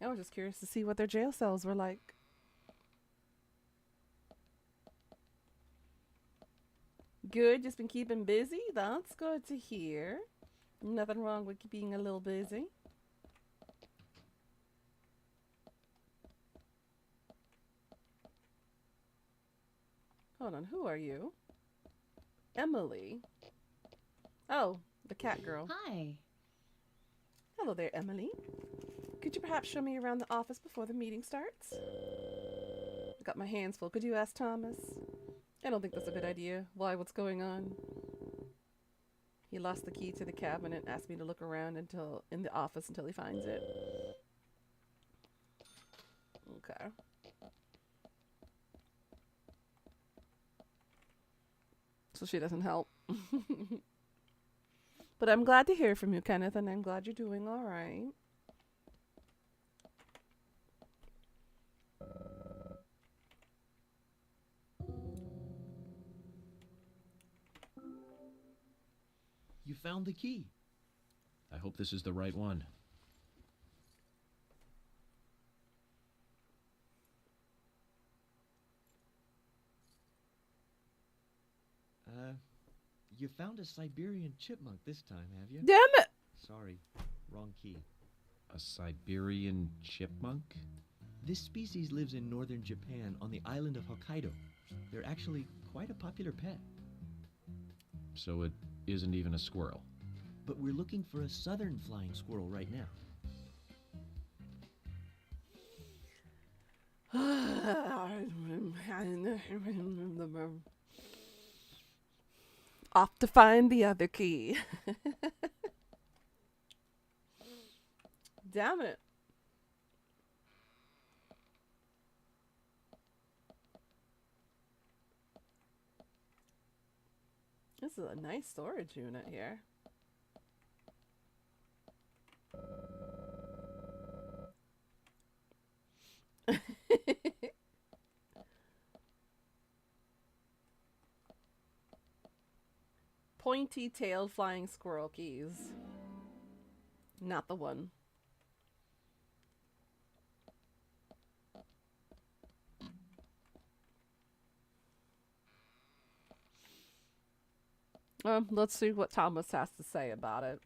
I was just curious to see what their jail cells were like. Good. Just been keeping busy. That's good to hear. Nothing wrong with being a little busy. Hold on, who are you? Emily. Oh, the cat girl. Hi. Hello there, Emily. Could you perhaps show me around the office before the meeting starts? I got my hands full. Could you ask Thomas? I don't think that's a good idea. Why? What's going on? He lost the key to the cabinet and asked me to look around in the office until he finds it. Okay. So she doesn't help. But I'm glad to hear from you, Kenneth, and I'm glad you're doing all right. You found the key. I hope this is the right one. You found a Siberian chipmunk this time, have you? Damn it! Sorry, wrong key. A Siberian chipmunk? This species lives in northern Japan on the island of Hokkaido. They're actually quite a popular pet. So it isn't even a squirrel. But we're looking for a southern flying squirrel right now. Off to find the other key. Damn it. This is a nice storage unit here. Pointy-tailed flying squirrel keys. Not the one. Let's see what Thomas has to say about it.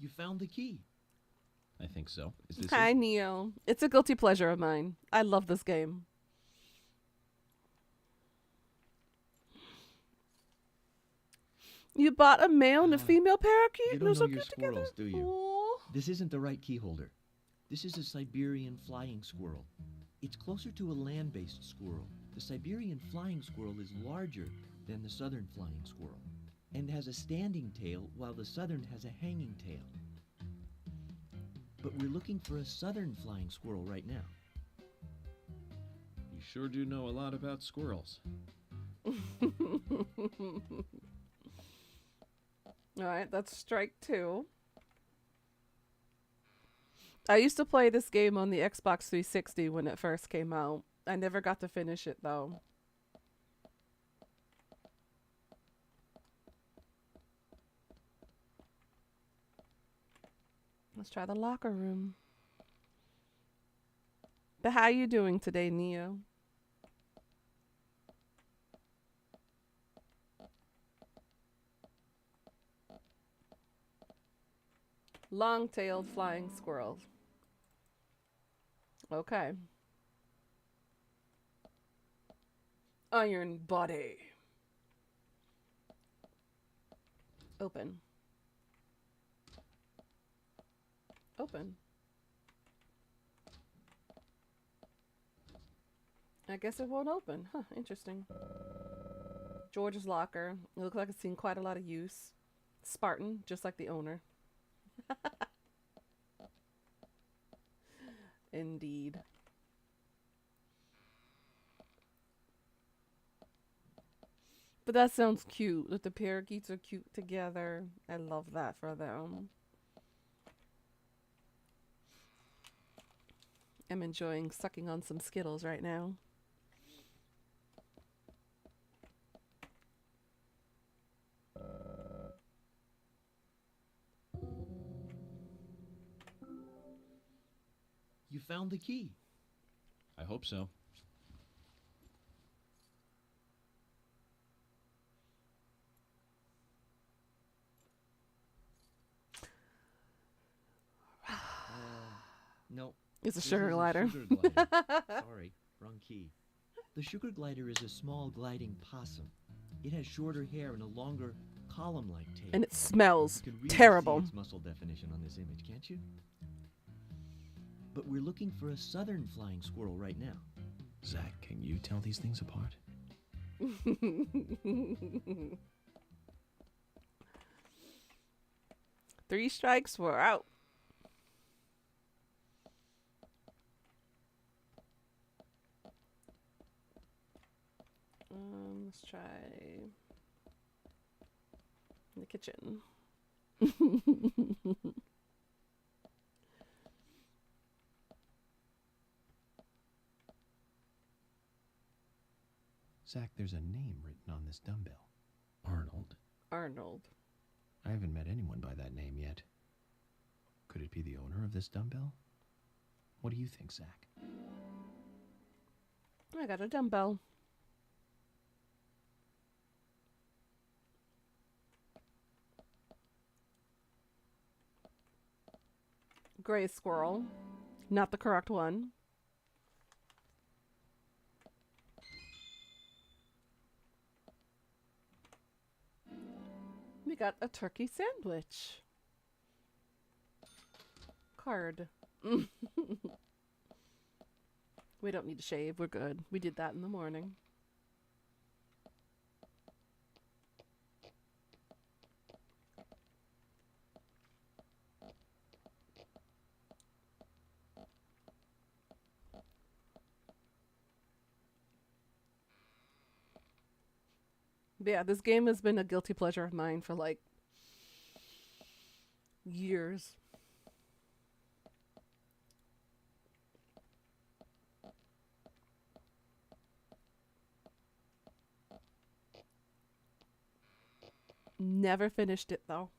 You found the key. I think so. Is this Hi, it? Neo. It's a guilty pleasure of mine. I love this game. You bought a male and a female parakeet? You They're don't so know your cute together. squirrels, do you? Aw. This isn't the right key holder. This is a Siberian flying squirrel. It's closer to a land-based squirrel. The Siberian flying squirrel is larger than the southern flying squirrel and has a standing tail while the southern has a hanging tail. But we're looking for a southern flying squirrel right now. You sure do know a lot about squirrels. Alright, that's strike 2. I used to play this game on the Xbox 360 when it first came out. I never got to finish it though. Let's try the locker room. But how you doing today, Neo? Long-tailed flying squirrel. Okay. Iron body. Open. Open. I guess it won't open. Huh, interesting. George's locker. It looks like it's seen quite a lot of use. Spartan, just like the owner. Indeed. But that sounds cute. That the parakeets are cute together. I love that for them. I'm enjoying sucking on some Skittles right now. You found the key. I hope so. No. It's a this sugar is glider. Sugar glider. Sorry, wrong key. The sugar glider is a small gliding possum. It has shorter hair and a longer column-like tail. And it smells You can really terrible. see its muscle definition on this image, can't you? But we're looking for a southern flying squirrel right now. Zach, can you tell these things apart? 3 strikes, we're out. Let's try the kitchen. Zach, there's a name written on this dumbbell. Arnold. Arnold. I haven't met anyone by that name yet. Could it be the owner of this dumbbell? What do you think, Zach? I got a dumbbell. Gray squirrel. Not the correct one. We got a turkey sandwich. Card. We don't need to shave. We're good. We did that in the morning. But yeah, this game has been a guilty pleasure of mine for like years. Never finished it though.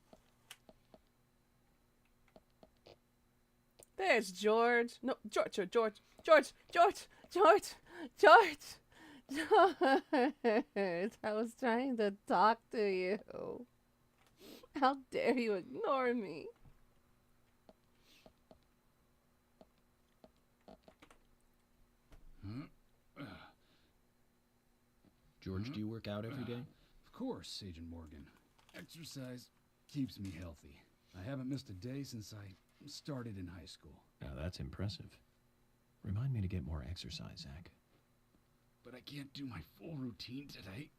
There's George. No, George. I was trying to talk to you. How dare you ignore me? George, do you work out every day? Of course, Agent Morgan. Exercise keeps me healthy. I haven't missed a day since I started in high school. Now that's impressive. Remind me to get more exercise, Zach. But I can't do my full routine today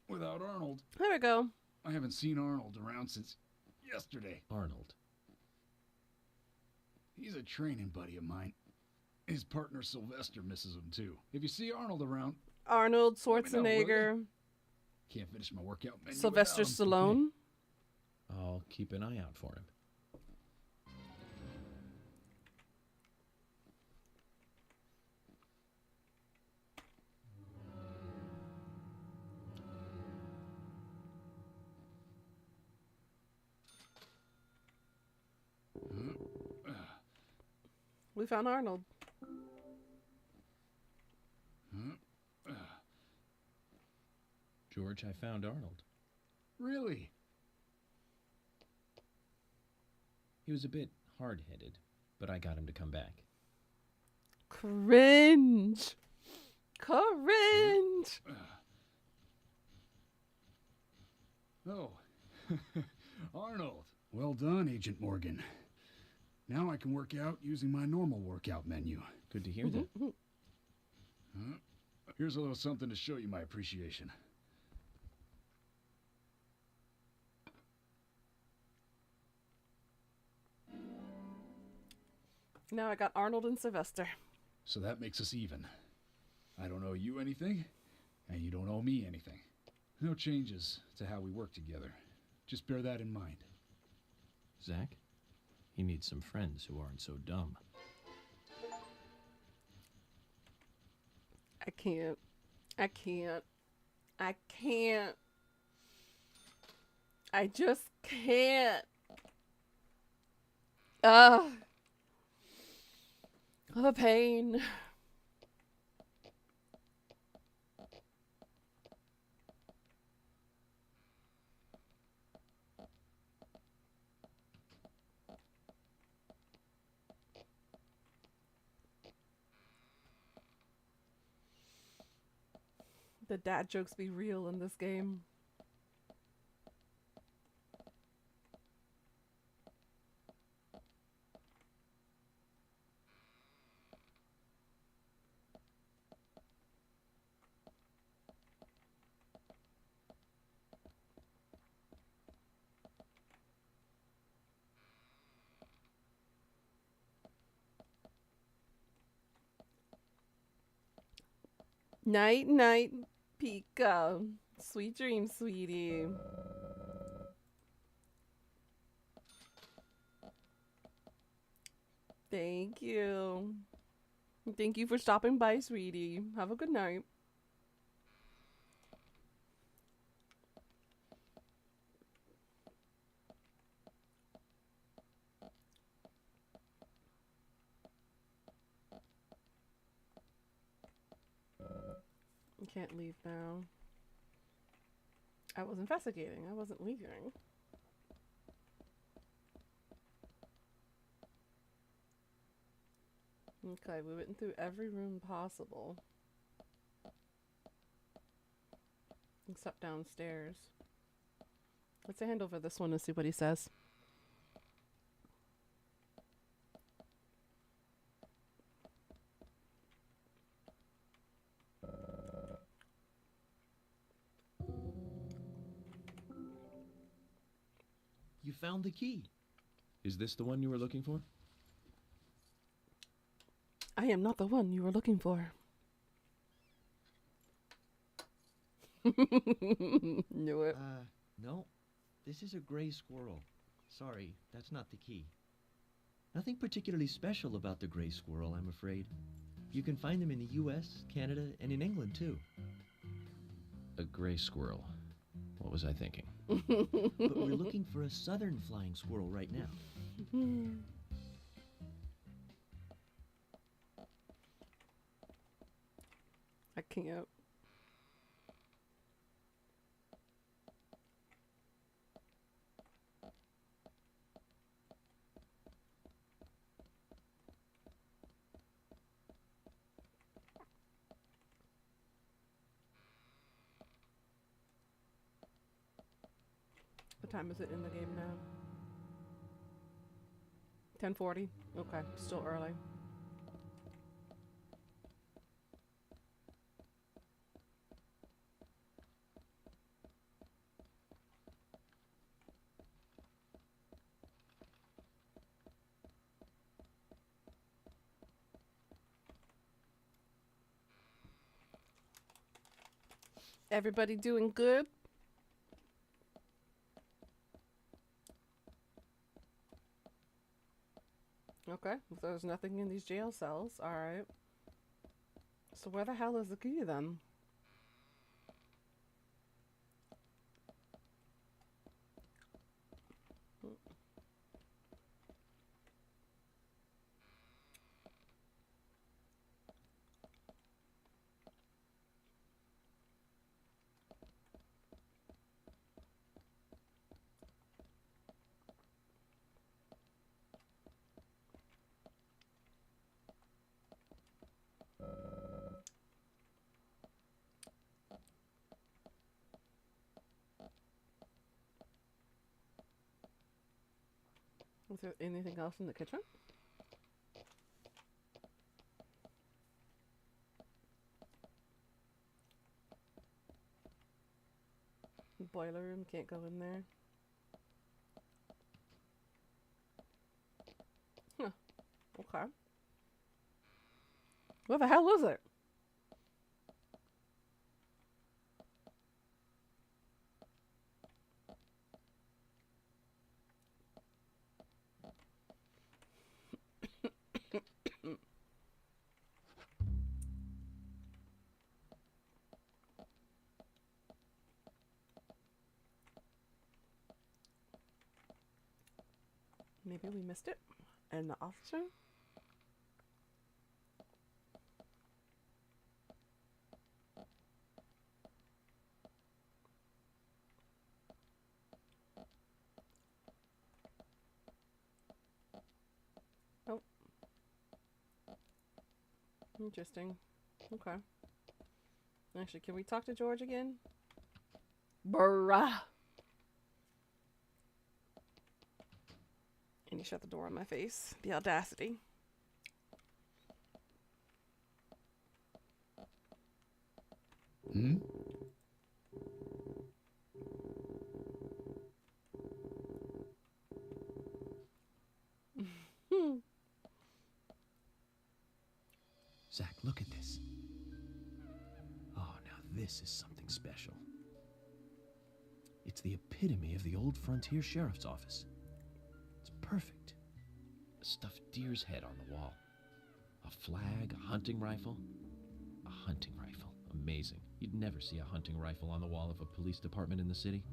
without Arnold. There we go. I haven't seen Arnold around since yesterday. Arnold. He's a training buddy of mine. His partner Sylvester misses him too. If you see Arnold around, Arnold let me know, will ya? Schwarzenegger. Can't finish my workout menu Sylvester without him. Stallone. I'll keep an eye out for him. We found Arnold. George, I found Arnold. Really? He was a bit hard-headed, but I got him to come back. Cringe. Cringe. Oh, Arnold. Well done, Agent Morgan. Now I can work out using my normal workout menu. Good to hear that. Here's a little something to show you my appreciation. Now I got Arnold and Sylvester. So that makes us even. I don't owe you anything, and you don't owe me anything. No changes to how we work together. Just bear that in mind. Zach, he needs some friends who aren't so dumb. I can't. I can't. I can't. I just can't. Ugh. The pain. The dad jokes be real in this game. Night, night, Pika. Sweet dreams, sweetie. Thank you. Thank you for stopping by, sweetie. Have a good night. You can't leave now. I was investigating. I wasn't leaving. Okay, we went through every room possible. Except downstairs. Let's hand over this one and see what he says. You found the key. Is this the one you were looking for? I am not the one you were looking for. Knew it. No. This is a gray squirrel. Sorry, that's not the key. Nothing particularly special about the gray squirrel, I'm afraid. You can find them in the US, Canada, and in England, too. A gray squirrel. What was I thinking? But we're looking for a southern flying squirrel right now. I can't. time is it in the game now? 10:40? Okay, still early. Everybody doing good? Okay, if there's nothing in these jail cells, alright. So where the hell is the key then? Is there anything else in the kitchen? Boiler room, can't go in there. Huh. Okay. What the hell is it? Maybe we missed it. And the officer? Oh. Interesting. Okay. Actually, can we talk to George again? Bruh. And he shut the door on my face. The audacity. Hmm? Zach, look at this. Oh, now this is something special. It's the epitome of the old frontier sheriff's office. It's perfect. A stuffed deer's head on the wall. A flag, a hunting rifle. A hunting rifle. Amazing. You'd never see a hunting rifle on the wall of a police department in the city.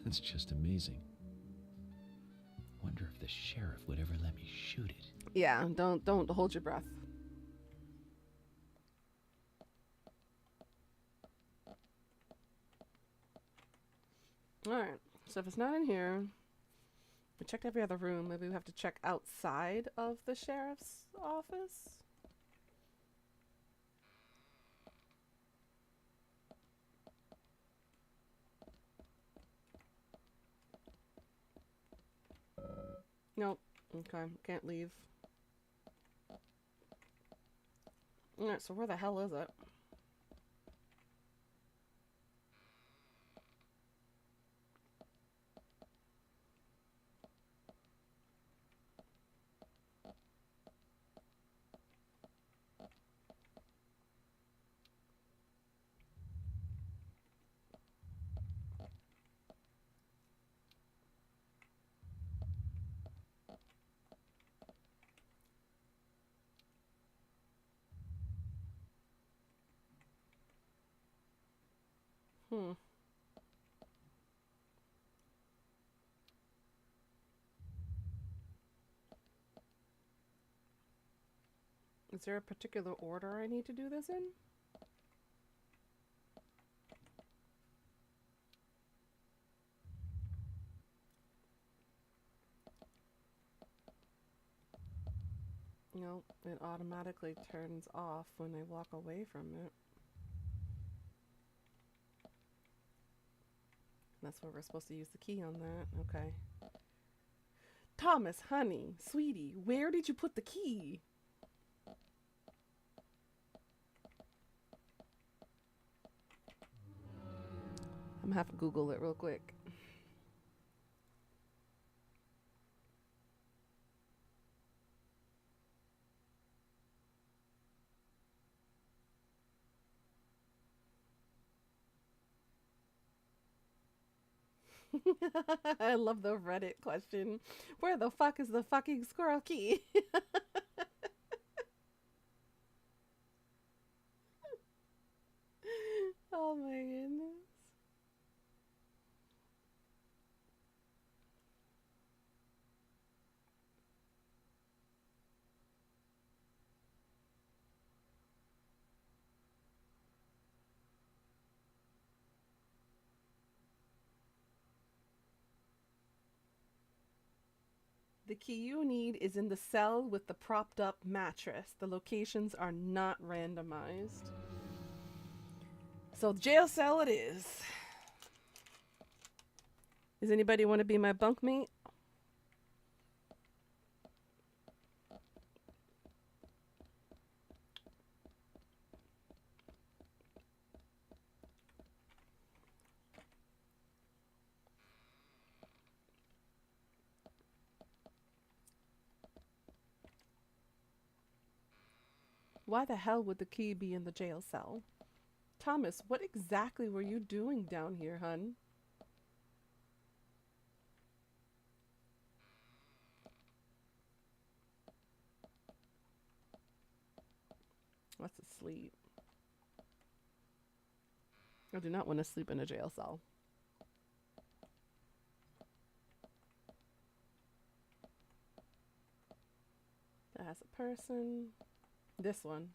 It's just amazing. Wonder if the sheriff would ever let me shoot it. Yeah, don't hold your breath. Alright, so if it's not in here, we checked every other room. Maybe we have to check outside of the sheriff's office. Nope. Okay, can't leave. Alright, so where the hell is it? Hmm. Is there a particular order I need to do this in? No, it automatically turns off when I walk away from it. That's where we're supposed to use the key on that. Okay. Thomas, honey, sweetie, where did you put the key? I'm gonna have to Google it real quick. I love the Reddit question. Where the fuck is the fucking squirrel key? Oh my goodness. The key you need is in the cell with the propped up mattress. The locations are not randomized. So jail cell it is. Does anybody want to be my bunkmate? Why the hell would the key be in the jail cell? Thomas, what exactly were you doing down here, hun? That's asleep. I do not want to sleep in a jail cell. That has a person. This one.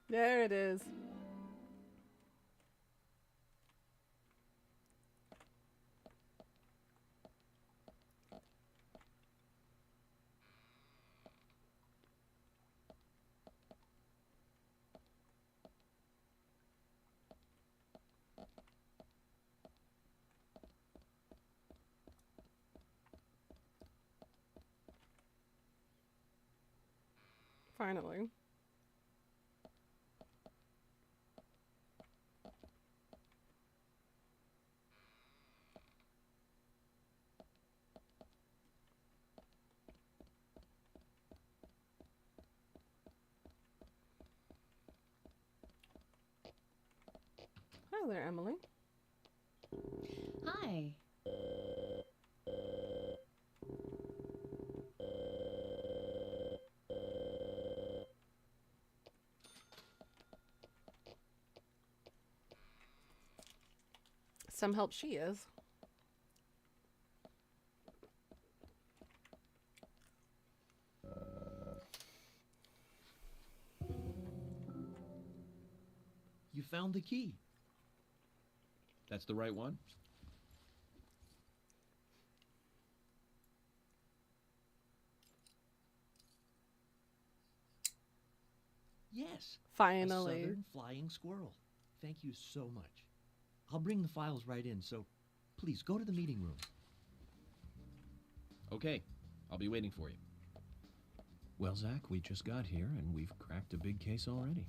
There it is. Finally. Hi there, Emily. Hi. Some help she is. You found the key. That's the right one? Yes. Finally. A southern flying squirrel. Thank you so much. I'll bring the files right in, so please go to the meeting room. Okay, I'll be waiting for you. Well, Zach, we just got here and we've cracked a big case already.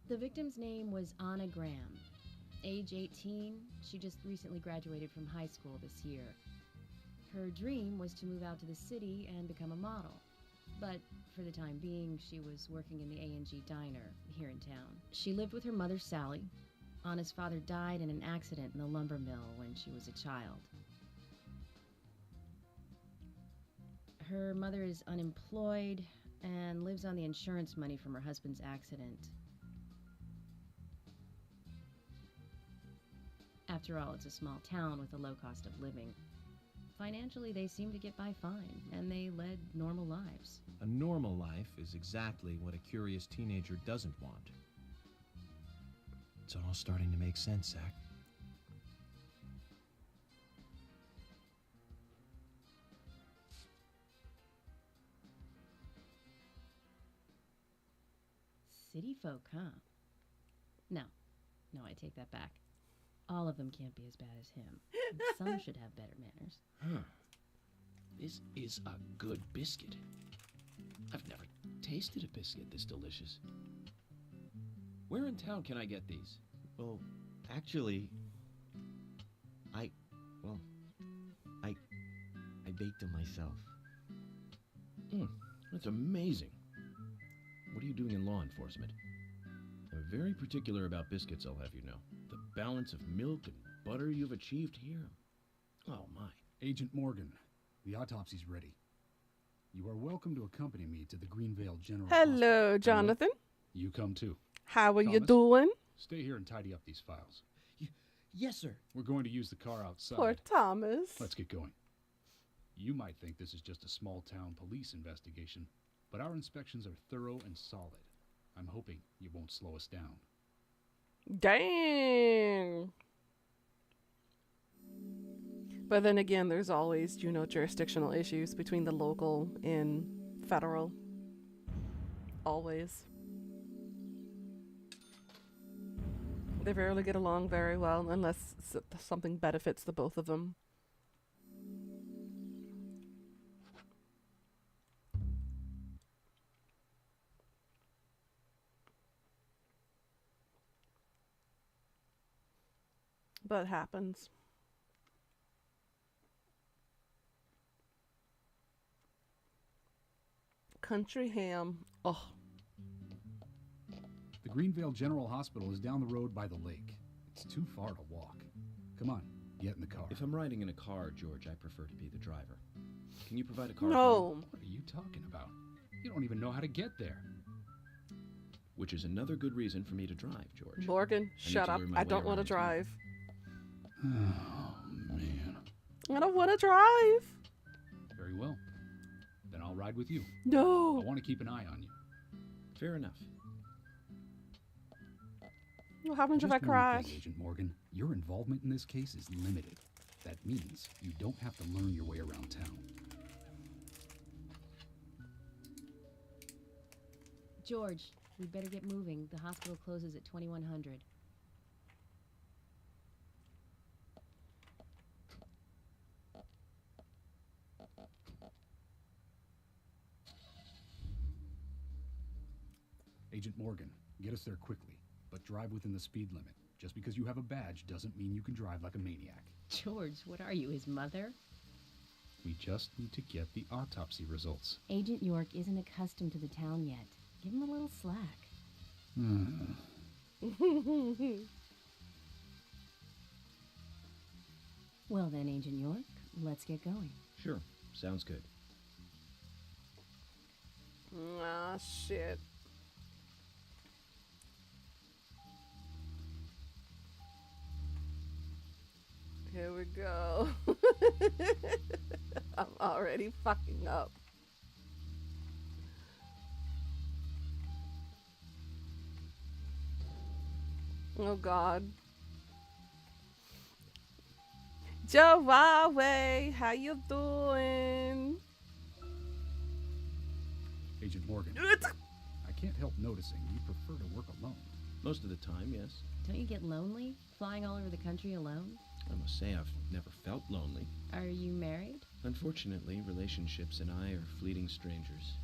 The victim's name was Anna Graham. Age 18, she just recently graduated from high school this year. Her dream was to move out to the city and become a model. But for the time being, she was working in the A&G diner here in town. She lived with her mother, Sally. Anna's father died in an accident in the lumber mill when she was a child. Her mother is unemployed and lives on the insurance money from her husband's accident. After all, it's a small town with a low cost of living. Financially, they seem to get by fine, and they led normal lives. A normal life is exactly what a curious teenager doesn't want. It's all starting to make sense, Zach. City folk, huh? No, I take that back. All of them can't be as bad as him. Some should have better manners. Huh. This is a good biscuit. I've never tasted a biscuit this delicious. Where in town can I get these? Well, actually, I baked them myself. That's amazing. What are you doing in law enforcement? I'm very particular about biscuits, I'll have you know. The balance of milk and butter you've achieved here. Oh, my. Agent Morgan, the autopsy's ready. You are welcome to accompany me to the Greenvale General Hello, Hospital. Jonathan. You come too. How are you Thomas, doing? Stay here and tidy up these files. Yes, sir. We're going to use the car outside. Poor Thomas. Let's get going. You might think this is just a small-town police investigation, but our inspections are thorough and solid. I'm hoping you won't slow us down. Dang. But then again, there's always, jurisdictional issues between the local and federal. Always. They rarely get along very well unless something benefits the both of them. But it happens. Country ham. Oh. The Greenvale General Hospital is down the road by the lake. It's too far to walk. Come on, get in the car. If I'm riding in a car, George, I prefer to be the driver. Can you provide a car? No. What are you talking about? You don't even know how to get there. Which is another good reason for me to drive, George. Morgan, shut up. I don't want to drive. Oh, man. I don't want to drive. Very well. Then I'll ride with you. No. I want to keep an eye on you. Fair enough. What happens if Just I one crash? thing, Agent Morgan. Your involvement in this case is limited. That means you don't have to learn your way around town. George, we'd better get moving. The hospital closes at 2100. Agent Morgan, get us there quickly, but drive within the speed limit. Just because you have a badge doesn't mean you can drive like a maniac. George, what are you, his mother? We just need to get the autopsy results. Agent York isn't accustomed to the town yet. Give him a little slack. Well then, Agent York, let's get going. Sure, sounds good. Ah, shit. Here we go. I'm already fucking up. Oh God. Joe Huawei, how you doing? Agent Morgan, I can't help noticing you prefer to work alone. Most of the time, yes. Don't you get lonely, flying all over the country alone? I must say I've never felt lonely. Are you married? Unfortunately, relationships and I are fleeting strangers.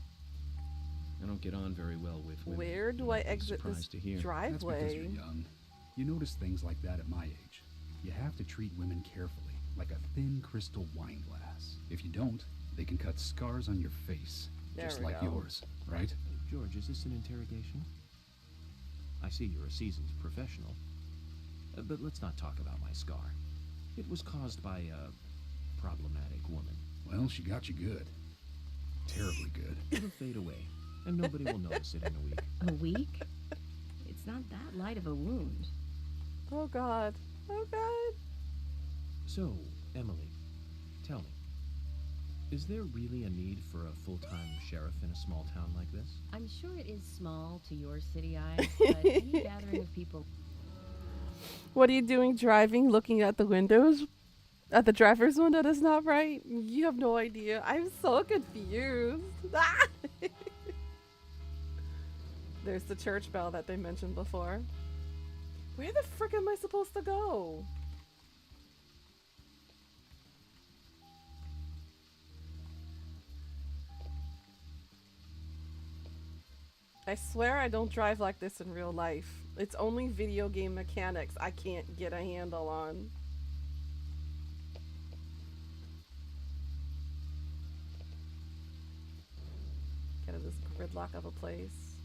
I don't get on very well with women. Where do I You'll be exit this surprised to hear. That's because driveway? you're young. You notice things like that at my age. You have to treat women carefully, like a thin crystal wine glass. If you don't, they can cut scars on your face, There just we like go. yours, right? George, is this an interrogation? I see you're a seasoned professional. But let's not talk about my scar. It was caused by a problematic woman. Well, she got you good. Terribly good. It'll fade away, and nobody will notice it in a week. A week? It's not that light of a wound. Oh God. Oh God. So, Emily, tell me, is there really a need for a full-time sheriff in a small town like this? I'm sure it is small to your city eyes, but any gathering of people... What are you doing driving, looking at the windows? At the driver's window that's not right? You have no idea. I'm so confused. There's the church bell that they mentioned before. Where the frick am I supposed to go? I swear I don't drive like this in real life. It's only video game mechanics I can't get a handle on. Get out of this gridlock of a place.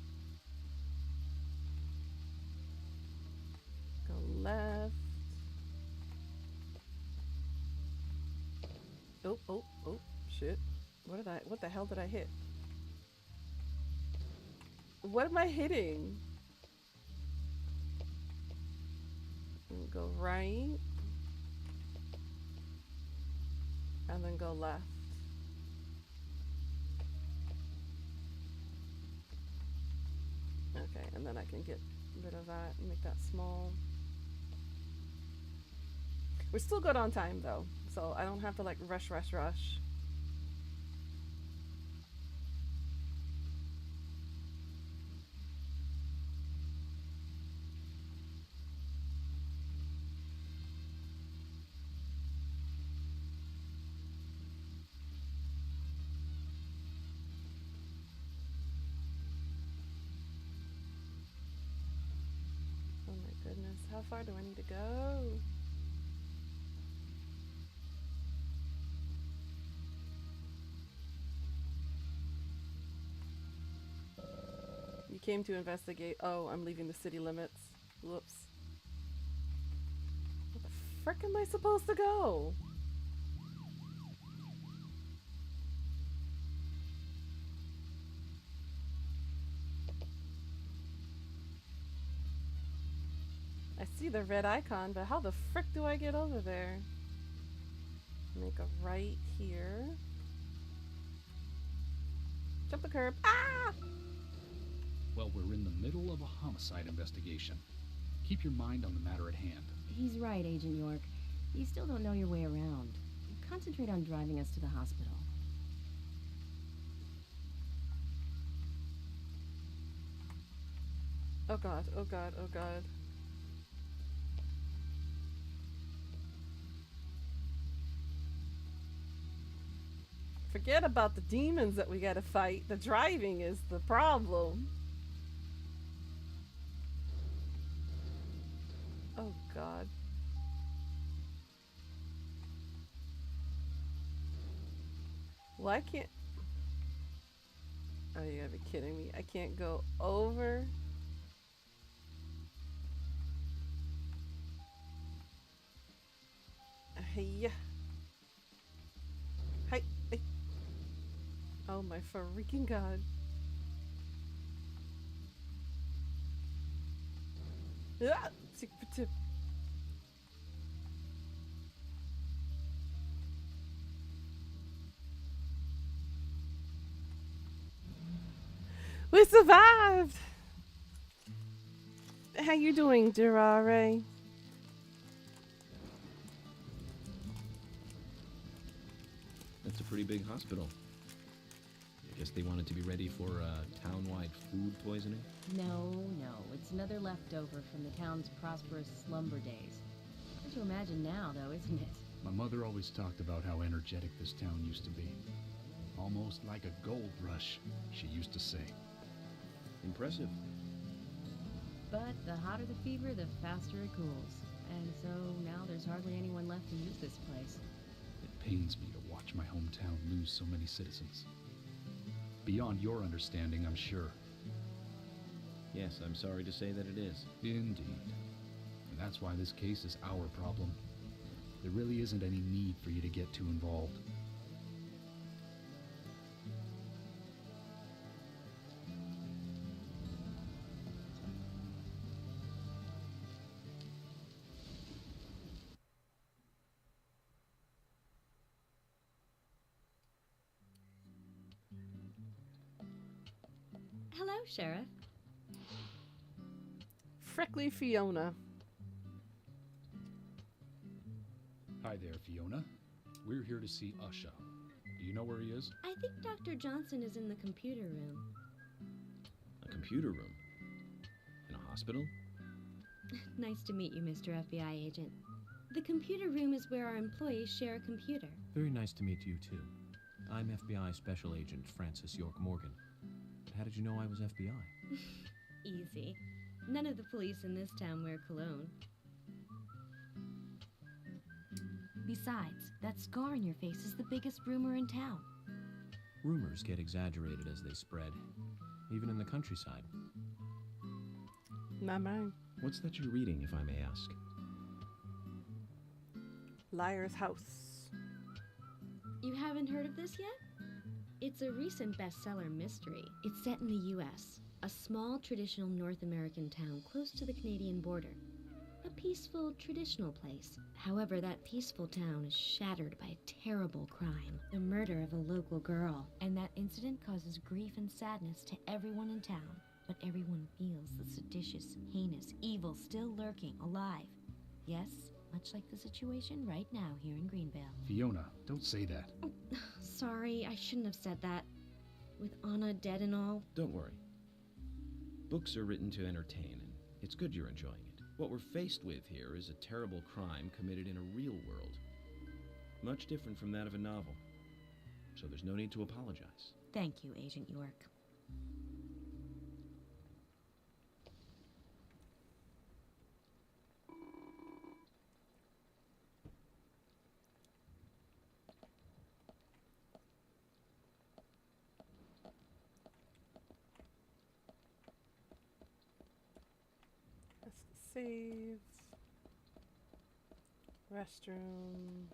Go left. Oh, oh, oh, shit. What the hell did I hit? What am I hitting? And go right. And then go left. Okay, and then I can get rid of that and make that small. We're still good on time though, so I don't have to like rush. How far do I need to go? You came to investigate. Oh, I'm leaving the city limits. Whoops. Where the frick am I supposed to go? I see the red icon, but how the frick do I get over there? Make a right here. Jump the curb. Ah! Well, we're in the middle of a homicide investigation. Keep your mind on the matter at hand. He's right, Agent York. You still don't know your way around. Concentrate on driving us to the hospital. Oh god, oh god, oh god. Forget about the demons that we gotta fight. The driving is the problem. Oh god. Well, I can't. Oh, you gotta be kidding me. I can't go over. Hey. Hi. Oh my freaking god. Ah! Tick for tip. We survived! How you doing, Durare? That's a pretty big hospital. I guess they wanted to be ready for town-wide food poisoning? No, it's another leftover from the town's prosperous slumber days. Hard to imagine now, though, isn't it? My mother always talked about how energetic this town used to be. Almost like a gold rush, she used to say. Impressive. But the hotter the fever, the faster it cools. And so now there's hardly anyone left to use this place. It pains me to watch my hometown lose so many citizens. Beyond your understanding, I'm sure. Yes, I'm sorry to say that it is. Indeed. And that's why this case is our problem. There really isn't any need for you to get too involved. Hello, Sheriff. Freckly Fiona. Hi there, Fiona. We're here to see Usha. Do you know where he is? I think Dr. Johnson is in the computer room. A computer room? hospital? Nice to meet you, Mr. FBI agent. The computer room is where our employees share a computer. Very nice to meet you, too. I'm FBI Special Agent Francis York Morgan. How did you know I was FBI? Easy. None of the police in this town wear cologne. Besides, that scar on your face is the biggest rumor in town. Rumors get exaggerated as they spread, even in the countryside. Not mine. What's that you're reading, if I may ask? Liar's House. You haven't heard of this yet? It's a recent bestseller mystery. It's set in the U.S., a small traditional North American town close to the Canadian border. A peaceful, traditional place. However, that peaceful town is shattered by a terrible crime. The murder of a local girl. And that incident causes grief and sadness to everyone in town. But everyone feels the seditious, heinous evil still lurking, alive. Yes, much like the situation right now here in Greenvale. Fiona, don't say that. Oh, sorry, I shouldn't have said that. With Anna dead and all. Don't worry. Books are written to entertain, and it's good you're enjoying it. What we're faced with here is a terrible crime committed in a real world. Much different from that of a novel. So there's no need to apologize. Thank you, Agent York. Let's save. Restroom.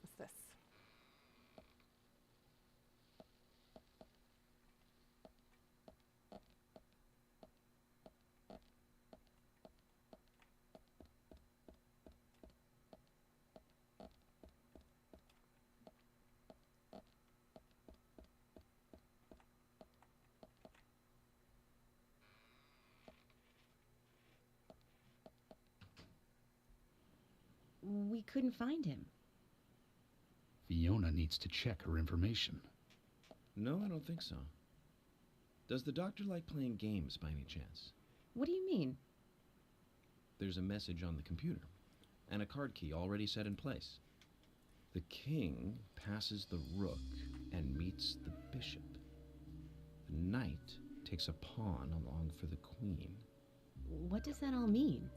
What's this? We couldn't find him. Fiona needs to check her information. No, I don't think so. Does the doctor like playing games by any chance? What do you mean? There's a message on the computer, and a card key already set in place. The king passes the rook and meets the bishop. The knight takes a pawn along for the queen. What does that all mean?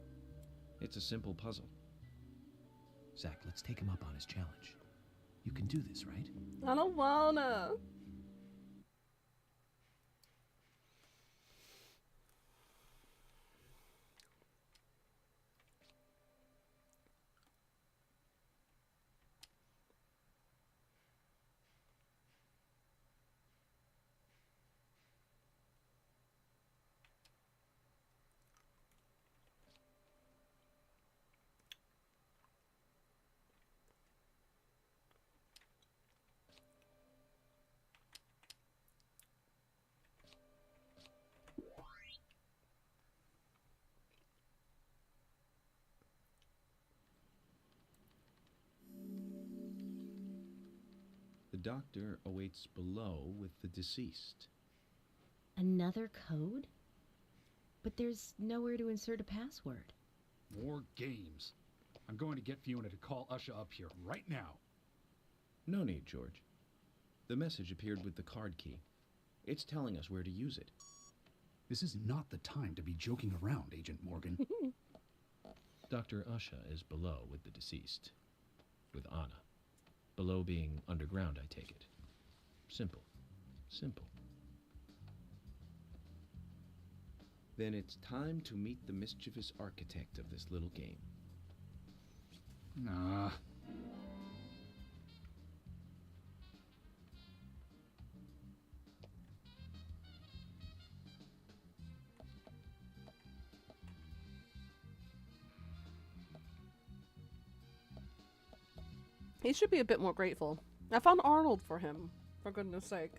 It's a simple puzzle. Zach, let's take him up on his challenge. You can do this, right? I don't wanna. The doctor awaits below with the deceased. Another code? But there's nowhere to insert a password. More games. I'm going to get Fiona to call Usha up here right now. No need, George. The message appeared with the card key. It's telling us where to use it. This is not the time to be joking around, Agent Morgan. Dr. Usha is below with the deceased. With Anna. Below being underground, I take it. Simple. Simple. Then it's time to meet the mischievous architect of this little game. Nah. He should be a bit more grateful. I found Arnold for him, for goodness sake.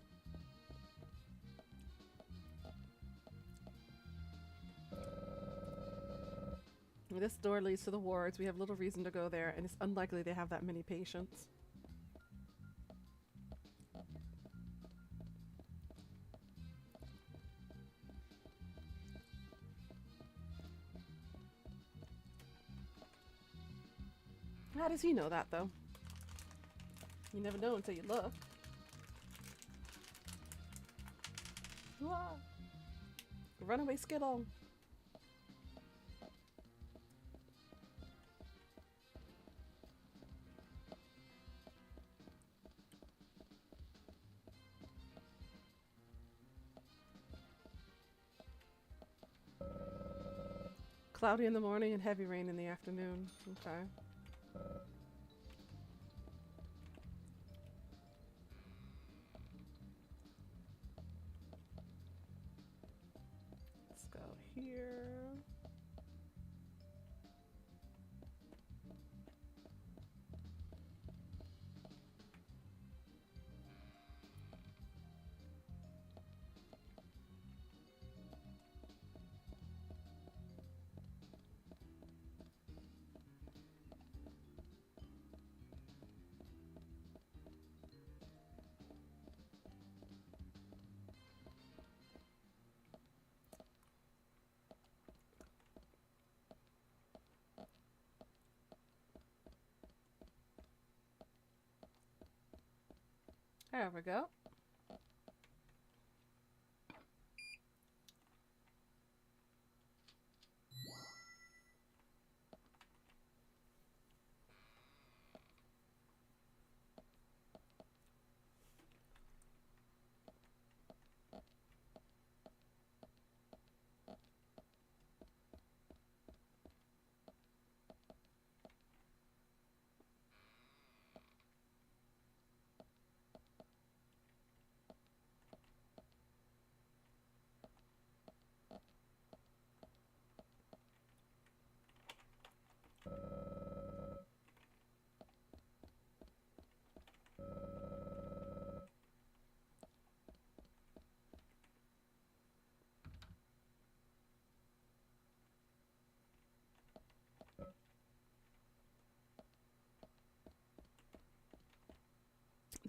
This door leads to the wards. We have little reason to go there, and it's unlikely they have that many patients. How does he know that, though? You never know until you look. Wah! Runaway Skittle. Cloudy in the morning and heavy rain in the afternoon. Okay. Let's go here. There we go.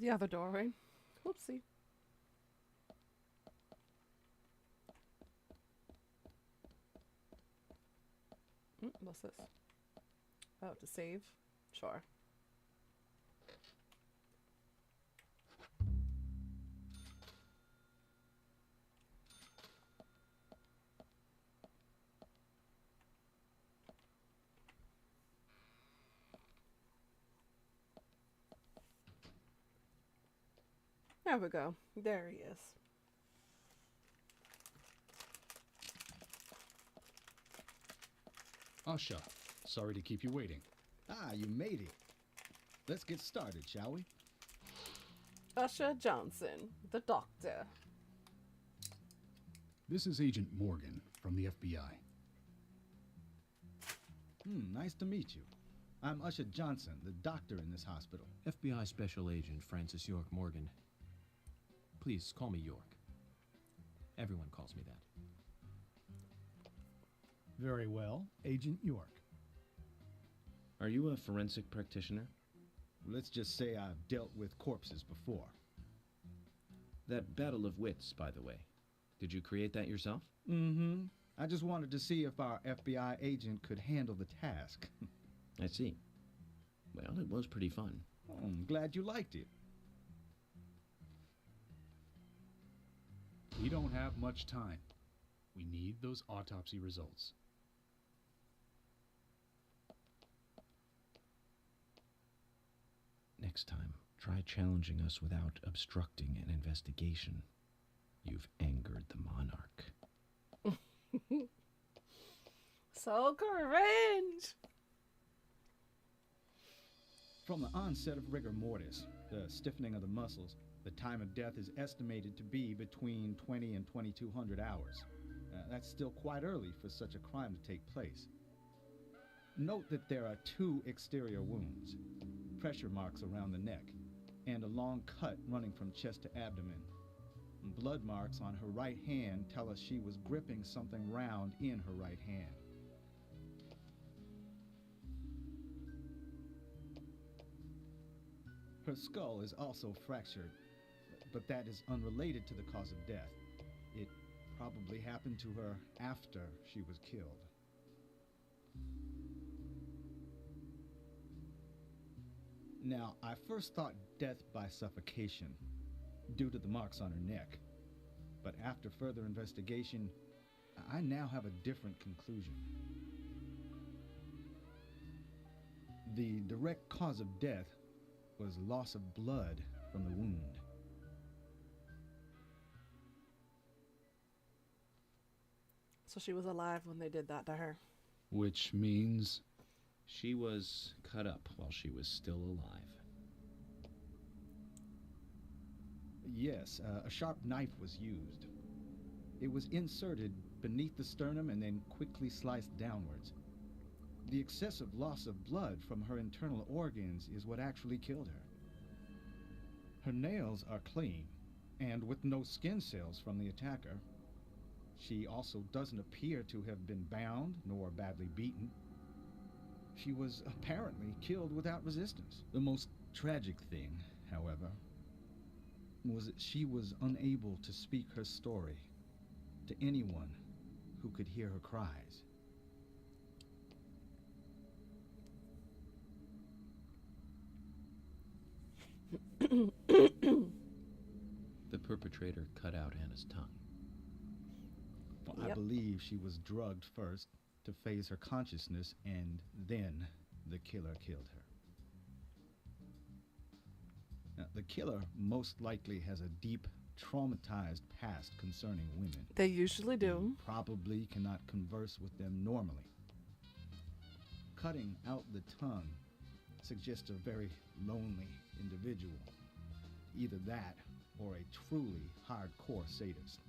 The other doorway. Whoopsie. What's this? Oh, to save? Sure. There we go. There he is. Usha, sorry to keep you waiting. Ah, you made it. Let's get started, shall we? Usha Johnson, the doctor. This is Agent Morgan from the FBI. Nice to meet you. I'm Usha Johnson, the doctor in this hospital. FBI Special Agent Francis York Morgan. Please call me York. Everyone calls me that. Very well, Agent York. Are you a forensic practitioner? Let's just say I've dealt with corpses before. That battle of wits, by the way. Did you create that yourself? Mm-hmm. I just wanted to see if our FBI agent could handle the task. I see. Well, it was pretty fun. Oh, I'm glad you liked it. We don't have much time. We need those autopsy results. Next time, try challenging us without obstructing an investigation. You've angered the monarch. So cringe! From the onset of rigor mortis, the stiffening of the muscles, the time of death is estimated to be between 20 and 2200 hours. That's still quite early for such a crime to take place. Note that there are 2 exterior wounds, pressure marks around the neck, and a long cut running from chest to abdomen. Blood marks on her right hand tell us she was gripping something round in her right hand. Her skull is also fractured, but that is unrelated to the cause of death. It probably happened to her after she was killed. Now, I first thought death by suffocation, due to the marks on her neck. But after further investigation, I now have a different conclusion. The direct cause of death was loss of blood from the wound. So she was alive when they did that to her. Which means she was cut up while she was still alive. Yes, a sharp knife was used. It was inserted beneath the sternum and then quickly sliced downwards. The excessive loss of blood from her internal organs is what actually killed her. Her nails are clean, and with no skin cells from the attacker. She also doesn't appear to have been bound nor badly beaten. She was apparently killed without resistance. The most tragic thing, however, was that she was unable to speak her story to anyone who could hear her cries. The perpetrator cut out Anna's tongue. Well, I believe she was drugged first to phase her consciousness, and then the killer killed her. Now, the killer most likely has a deep, traumatized past concerning women. They usually do. He probably cannot converse with them normally. Cutting out the tongue suggests a very lonely individual. Either that or a truly hardcore sadist.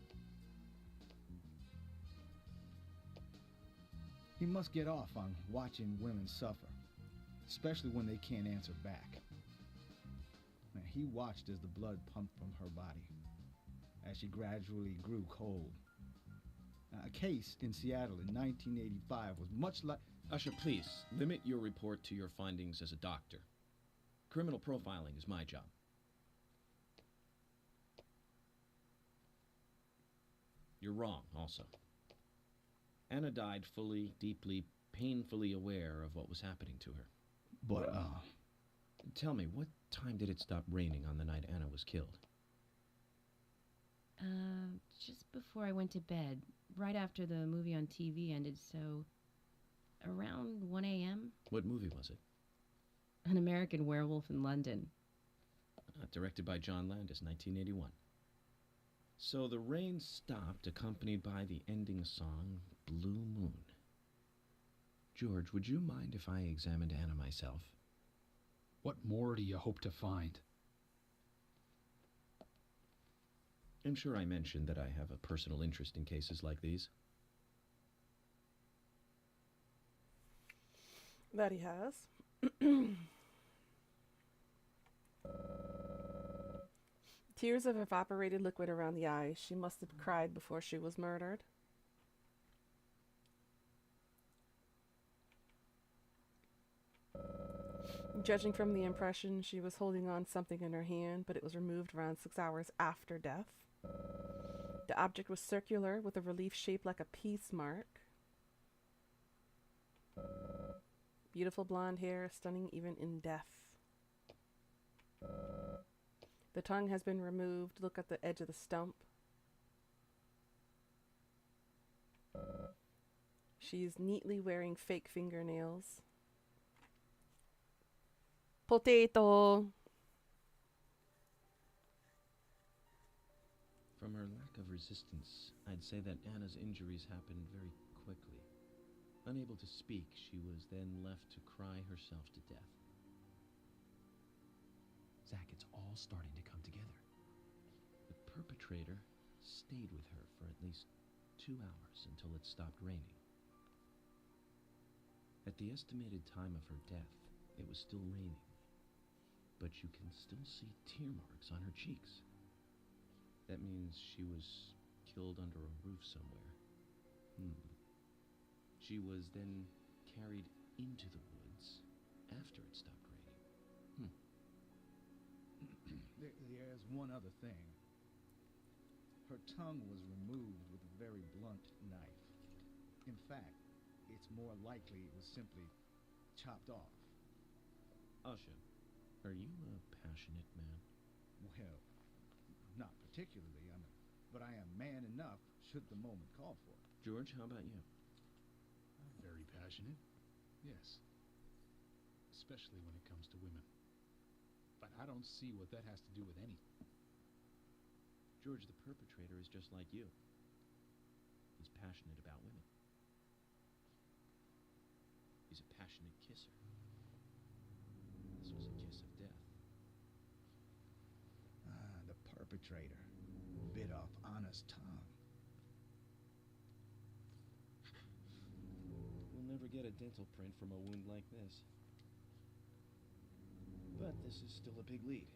He must get off on watching women suffer, especially when they can't answer back. Now, he watched as the blood pumped from her body, as she gradually grew cold. A case in Seattle in 1985 was much like... Usher, please, limit your report to your findings as a doctor. Criminal profiling is my job. You're wrong, also. Anna died fully, deeply, painfully aware of what was happening to her. But, Tell me, what time did it stop raining on the night Anna was killed? Just before I went to bed, right after the movie on TV ended, so around 1 a.m. What movie was it? An American Werewolf in London. Directed by John Landis, 1981. So the rain stopped, accompanied by the ending song, Blue Moon. George, would you mind if I examined Anna myself? what more do you hope to find? I'm sure I mentioned that I have a personal interest in cases like these. That he has. Tears of evaporated liquid around the eyes. She must have cried before she was murdered. Judging from the impression, she was holding on something in her hand, but it was removed around 6 hours after death. The object was circular with a relief shaped like a peace mark. Beautiful blonde hair, stunning even in death. The tongue has been removed. Look at the edge of the stump. She's neatly wearing fake fingernails. Potato. From her lack of resistance, I'd say that Anna's injuries happened very quickly. Unable to speak, she was then left to cry herself to death. Zach, it's all starting to come together. The perpetrator stayed with her for at least 2 hours until it stopped raining. At the estimated time of her death, it was still raining, but you can still see tear marks on her cheeks. That means she was killed under a roof somewhere. She was then carried into the woods after it stopped raining. There's one other thing. Her tongue was removed with a very blunt knife. In fact, it's more likely it was simply chopped off. Usher, Are you a passionate man? Well, not particularly, but I am man enough should the moment call for it. George, how about you? I'm very passionate, yes. Especially when it comes to women. But I don't see what that has to do with anything. George, the perpetrator is just like you. He's passionate about women. He's a passionate kisser. This was a kiss of death. The perpetrator bit off Anna's tongue. We'll never get a dental print from a wound like this. But this is still a big lead.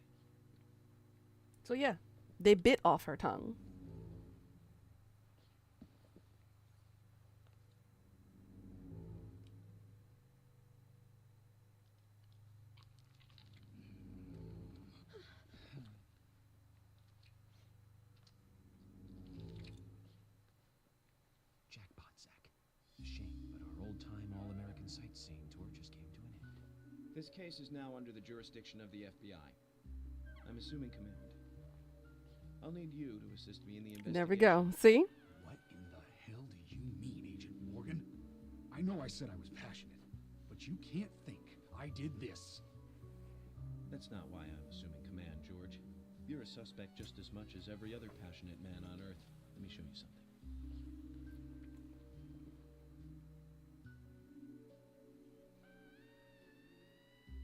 So yeah, they bit off her tongue. Jackpot, Zach. A shame, but our old-time all-American sightseeing tour just came to an end. This case is now under the jurisdiction of the FBI. I'm assuming command. I'll need you to assist me in the investigation. There we go. See? What in the hell do you mean, Agent Morgan? I know I said I was passionate, but you can't think I did this. That's not why I'm assuming command, George. You're a suspect just as much as every other passionate man on Earth. Let me show you something.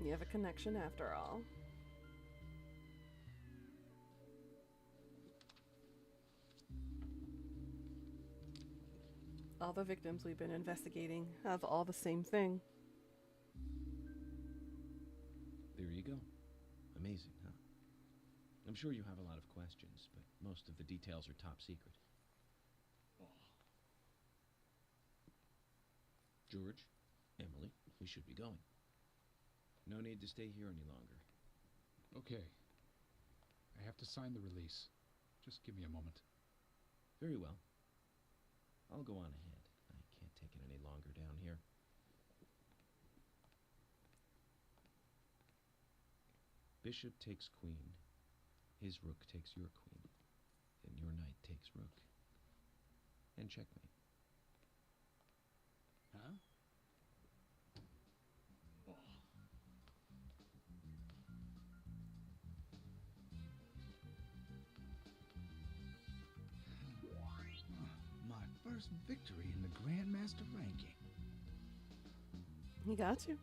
You have a connection after all. All the victims we've been investigating have all the same thing. There you go. Amazing, huh? I'm sure you have a lot of questions, but most of the details are top secret. George, Emily, we should be going. No need to stay here any longer. Okay. I have to sign the release. Just give me a moment. Very well. I'll go on ahead. I can't take it any longer down here. Bishop takes queen. His rook takes your queen. Then your knight takes rook. And checkmate. Huh? My first victory in the Grandmaster ranking. He got you.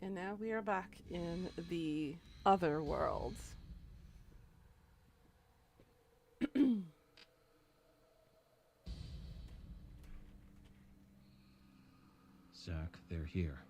And now we are back in the other world. Zach, they're here.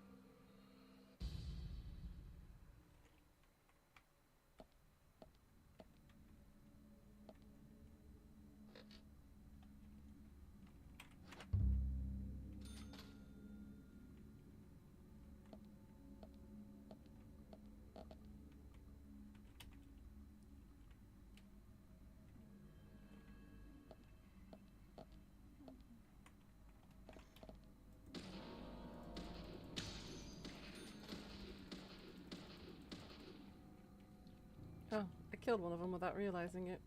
Oh, I killed one of them without realizing it.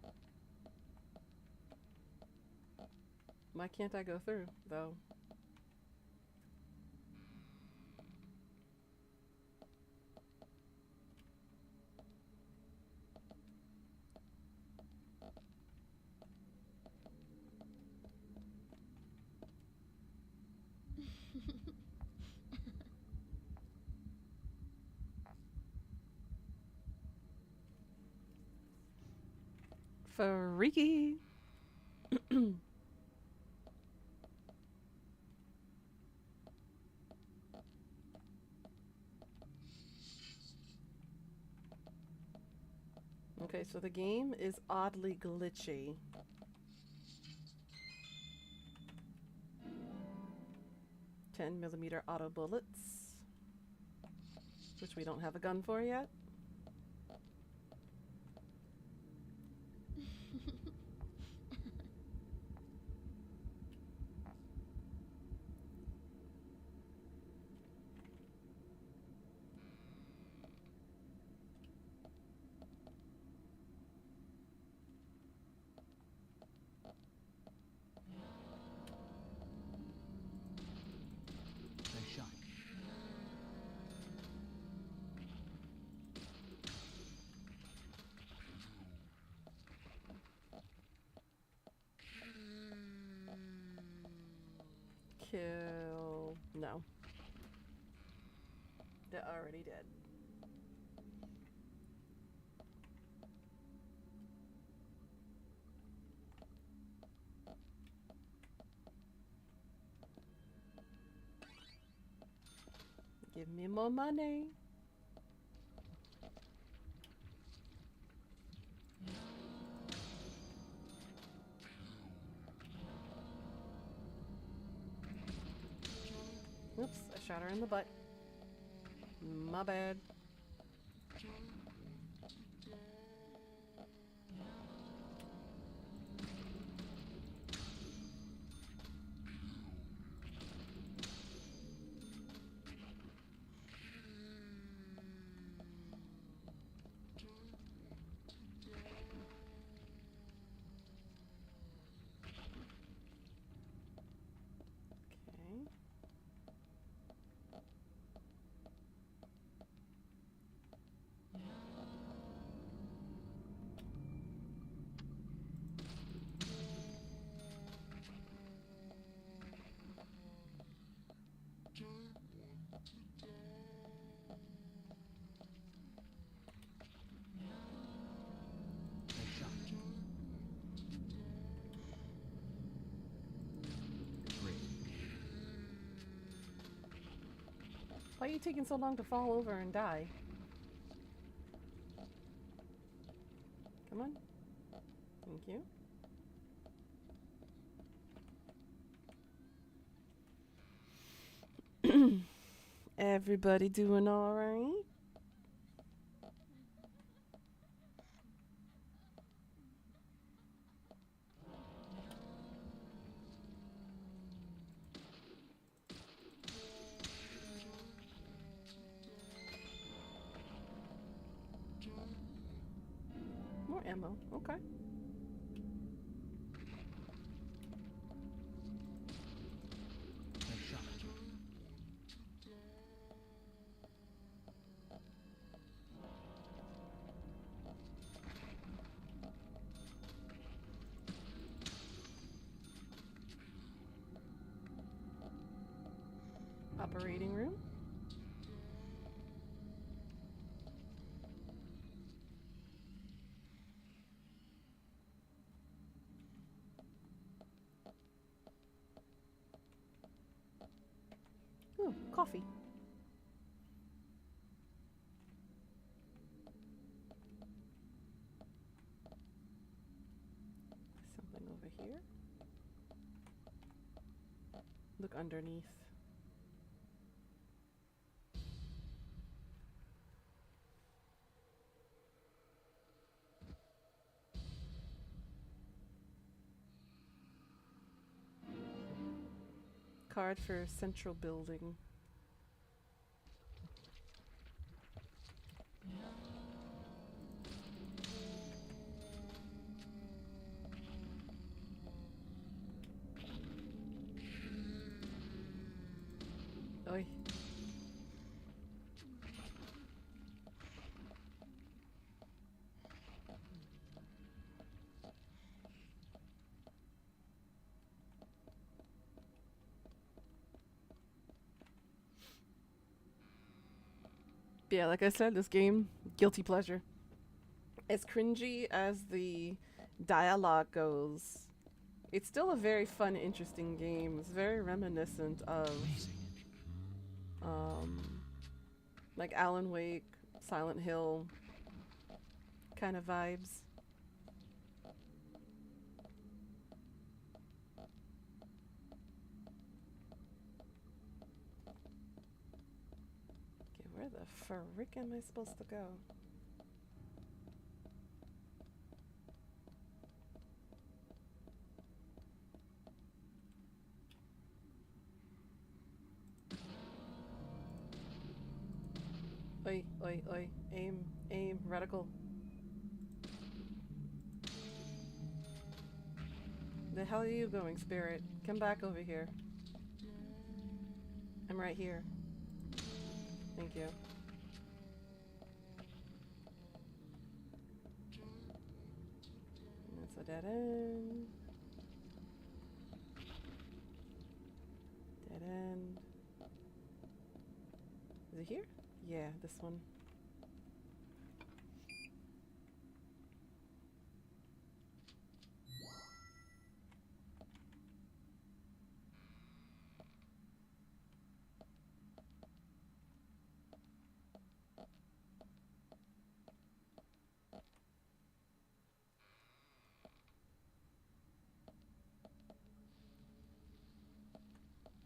Why can't I go through, though? Freaky. Okay, so the game is oddly glitchy. .10mm auto bullets, which we don't have a gun for yet. already did. Give me more money. Oops, I shot her in the butt. My bad. Okay. Nice shot. Great. Why are you taking so long to fall over and die? Come on. Thank you. Everybody doing all right? More ammo. Okay. Nice shot. Operating room. Ooh, coffee. Something over here. Look underneath. Card for central building. Oi. Yeah, like I said, this game, guilty pleasure. As cringy as the dialogue goes, it's still a very fun, interesting game. It's very reminiscent of like Alan Wake, Silent Hill kind of vibes. Okay, where the frick am I supposed to go? Oi, oi, oi. Aim, aim, reticle. The hell are you going, Spirit? Come back over here. I'm right here. Thank you. That's a dead end. Dead end. Is it here? Yeah, this one.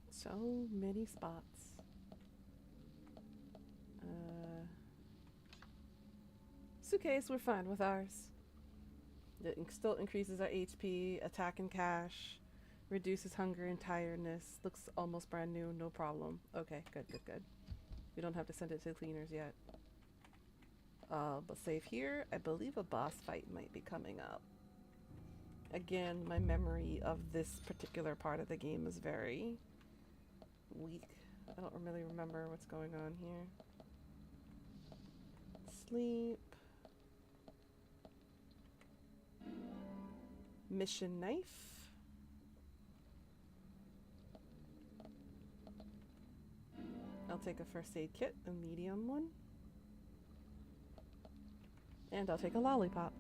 So many spots. Suitcase, we're fine with ours. It still increases our HP, attack and cash, reduces hunger and tiredness, looks almost brand new, no problem. Okay, good, good, good. We don't have to send it to the cleaners yet. But save here. I believe a boss fight might be coming up. Again, my memory of this particular part of the game is very weak. I don't really remember what's going on here. Sleep. Mission knife. I'll take a first aid kit, a medium one. And I'll take a lollipop.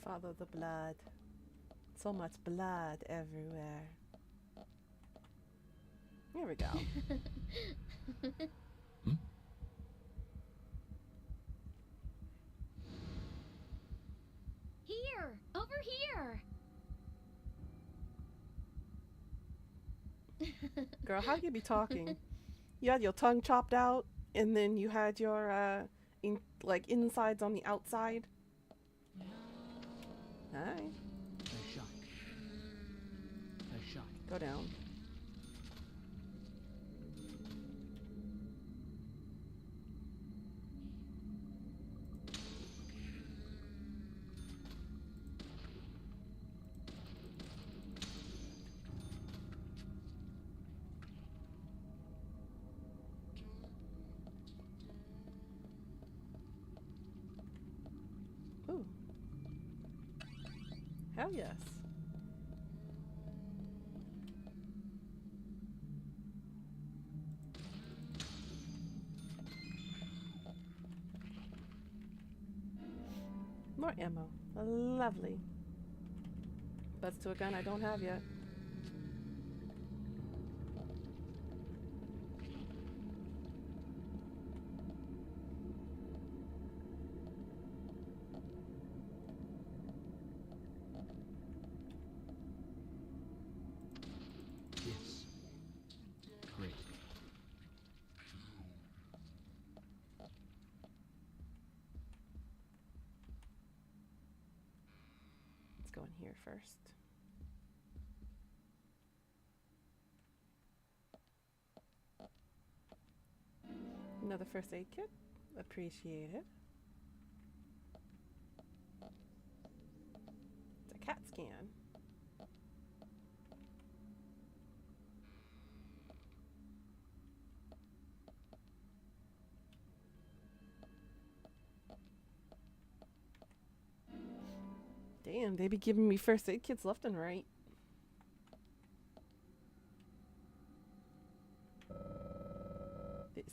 Follow the blood. So much blood everywhere. Here we go. Here! Over here! Girl, how you be talking? You had your tongue chopped out, and then you had your insides on the outside. Hi. Nice shot. Nice shot. Go down. Ooh. Hell yes. More ammo. Lovely. Butts to a gun I don't have yet. Yes. Great. Let's go in here first. Another first aid kit. Appreciate it. It's a CAT scan. Damn, they be giving me first aid kits left and right.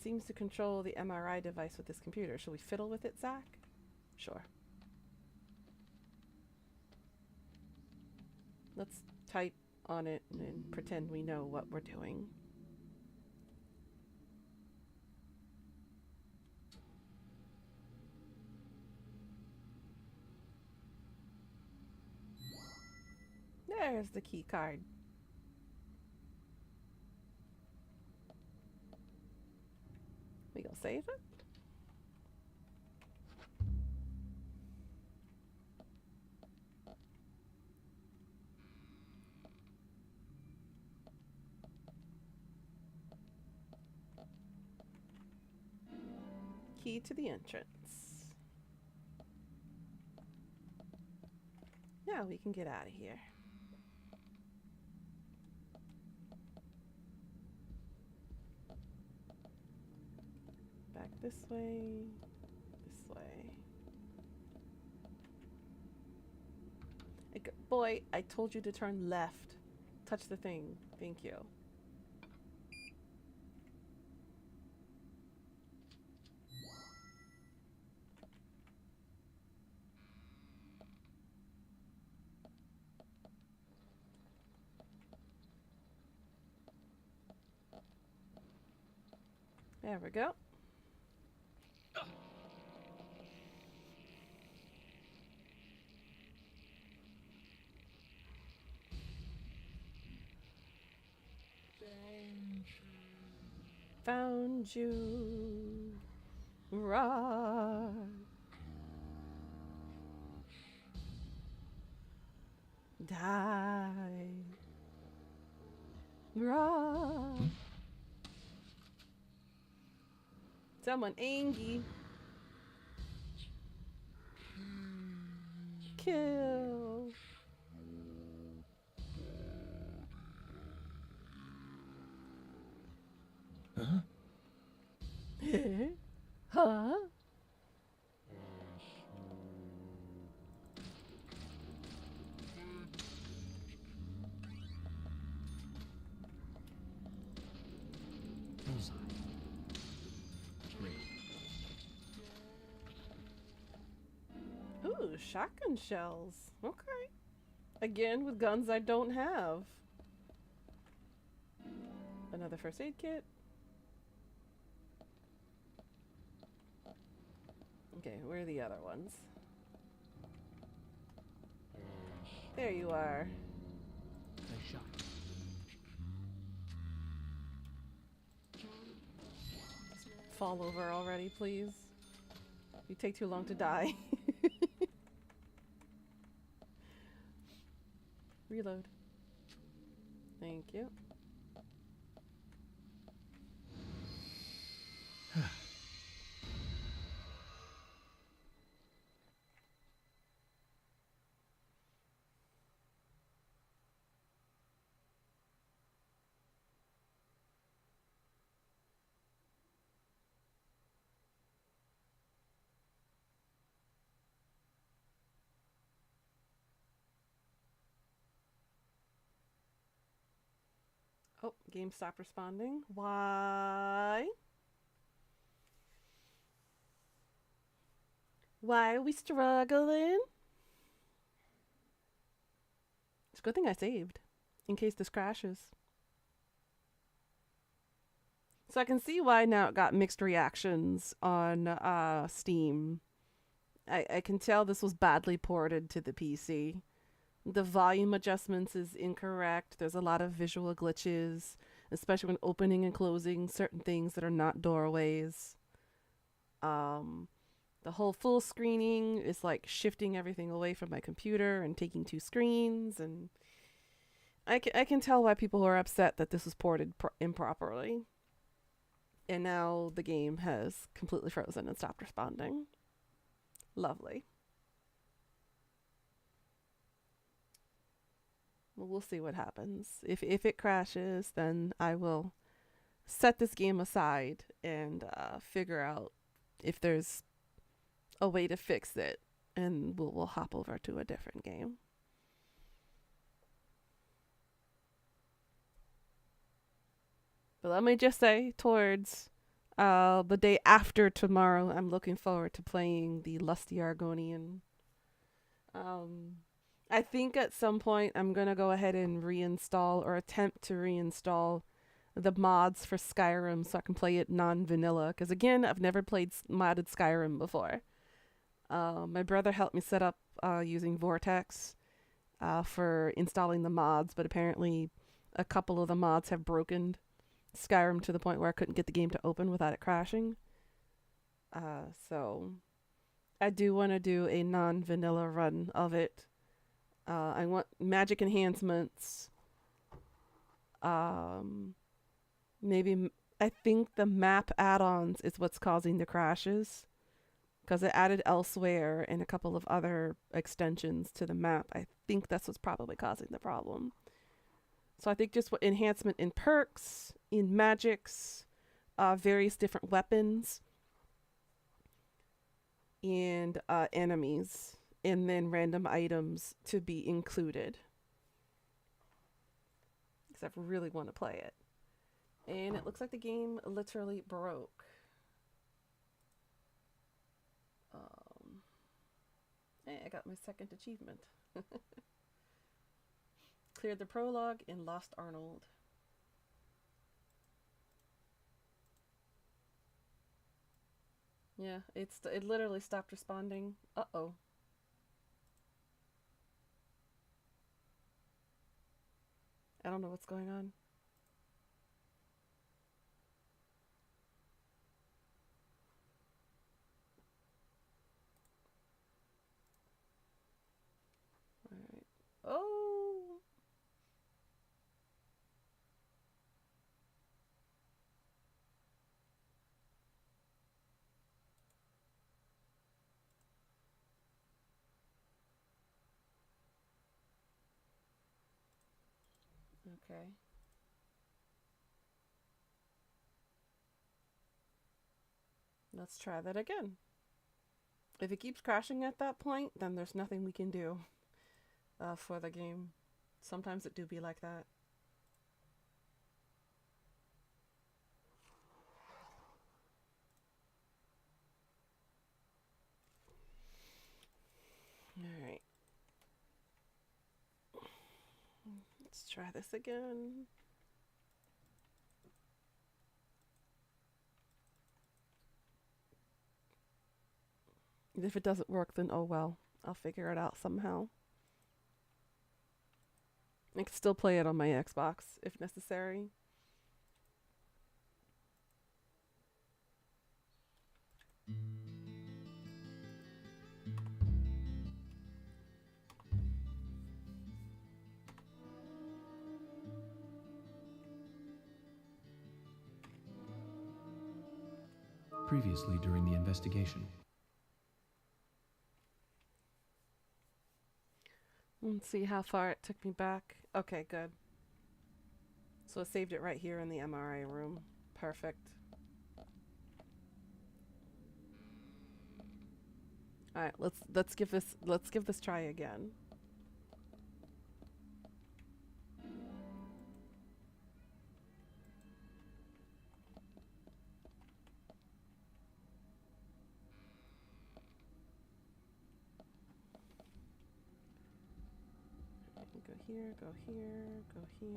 seems to control the MRI device with this computer. Should we fiddle with it, Zach? Sure. Let's type on it and pretend we know what we're doing. There's the key card. We gonna save it? Key to the entrance. Now we can get out of here. Back this way, this way. Boy, I told you to turn left. Touch the thing. Thank you. There we go. Found you, rock. Die, rock. Someone angry. Kill. Huh? Huh? Bullseye. Great. Ooh, shotgun shells. Okay. Again, with guns I don't have. Another first aid kit. Okay, where are the other ones? There you are. Nice shot. Fall over already, please. You take too long to die. Reload. Thank you. Oh, game stopped responding. Why? Why are we struggling? It's a good thing I saved, in case this crashes. So I can see why now it got mixed reactions on Steam. I can tell this was badly ported to the PC. The volume adjustments is incorrect. There's a lot of visual glitches, especially when opening and closing certain things that are not doorways. The whole full screening is like shifting everything away from my computer and taking two screens, and I can tell why people are upset that this was ported improperly. And now the game has completely frozen and stopped responding. Lovely. Well, we'll see what happens. If it crashes, then I will set this game aside and figure out if there's a way to fix it, and we'll hop over to a different game. But let me just say, towards The day after tomorrow, I'm looking forward to playing the Lusty Argonian. I think at some point I'm going to go ahead and reinstall or attempt to reinstall the mods for Skyrim so I can play it non-vanilla. Because again, I've never played modded Skyrim before. My brother helped me set up using Vortex for installing the mods, but apparently a couple of the mods have broken Skyrim to the point where I couldn't get the game to open without it crashing. So I do want to do a non-vanilla run of it. I want magic enhancements. Maybe I think the map add-ons is what's causing the crashes, because it added Elsewhere and a couple of other extensions to the map. I think that's what's probably causing the problem. So I think just what enhancement in perks, in magics, various different weapons, and enemies, and then random items to be included. Because I really want to play it. And it looks like the game literally broke. Hey, I got my second achievement. Cleared the prologue in Lost Arnold. Yeah, it literally stopped responding. Uh-oh. I don't know what's going on. Alright. Oh! Okay. Let's try that again. If it keeps crashing at that point, then there's nothing we can do for the game. Sometimes it do be like that. Alright. Let's try this again. If it doesn't work, then oh well. I'll figure it out somehow. I can still play it on my Xbox if necessary. Previously during the investigation. Let's see how far it took me back. Okay, good. So it saved it right here in the MRI room. Perfect. All right, let's give this try again. Go here, go here, go here.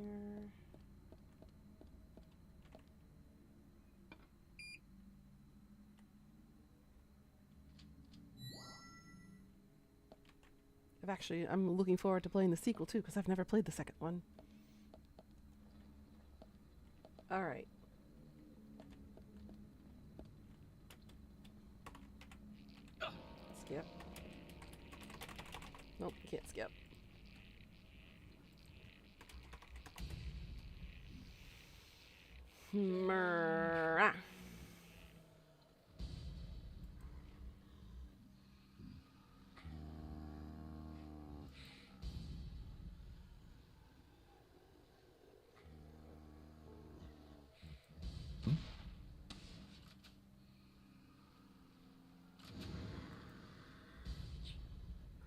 I'm looking forward to playing the sequel too, because I've never played the second one. All right. Skip. Nope, can't skip. Mrrrah.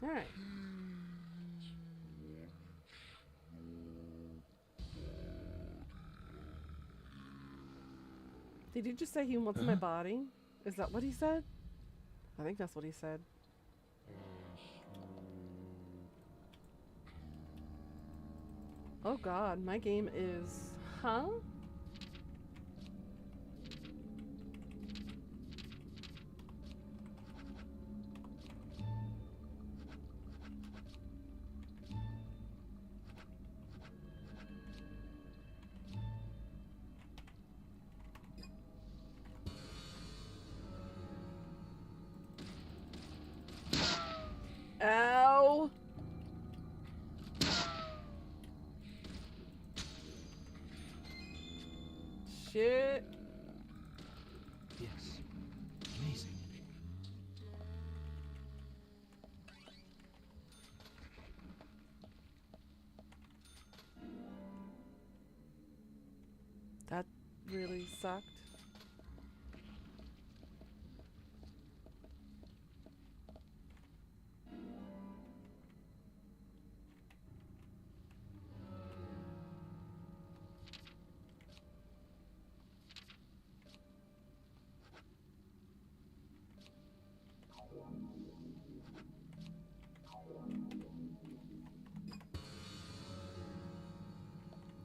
All right. Did he just say he wants my body? Is that what he said? I think that's what he said. Oh god, my game is... Huh? Ow! Shit. Yes. Amazing. That really sucked.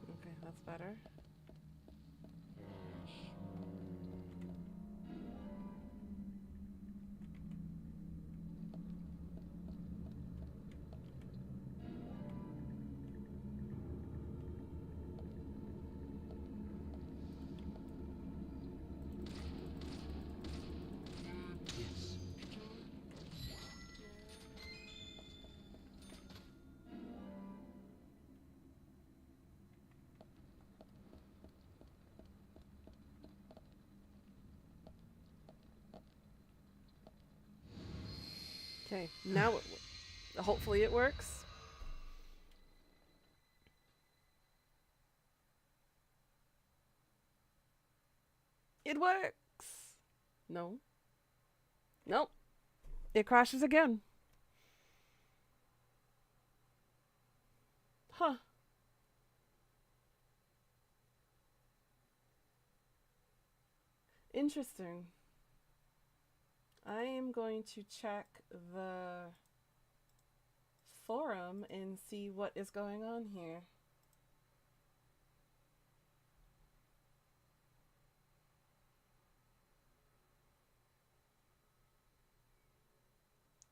Okay, that's better. Yes. Okay, now hopefully it works. It works. No. Nope. It crashes again. Huh. Interesting. I am going to check the forum and see what is going on here.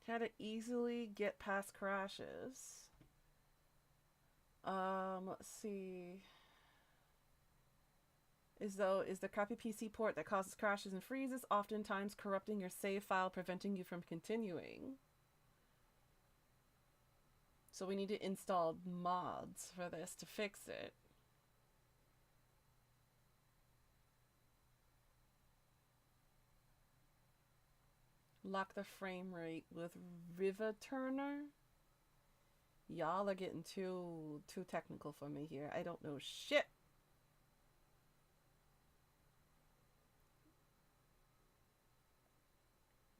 How to easily get past crashes. Let's see. Is the crappy PC port that causes crashes and freezes, oftentimes corrupting your save file, preventing you from continuing. So we need to install mods for this to fix it. Lock the frame rate with Riva Turner. Y'all are getting too technical for me here. I don't know shit.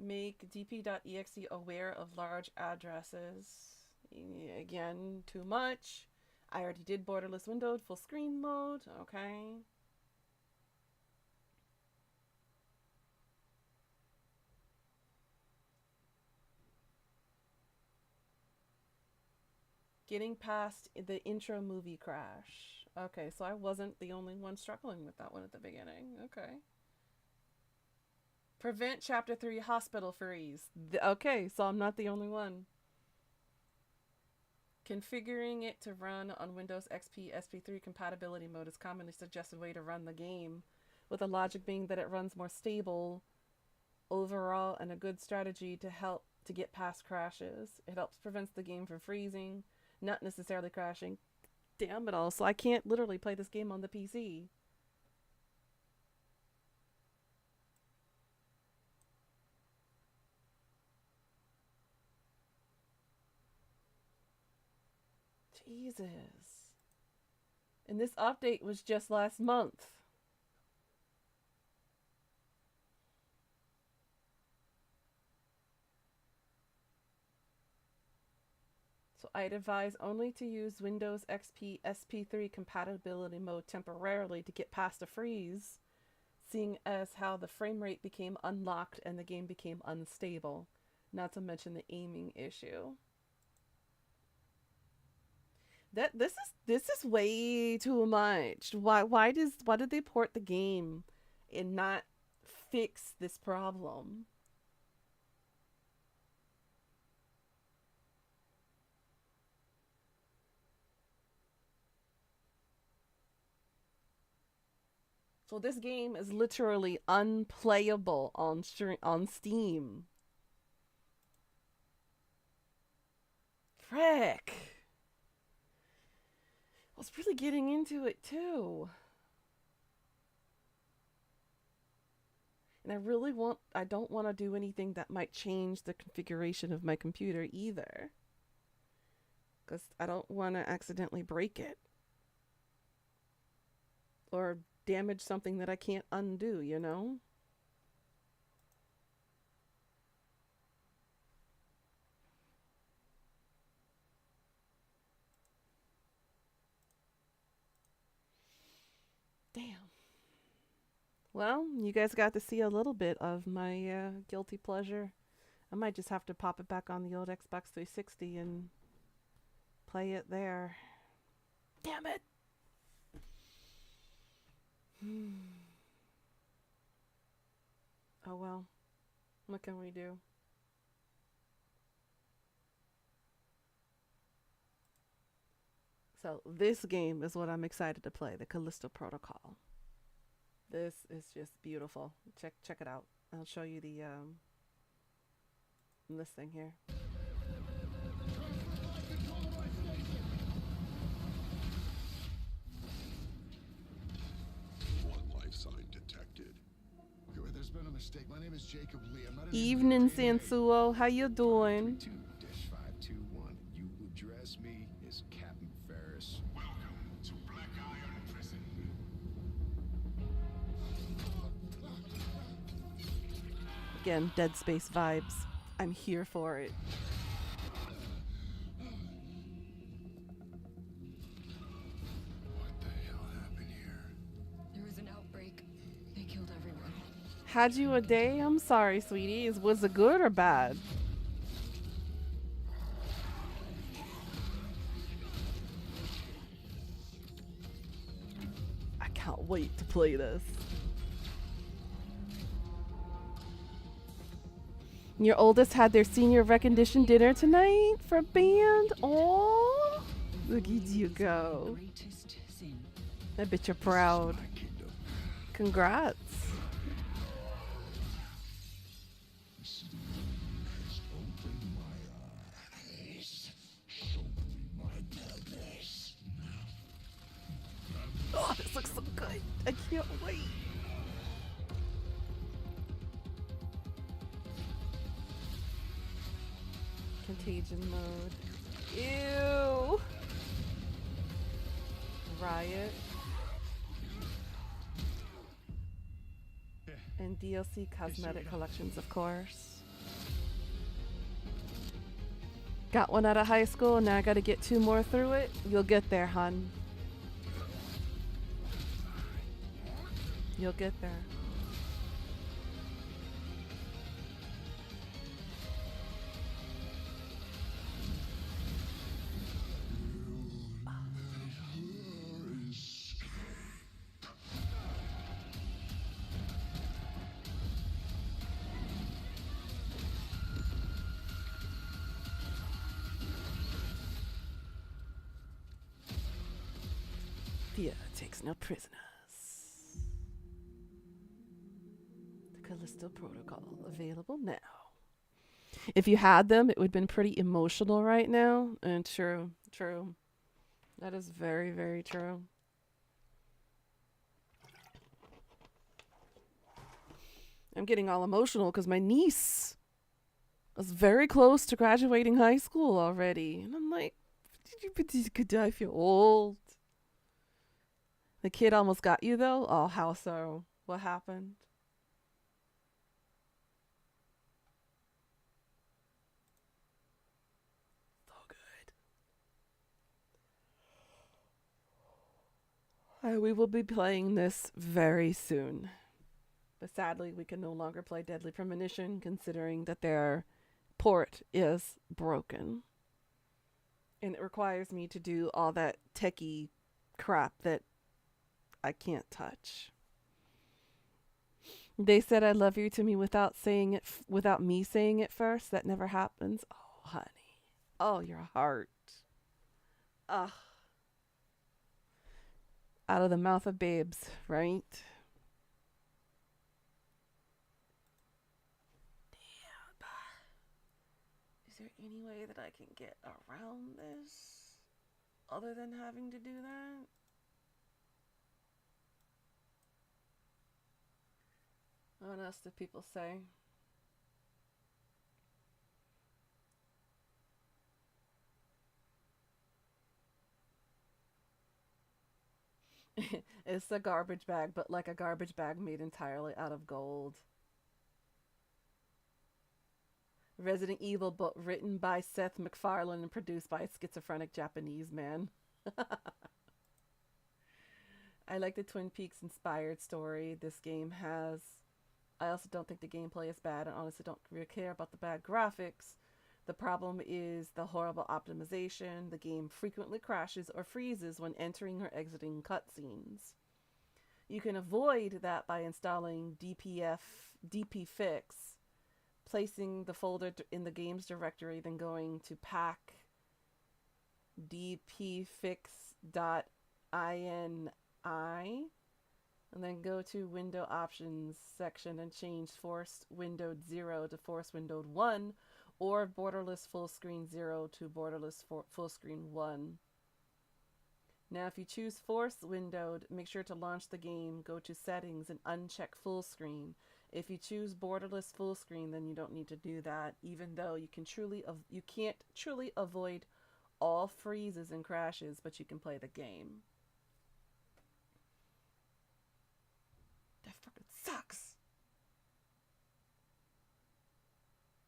Make dp.exe aware of large addresses. Again, too much. I already did borderless windowed full screen mode. Okay. Getting past the intro movie crash. Okay, so I wasn't the only one struggling with that one at the beginning. Okay. Prevent Chapter 3 hospital freeze. Okay, so I'm not the only one. Configuring it to run on Windows XP SP3 compatibility mode is commonly suggested way to run the game, with the logic being that it runs more stable overall and a good strategy to help to get past crashes. It helps prevents the game from freezing, not necessarily crashing. Damn it all, so I can't literally play this game on the PC. Jesus. And this update was just last month. So I'd advise only to use Windows XP SP3 compatibility mode temporarily to get past a freeze. seeing as how the frame rate became unlocked and the game became unstable, not to mention the aiming issue. This is way too much. Why did they port the game and not fix this problem? So this game is literally unplayable on Steam. Frick. I was really getting into it too. And I don't want to do anything that might change the configuration of my computer either. Because I don't want to accidentally break it. Or damage something that I can't undo, you know? Damn. Well, you guys got to see a little bit of my guilty pleasure. I might just have to pop it back on the old Xbox 360 and play it there. Damn it! Oh well. What can we do? So this game is what I'm excited to play, the Callisto Protocol. This is just beautiful. Check it out. I'll show you the this thing here. Sign detected. Okay, wait, there's been a mistake. My name is Jacob Lee. I'm not an Evening, Sansuo. How you doing? 2-521. You address me as Captain Ferris. Welcome to Black Iron Prison. Again, Dead Space vibes. I'm here for it. Had you a day? I'm sorry, sweetie. Was it good or bad? I can't wait to play this. Your oldest had their senior recognition dinner tonight for band. Oh, look at you go. I bet you're proud. Congrats. Oh, this looks so good. I can't wait. Contagion mode. Ew. Riot. And DLC cosmetic collections, of course. Got one out of high school, now I gotta get 2 more through it. You'll get there, hun. You'll get there. Fear takes no prisoners. The Callisto Protocol, available now. If you had them, it would have been pretty emotional right now. And true. That is very, very true. I'm getting all emotional because my niece was very close to graduating high school already. And I'm like, you could die if you're old. The kid almost got you though? Oh, how so? What happened? So good. We will be playing this very soon. But sadly, we can no longer play Deadly Premonition considering that their port is broken. And it requires me to do all that techie crap that I can't touch. They said I love you to me without saying it, without me saying it first. That never happens. Oh, honey. Oh, your heart. Ugh. Out of the mouth of babes, right? Damn. Is there any way that I can get around this other than having to do that? What else do people say? It's a garbage bag, but like a garbage bag made entirely out of gold. Resident Evil book written by Seth MacFarlane and produced by a schizophrenic Japanese man. I like the Twin Peaks inspired story this game has. I also don't think the gameplay is bad. I honestly don't really care about the bad graphics. The problem is the horrible optimization. The game frequently crashes or freezes when entering or exiting cutscenes. You can avoid that by installing DPFix, placing the folder in the games directory, then going to pack dpfix.ini, and then go to window options section and change forced windowed 0 to forced windowed 1, or borderless full screen 0 to borderless full screen 1. Now if you choose forced windowed, make sure to launch the game, go to settings and uncheck full screen. If you choose borderless full screen, then you don't need to do that, even though you can't truly avoid all freezes and crashes, but you can play the game. That fucking sucks.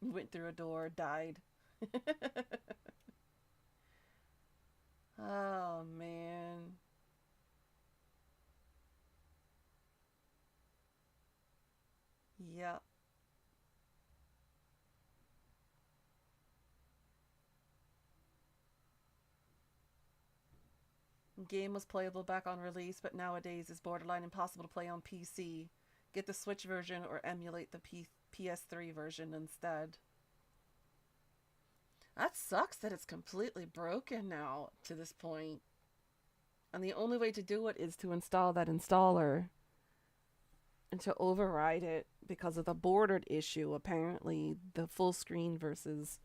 Went through a door, died. Oh, man. Yep. Game was playable back on release, but nowadays is borderline impossible to play on PC. Get the Switch version or emulate the PS3 version instead. That sucks that it's completely broken now to this point. And the only way to do it is to install that installer and to override it because of the bordered issue. Apparently, the full screen versus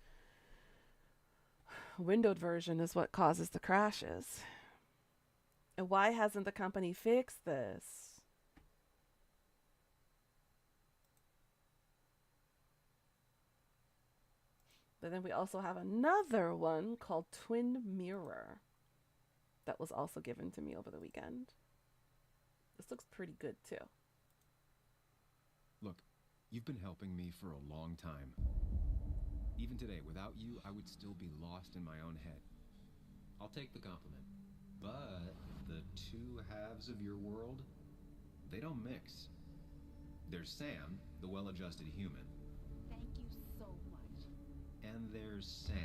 windowed version is what causes the crashes. And why hasn't the company fixed this? But then we also have another one called Twin Mirror that was also given to me over the weekend. This looks pretty good too. Look, you've been helping me for a long time. Even today, without you, I would still be lost in my own head. I'll take the compliment. But the two halves of your world, They don't mix. There's Sam, the well-adjusted human. Thank you so much. And there's Sam,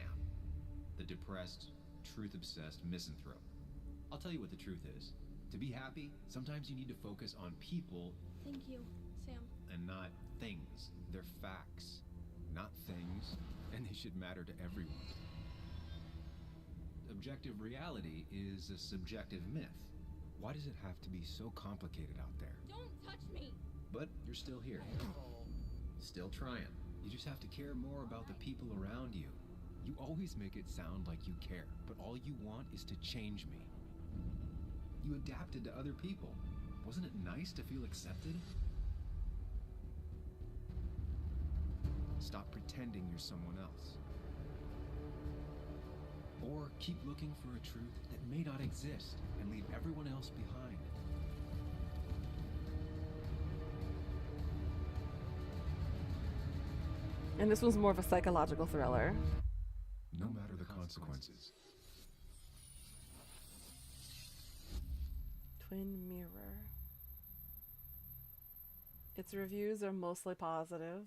the depressed, truth-obsessed misanthrope. I'll tell you what the truth is. To be happy, sometimes you need to focus on people Thank you, Sam. and not things. They're facts, not things, and they should matter to everyone. Objective reality is a subjective myth. Why does it have to be so complicated out there? Don't touch me! But you're still here. Still trying. You just have to care more about the people around you. You always make it sound like you care, but all you want is to change me. You adapted to other people. Wasn't it nice to feel accepted? Stop pretending you're someone else. Or keep looking for a truth that may not exist and leave everyone else behind. And this was more of a psychological thriller. No matter the consequences. Twin Mirror. Its reviews are mostly positive.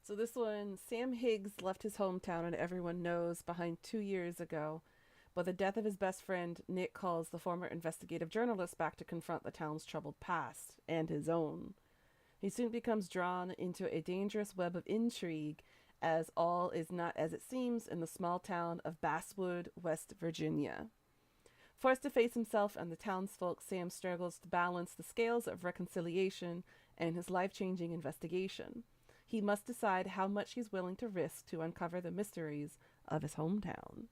So this one, Sam Higgs left his hometown and everyone knows behind 2 years ago. But the death of his best friend, Nick calls the former investigative journalist back to confront the town's troubled past and his own. He soon becomes drawn into a dangerous web of intrigue, as all is not as it seems in the small town of Basswood, West Virginia. Forced to face himself and the townsfolk, Sam struggles to balance the scales of reconciliation and his life-changing investigation. He must decide how much he's willing to risk to uncover the mysteries of his hometown.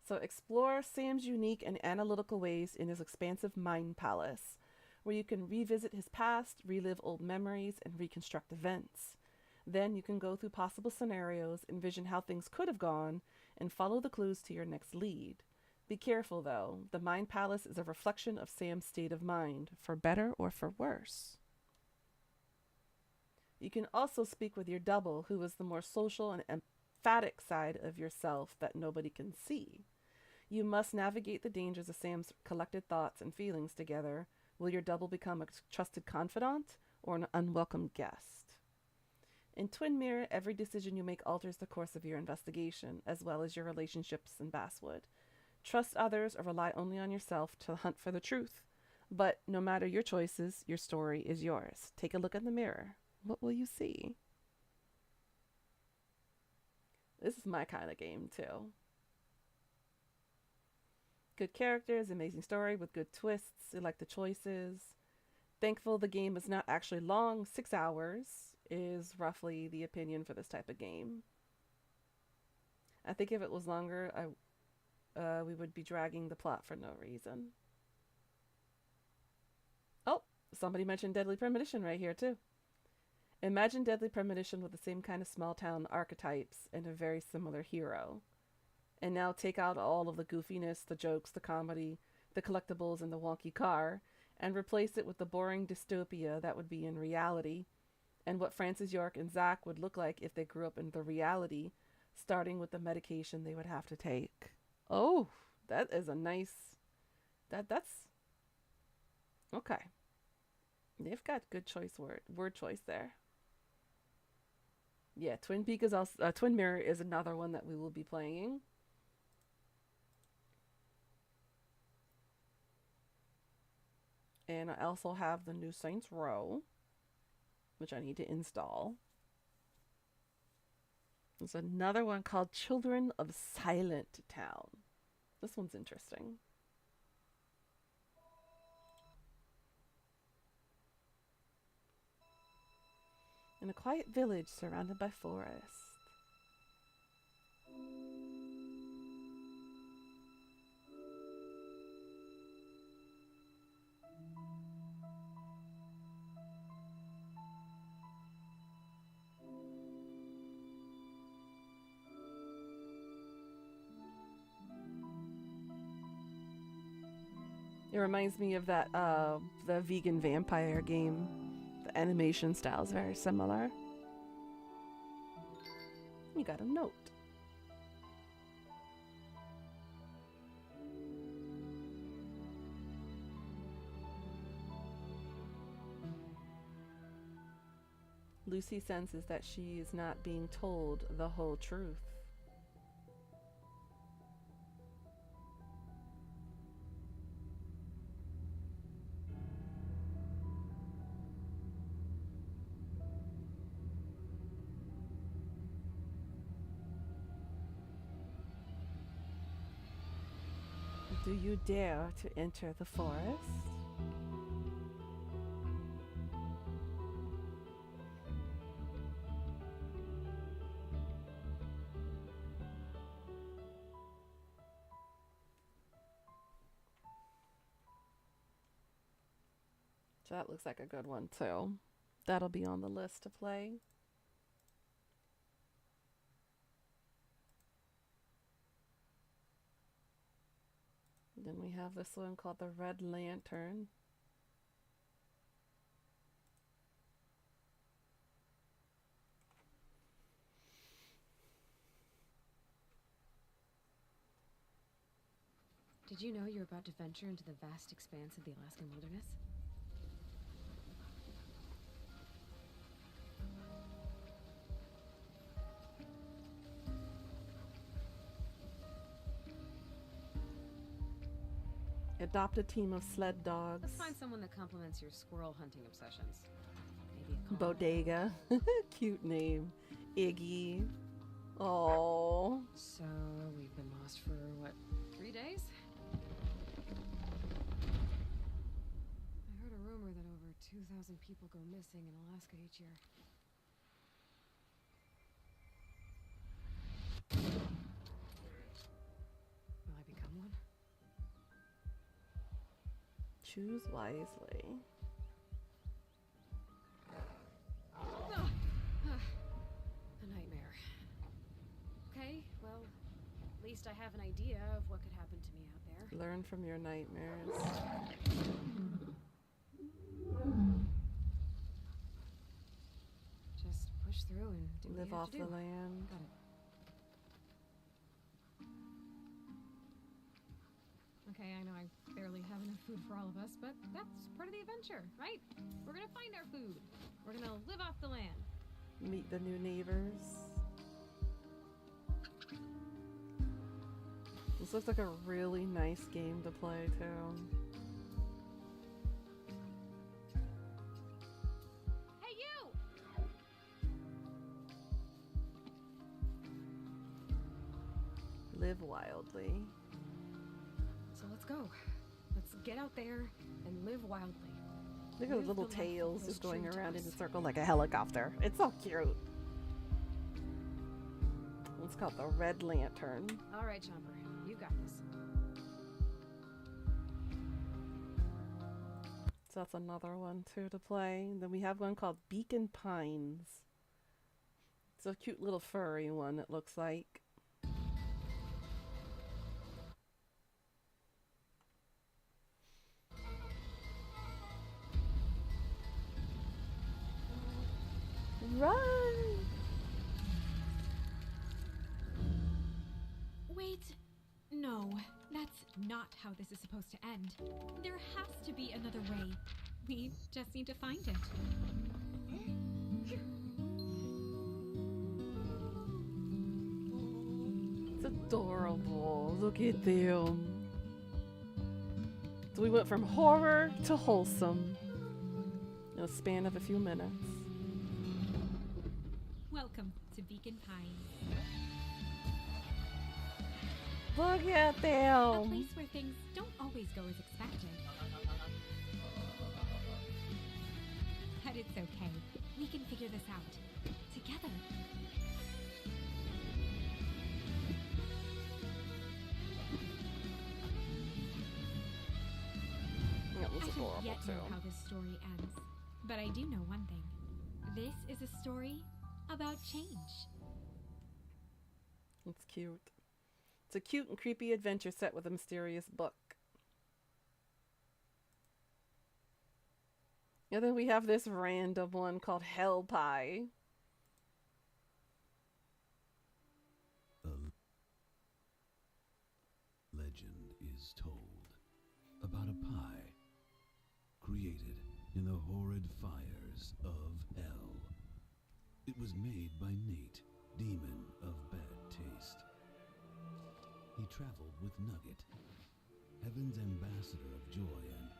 So explore Sam's unique and analytical ways in his expansive mind palace, where you can revisit his past, relive old memories, and reconstruct events. Then you can go through possible scenarios, envision how things could have gone, and follow the clues to your next lead. Be careful, though. The Mind Palace is a reflection of Sam's state of mind, for better or for worse. You can also speak with your double, who is the more social and emphatic side of yourself that nobody can see. You must navigate the dangers of Sam's collected thoughts and feelings together. Will your double become a trusted confidant or an unwelcome guest? In Twin Mirror, every decision you make alters the course of your investigation, as well as your relationships in Basswood. Trust others or rely only on yourself to hunt for the truth. But no matter your choices, your story is yours. Take a look in the mirror. What will you see? This is my kind of game, too. Good characters, amazing story with good twists. I like the choices. Thankful the game is not actually long. 6 hours is roughly the opinion for this type of game. I think if it was longer, we would be dragging the plot for no reason. Oh, somebody mentioned Deadly Premonition right here, too. Imagine Deadly Premonition with the same kind of small town archetypes and a very similar hero. And now take out all of the goofiness, the jokes, the comedy, the collectibles, and the wonky car, and replace it with the boring dystopia that would be in reality, and what Francis York and Zach would look like if they grew up in the reality, starting with the medication they would have to take. Oh, that is a nice... That's... Okay. They've got good word choice there. Yeah, Twin Peak is also... Twin Mirror is another one that we will be playing. And I also have the new Saints Row, which I need to install. There's another one called Children of Silent Town. This one's interesting. In a quiet village surrounded by forest. It reminds me of that, the vegan vampire game. The animation style is very similar. You got a note. Lucy senses that she is not being told the whole truth. Do you dare to enter the forest? So that looks like a good one too. That'll be on the list to play. Then we have this one called the Red Lantern. Did you know you're about to venture into the vast expanse of the Alaskan wilderness? Adopt a team of sled dogs. Let's find someone that complements your squirrel hunting obsessions. Maybe a Bodega. Cute name. Iggy. Oh. So, we've been lost for, what, 3 days? I heard a rumor that over 2,000 people go missing in Alaska each year. Will I become one? Choose wisely. A nightmare. Okay, well, at least I have an idea of what could happen to me out there. Learn from your nightmares. Just push through and do what Live you have off to the do. land. Got it. Okay, I know I barely have enough food for all of us, but that's part of the adventure, right? We're gonna find our food. We're gonna live off the land. Meet the new neighbors. This looks like a really nice game to play too. Hey, you! Live wildly. So let's go. Let's get out there and live wildly. Look at the Live little the life tails that just feels going true to around in us. a circle like a helicopter. It's so cute. It's called the Red Lantern. All right, Chomper, you got this. So that's another one too to play. Then we have one called Beacon Pines. It's a cute little furry one, it looks like. Run! Wait. No, that's not how this is supposed to end. There has to be another way. We just need to find it. It's adorable. Look at them. So we went from horror to wholesome in a span of a few minutes. Welcome to Beacon Pines. Look at A them. place where things don't always go as expected. But it's okay. We can figure this out. Together. That was I adorable don't yet too. know how this story ends. But I do know one thing. This is a story about change. It's cute. It's a cute and creepy adventure set with a mysterious book. And then we have this random one called Hell Pie. A legend is told about a pie created in the horrid fires of hell. It was made by Nate, demon of bad taste. He traveled with Nugget, heaven's ambassador of joy and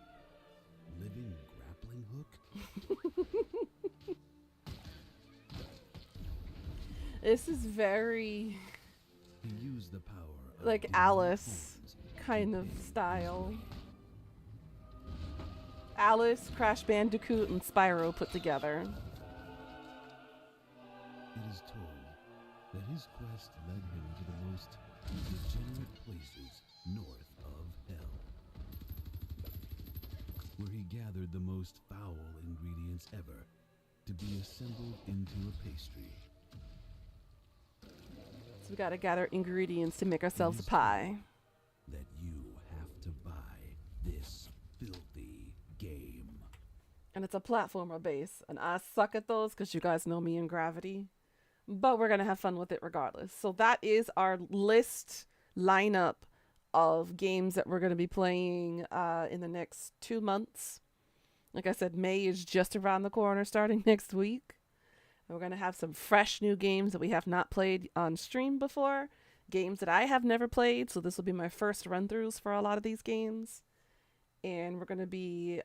living grappling hook. This is very He used the power of like divine Alice kind of style. Alice, Crash Bandicoot, and Spyro put together. It is told that his quest led him to the most degenerate places north of hell, where he gathered the most foul ingredients ever to be assembled into a pastry. So we gotta gather ingredients to make ourselves a pie. That you have to buy this filthy game. And it's a platformer base. And I suck at those because you guys know me in Gravity. But we're going to have fun with it regardless. So that is our list lineup of games that we're going to be playing in the next 2 months. Like I said, May is just around the corner starting next week. We're going to have some fresh new games that we have not played on stream before. Games that I have never played, so this will be my first run-throughs for a lot of these games. And we're going to be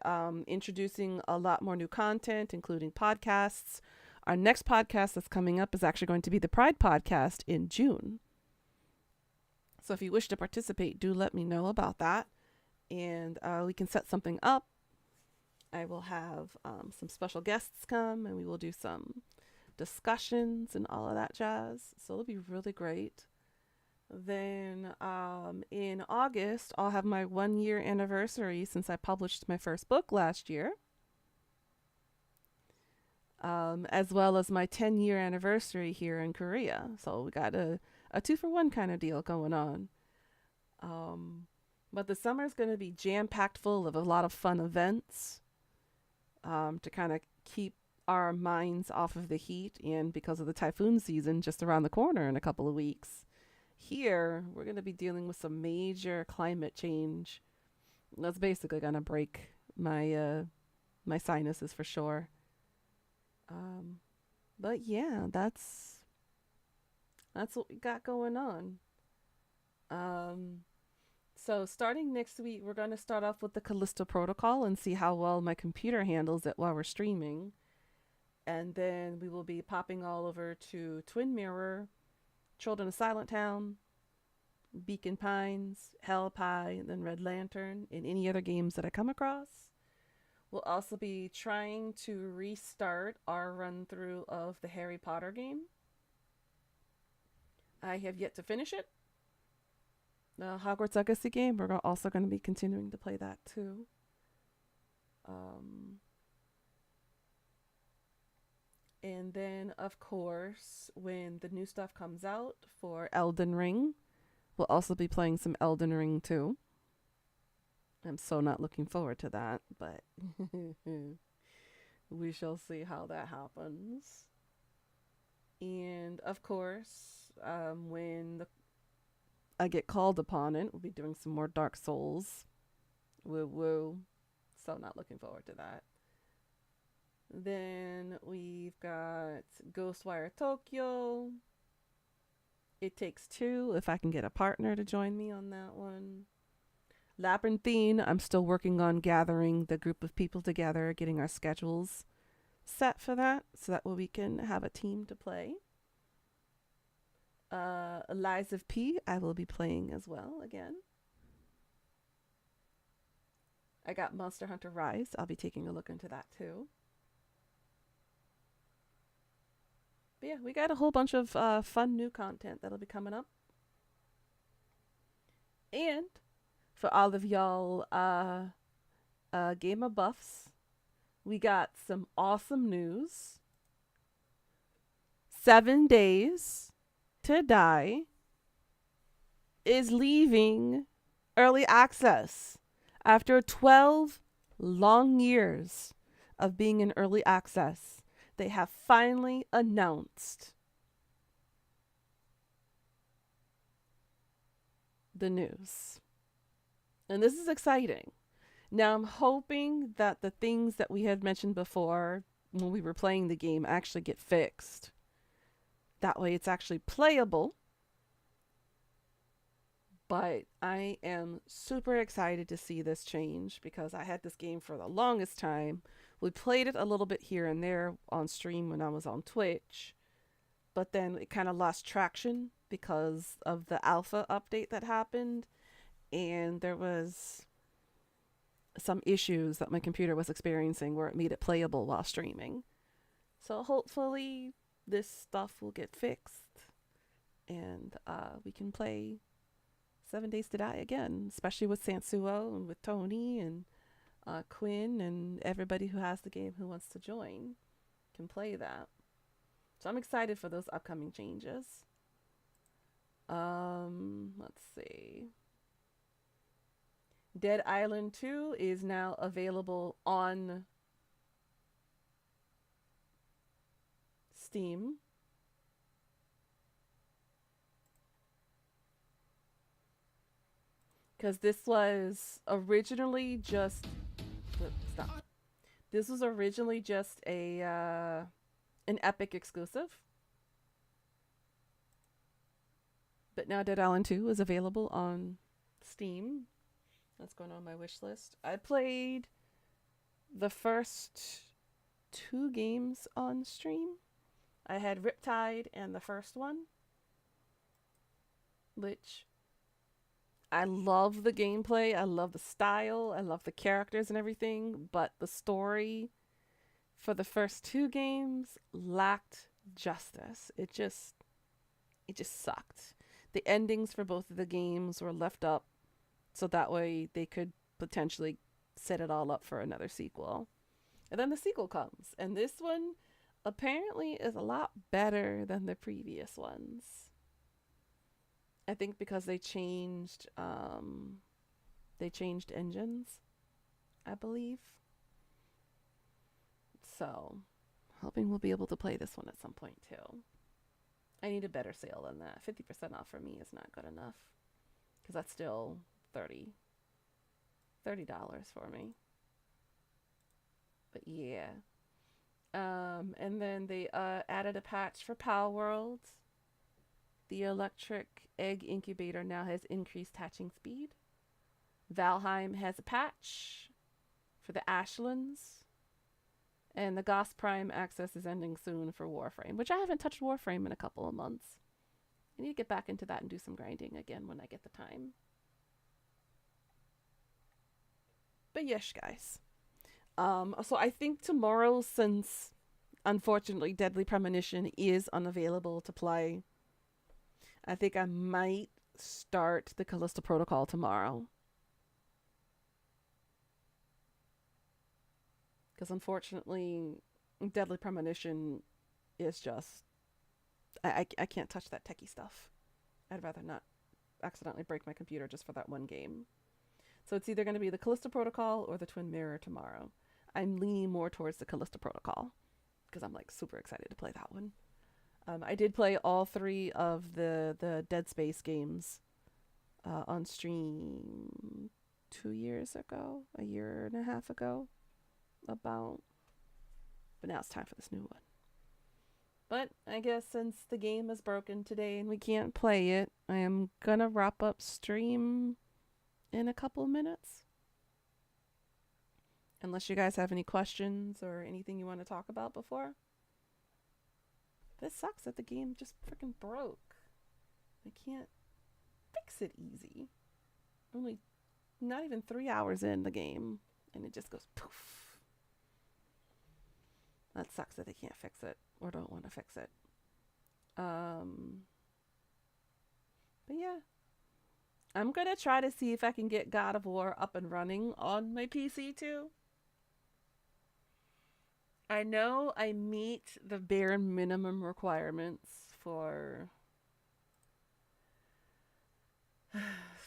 introducing a lot more new content, including podcasts. Our next podcast that's coming up is actually going to be the Pride podcast in June. So if you wish to participate, do let me know about that. And we can set something up. I will have some special guests come, and we will do some discussions and all of that jazz. So it'll be really great. Then in August, I'll have my 1-year anniversary since I published my first book last year. As well as my 10-year anniversary here in Korea. So we got a 2-for-1 kind of deal going on. But the summer is going to be jam-packed full of a lot of fun events to kind of keep our minds off of the heat, and because of the typhoon season just around the corner in a couple of weeks. Here, we're going to be dealing with some major climate change. That's basically going to break my my sinuses for sure. But yeah, that's what we got going on. So starting next week, we're going to start off with the Callisto Protocol and see how well my computer handles it while we're streaming. And then we will be popping all over to Twin Mirror, Children of Silent Town, Beacon Pines, Hell Pie, and then Red Lantern, and any other games that I come across. We'll also be trying to restart our run-through of the Harry Potter game. I have yet to finish it. The Hogwarts Legacy game, we're also going to be continuing to play that too. And then, of course, when the new stuff comes out for Elden Ring, we'll also be playing some Elden Ring too. I'm so not looking forward to that, but we shall see how that happens. And, of course, when I get called upon it, we'll be doing some more Dark Souls. Woo woo. So not looking forward to that. Then we've got Ghostwire Tokyo. It Takes Two, if I can get a partner to join me on that one. Labyrinthine, I'm still working on gathering the group of people together, getting our schedules set for that, so that way we can have a team to play. Lies of P, I will be playing as well again. I got Monster Hunter Rise. I'll be taking a look into that too. But yeah, we got a whole bunch of fun new content that'll be coming up. And for all of y'all gamer buffs, we got some awesome news. 7 Days to Die is leaving early access after 12 long years of being in early access. They have finally announced the news. And this is exciting. Now I'm hoping that the things that we had mentioned before when we were playing the game actually get fixed. That way it's actually playable. But I am super excited to see this change because I had this game for the longest time. We played it a little bit here and there on stream when I was on Twitch. But then it kind of lost traction because of the alpha update that happened. And there was some issues that my computer was experiencing where it made it playable while streaming. So hopefully this stuff will get fixed. And we can play 7 Days to Die again. Especially with Sansuo and with Tony and Quinn and everybody who has the game who wants to join can play that. So I'm excited for those upcoming changes. Let's see. Dead Island 2 is now available on Steam. Because this was originally just stop. This was originally just a an Epic exclusive. But now Dead Island 2 is available on Steam. That's going on my wish list. I played the first 2 games on stream. I had Riptide and the first one, which I love the gameplay, I love the style, I love the characters and everything, but the story for the first 2 games lacked justice. It just sucked. The endings for both of the games were left up so that way they could potentially set it all up for another sequel. And then the sequel comes, and this one apparently is a lot better than the previous ones. I think because they changed engines, I believe. So, hoping we'll be able to play this one at some point too. I need a better sale than that. 50% off for me is not good enough, because that's still $30 for me. But yeah. And then they added a patch for Power World. The electric egg incubator now has increased hatching speed. Valheim has a patch for the Ashlands. And the Goss Prime access is ending soon for Warframe, which I haven't touched Warframe in a couple of months. I need to get back into that and do some grinding again when I get the time. But yes, guys. So I think tomorrow, since unfortunately Deadly Premonition is unavailable to play, I think I might start the Callisto Protocol tomorrow. Because unfortunately, Deadly Premonition is just... I can't touch that techie stuff. I'd rather not accidentally break my computer just for that one game. So it's either going to be the Callisto Protocol or the Twin Mirror tomorrow. I'm leaning more towards the Callisto Protocol because I'm like super excited to play that one. I did play all 3 of the Dead Space games on stream 2 years ago, a year and a half ago, about. But now it's time for this new one. But I guess since the game is broken today and we can't play it, I am gonna wrap up stream in a couple of minutes. Unless you guys have any questions or anything you want to talk about before. This sucks that the game just freaking broke. I can't fix it easy. Only not even 3 hours in the game and it just goes poof. That sucks that they can't fix it or don't want to fix it. But yeah. I'm going to try to see if I can get God of War up and running on my PC too. I know I meet the bare minimum requirements for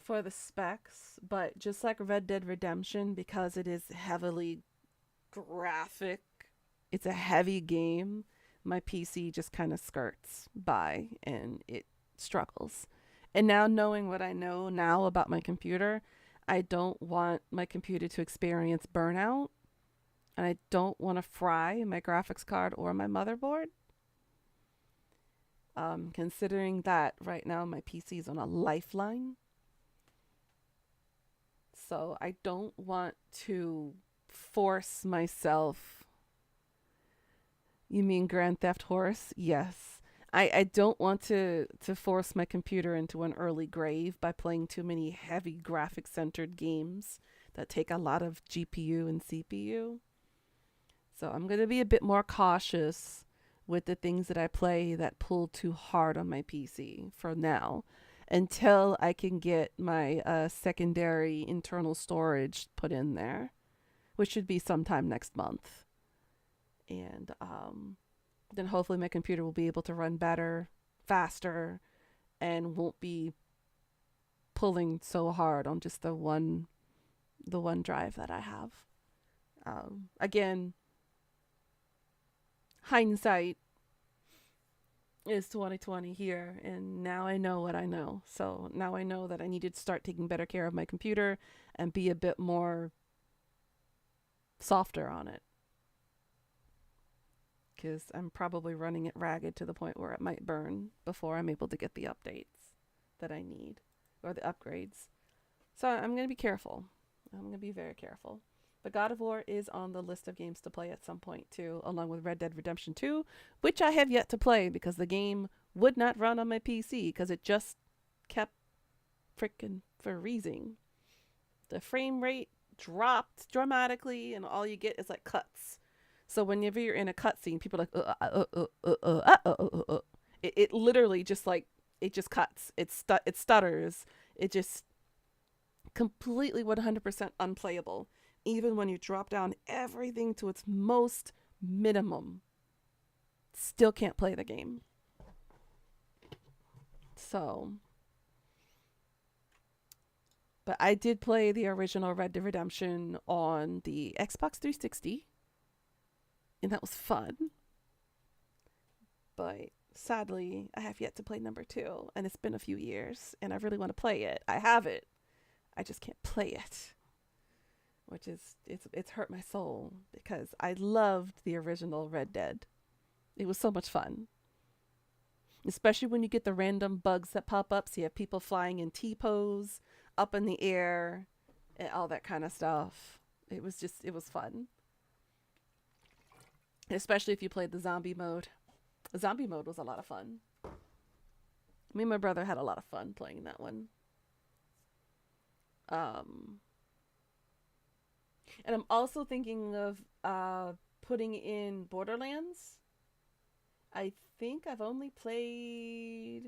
the specs, but just like Red Dead Redemption, because it is heavily graphic, it's a heavy game, my PC just kind of skirts by and it struggles. And now knowing what I know now about my computer, I don't want my computer to experience burnout. And I don't want to fry my graphics card or my motherboard. Considering that right now my PC is on a lifeline. So I don't want to force myself. You mean Grand Theft Horse? Yes. I don't want to force my computer into an early grave by playing too many heavy graphic-centered games that take a lot of GPU and CPU. So I'm going to be a bit more cautious with the things that I play that pull too hard on my PC for now, until I can get my secondary internal storage put in there, which should be sometime next month. And then hopefully my computer will be able to run better, faster, and won't be pulling so hard on just the one drive that I have. Again, hindsight, is 2020 here, and now I know what I know. So now I know that I needed to start taking better care of my computer and be a bit more softer on it, because I'm probably running it ragged to the point where it might burn before I'm able to get the updates that I need or the upgrades. So I'm going to be careful. I'm going to be very careful. But God of War is on the list of games to play at some point too, along with Red Dead Redemption 2, which I have yet to play because the game would not run on my PC because it just kept freaking freezing. The frame rate dropped dramatically, and all you get is like cuts. So whenever you're in a cutscene, people are like, it literally just like, it just cuts. It stutters. It just completely 100% unplayable. Even when you drop down everything to its most minimum, still can't play the game. So, but I did play the original Red Dead Redemption on the Xbox 360, and that was fun. But sadly, I have yet to play number 2, and it's been a few years, and I really want to play it. I have it. I just can't play it, which is, it's hurt my soul because I loved the original Red Dead. It was so much fun. Especially when you get the random bugs that pop up. So you have people flying in T-pose, up in the air, and all that kind of stuff. It was fun. Especially if you played the zombie mode. The zombie mode was a lot of fun. Me and my brother had a lot of fun playing that one. And I'm also thinking of putting in Borderlands. I think I've only played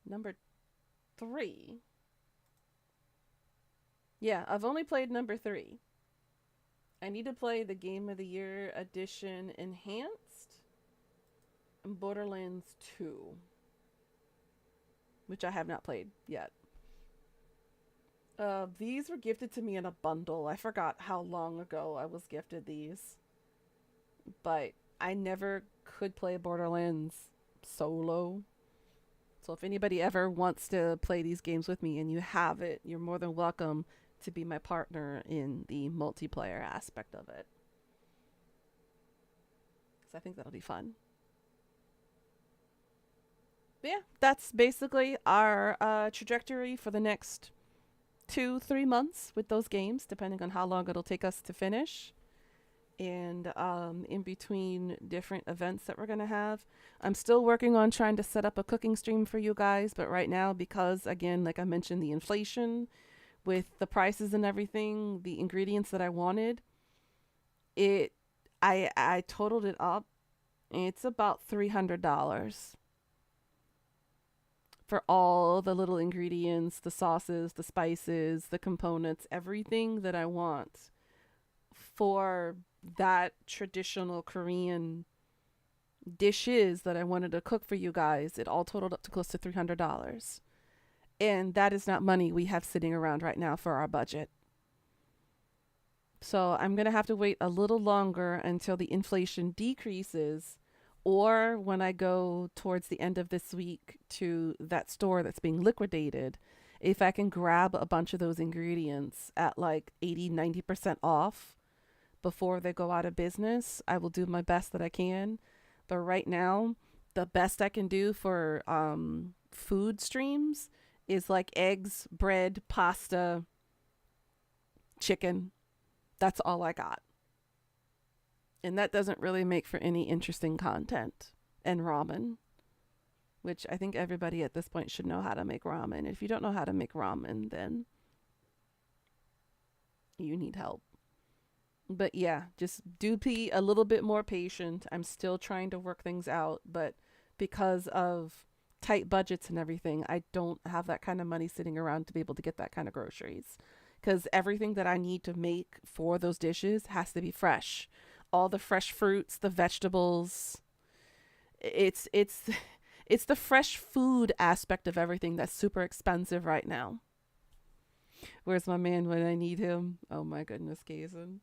number 3. Yeah, I've only played number 3. I need to play the Game of the Year Edition Enhanced and Borderlands 2, which I have not played yet. These were gifted to me in a bundle. I forgot how long ago I was gifted these. But I never could play Borderlands solo. So if anybody ever wants to play these games with me and you have it, you're more than welcome to be my partner in the multiplayer aspect of it. Because I think that'll be fun. But yeah, that's basically our trajectory for the next 2-3 months with those games, depending on how long it'll take us to finish. And in between different events that we're going to have. I'm still working on trying to set up a cooking stream for you guys, but right now, because again, like I mentioned, the inflation with the prices and everything, the ingredients that I wanted, I totaled it up. It's about $300 for all the little ingredients, the sauces, the spices, the components, everything that I want for that traditional Korean dishes that I wanted to cook for you guys. It all totaled up to close to $300. And that is not money we have sitting around right now for our budget. So I'm going to have to wait a little longer until the inflation decreases, or when I go towards the end of this week to that store that's being liquidated, if I can grab a bunch of those ingredients at like 80-90% off before they go out of business, I will do my best that I can. But right now, the best I can do for food streams is like eggs, bread, pasta, chicken. That's all I got. And that doesn't really make for any interesting content. And ramen, which I think everybody at this point should know how to make ramen. If you don't know how to make ramen, then you need help. But yeah, just do be a little bit more patient. I'm still trying to work things out, but because of tight budgets and everything, I don't have that kind of money sitting around to be able to get that kind of groceries. Because everything that I need to make for those dishes has to be fresh. All the fresh fruits, the vegetables. It's the fresh food aspect of everything that's super expensive right now. Where's my man when I need him? Oh my goodness, Gazen.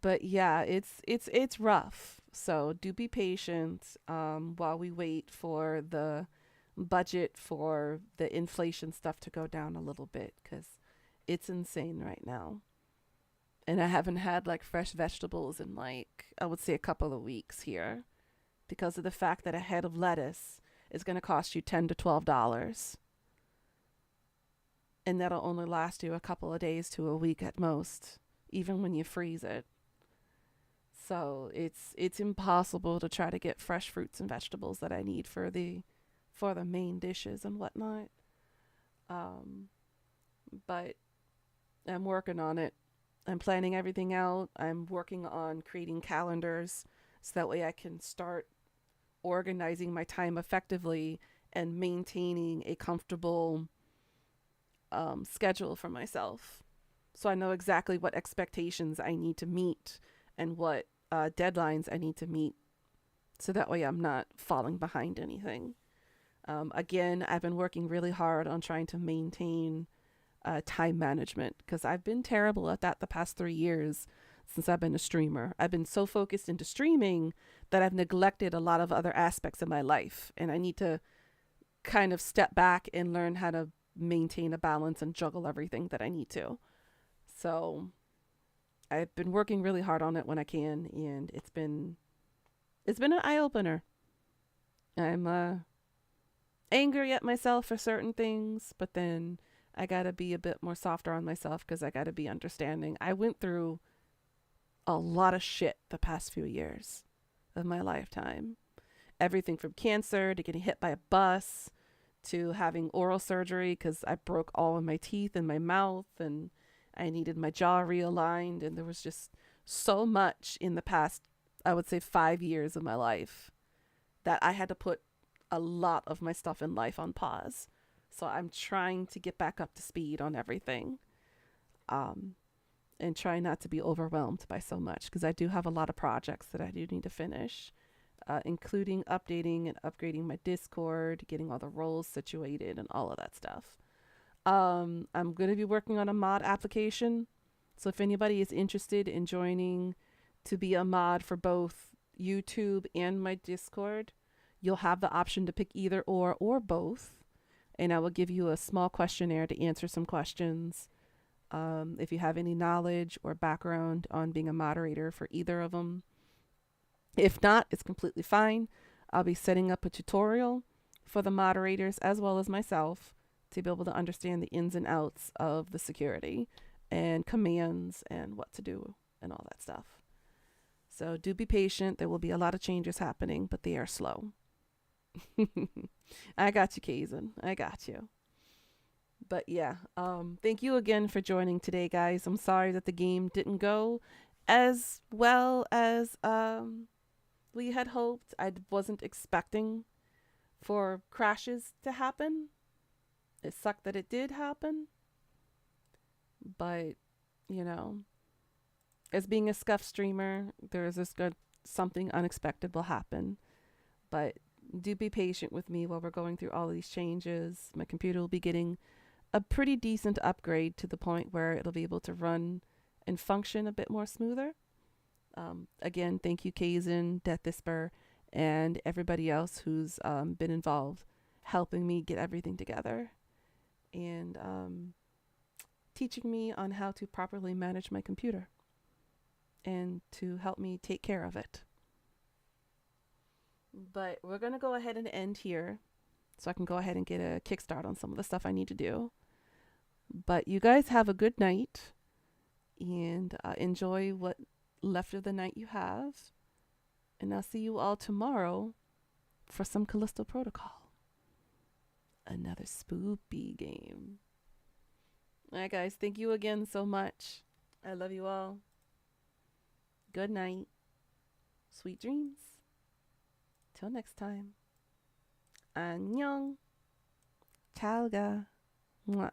But yeah, it's rough. So do be patient while we wait for the budget for the inflation stuff to go down a little bit, because it's insane right now. And I haven't had like fresh vegetables in like, I would say, a couple of weeks here, because of the fact that a head of lettuce is going to cost you $10 to $12. And that'll only last you a couple of days to a week at most, even when you freeze it. So it's impossible to try to get fresh fruits and vegetables that I need for the main dishes and whatnot. But I'm working on it. I'm planning everything out. I'm working on creating calendars so that way I can start organizing my time effectively and maintaining a comfortable schedule for myself. So I know exactly what expectations I need to meet and what deadlines I need to meet, so that way I'm not falling behind anything. Again, I've been working really hard on trying to maintain time management, because I've been terrible at that the past 3 years since I've been a streamer. I've been so focused into streaming that I've neglected a lot of other aspects of my life, and I need to kind of step back and learn how to maintain a balance and juggle everything that I need to. So I've been working really hard on it when I can, and it's been an eye-opener. I'm angry at myself for certain things, but then I gotta be a bit more softer on myself, because I gotta be understanding. I went through a lot of shit the past few years of my lifetime. Everything from cancer to getting hit by a bus to having oral surgery because I broke all of my teeth in my mouth and I needed my jaw realigned. And there was just so much in the past, I would say 5 years of my life, that I had to put a lot of my stuff in life on pause. So I'm trying to get back up to speed on everything, and try not to be overwhelmed by so much, because I do have a lot of projects that I do need to finish, including updating and upgrading my Discord, getting all the roles situated and all of that stuff. I'm going to be working on a mod application. So if anybody is interested in joining to be a mod for both YouTube and my Discord, you'll have the option to pick either or both. And I will give you a small questionnaire to answer some questions. If you have any knowledge or background on being a moderator for either of them. If not, it's completely fine. I'll be setting up a tutorial for the moderators as well as myself to be able to understand the ins and outs of the security and commands and what to do and all that stuff. So do be patient. There will be a lot of changes happening, but they are slow. I got you, Kazan. I got you. But yeah, thank you again for joining today, guys. I'm sorry that the game didn't go as well as we had hoped. I wasn't expecting for crashes to happen. It sucked that it did happen. But, you know, as being a scuff streamer, there's this good something unexpected will happen. But do be patient with me while we're going through all these changes. My computer will be getting a pretty decent upgrade to the point where it'll be able to run and function a bit more smoother. Again, thank you, Kazan, Deathisper, and everybody else who's been involved helping me get everything together and teaching me on how to properly manage my computer and to help me take care of it. But we're going to go ahead and end here so I can go ahead and get a kickstart on some of the stuff I need to do. But you guys have a good night and enjoy what left of the night you have. And I'll see you all tomorrow for some Callisto Protocol. Another spoopy game. Alright guys, thank you again so much. I love you all. Good night. Sweet dreams. Till next time. Annyeong. Ciao ga. Mwah.